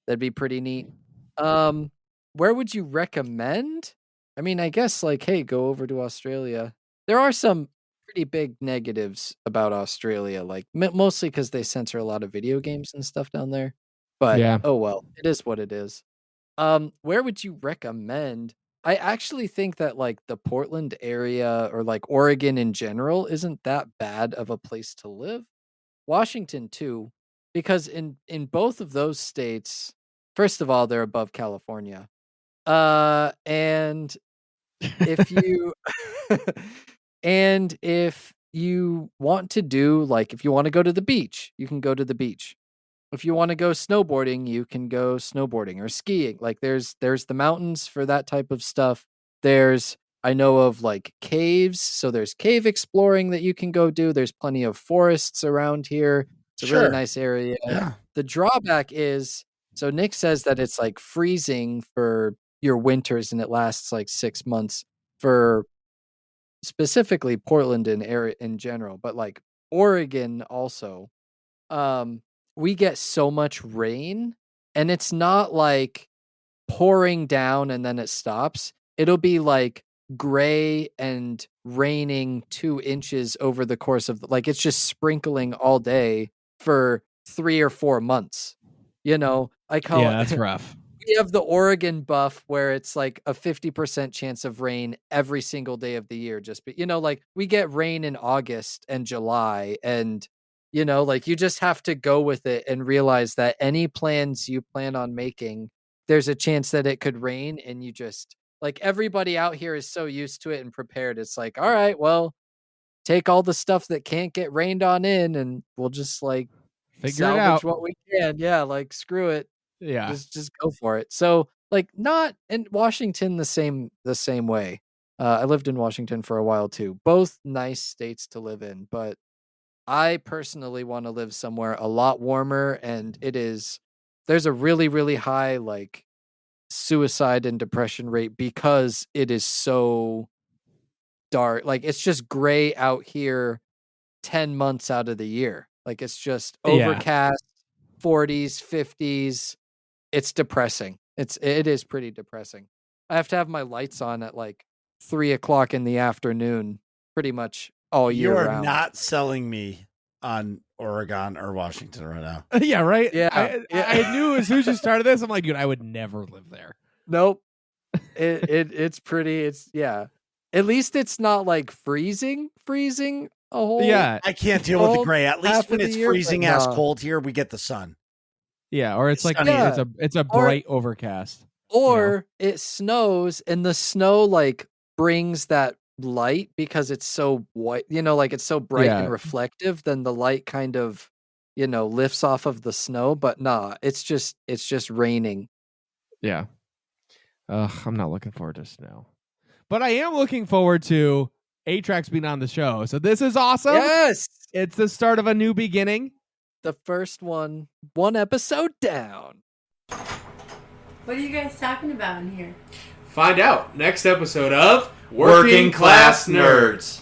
that'd be pretty neat. Where would you recommend? I mean, I guess like, hey, go over to Australia. There are some pretty big negatives about Australia, like mostly because they censor a lot of video games and stuff down there. But oh well, it is what it is. Where would you recommend? I actually think that like the Portland area or like Oregon in general isn't that bad of a place to live. Washington too, because in both of those states, first of all, they're above California. And if you and if you want to do like if you want to go to the beach, you can go to the beach. If you want to go snowboarding, you can go snowboarding or skiing. Like there's the mountains for that type of stuff. There's I know of like caves, so there's cave exploring that you can go do. There's plenty of forests around here. It's a really nice area. Yeah. The drawback is so Nick says that it's like freezing for your winters and it lasts like 6 months for specifically Portland and area in general, but like Oregon also. We get so much rain and it's not like pouring down and then it stops. It'll be like gray and raining 2 inches over the course of like it's just sprinkling all day for 3 or 4 months. You know, I call Yeah, it that's rough. we have the Oregon buff where it's like a 50% chance of rain every single day of the year. Just, but you know, like we get rain in August and July and, you know, like you just have to go with it and realize that any plans you plan on making, there's a chance that it could rain and you just like everybody out here is so used to it and prepared. It's like, all right, well, take all the stuff that can't get rained on in and we'll just like Figure it salvage out. what we can. Yeah, like screw it. Yeah. Just go for it. So like not in Washington the same way. I lived in Washington for a while too. Both nice states to live in, but I personally want to live somewhere a lot warmer and there's a really, really high like suicide and depression rate because it is so dark. Like it's just gray out here 10 months out of the year. Like it's just Yeah. overcast, 40s, 50s. It's depressing. It is pretty depressing. I have to have my lights on at like 3:00 in the afternoon, pretty much all year You are round. not selling me on Oregon or Washington right now. Yeah, right. Yeah, I knew as soon as you started this, I'm like, dude, I would never live there. Nope. It's pretty. It's yeah. At least it's not like freezing a whole. Yeah, I can't deal with the Well, gray. At least half when of the it's year, but freezing ass nah. cold here, we get the sun. yeah. Or it's like sunny. it's a bright overcast. Or it snows and the snow like brings that light because it's so white, you know, like it's so bright Yeah. and reflective, then the light kind of, you know, lifts off of the snow, but nah, it's just raining. Yeah. I'm not looking forward to snow, but I am looking forward to Atrax being on the show. So this is awesome. Yes. It's the start of a new beginning. The first one episode down. What are you guys talking about in here? Find out next episode of Working Class Nerds.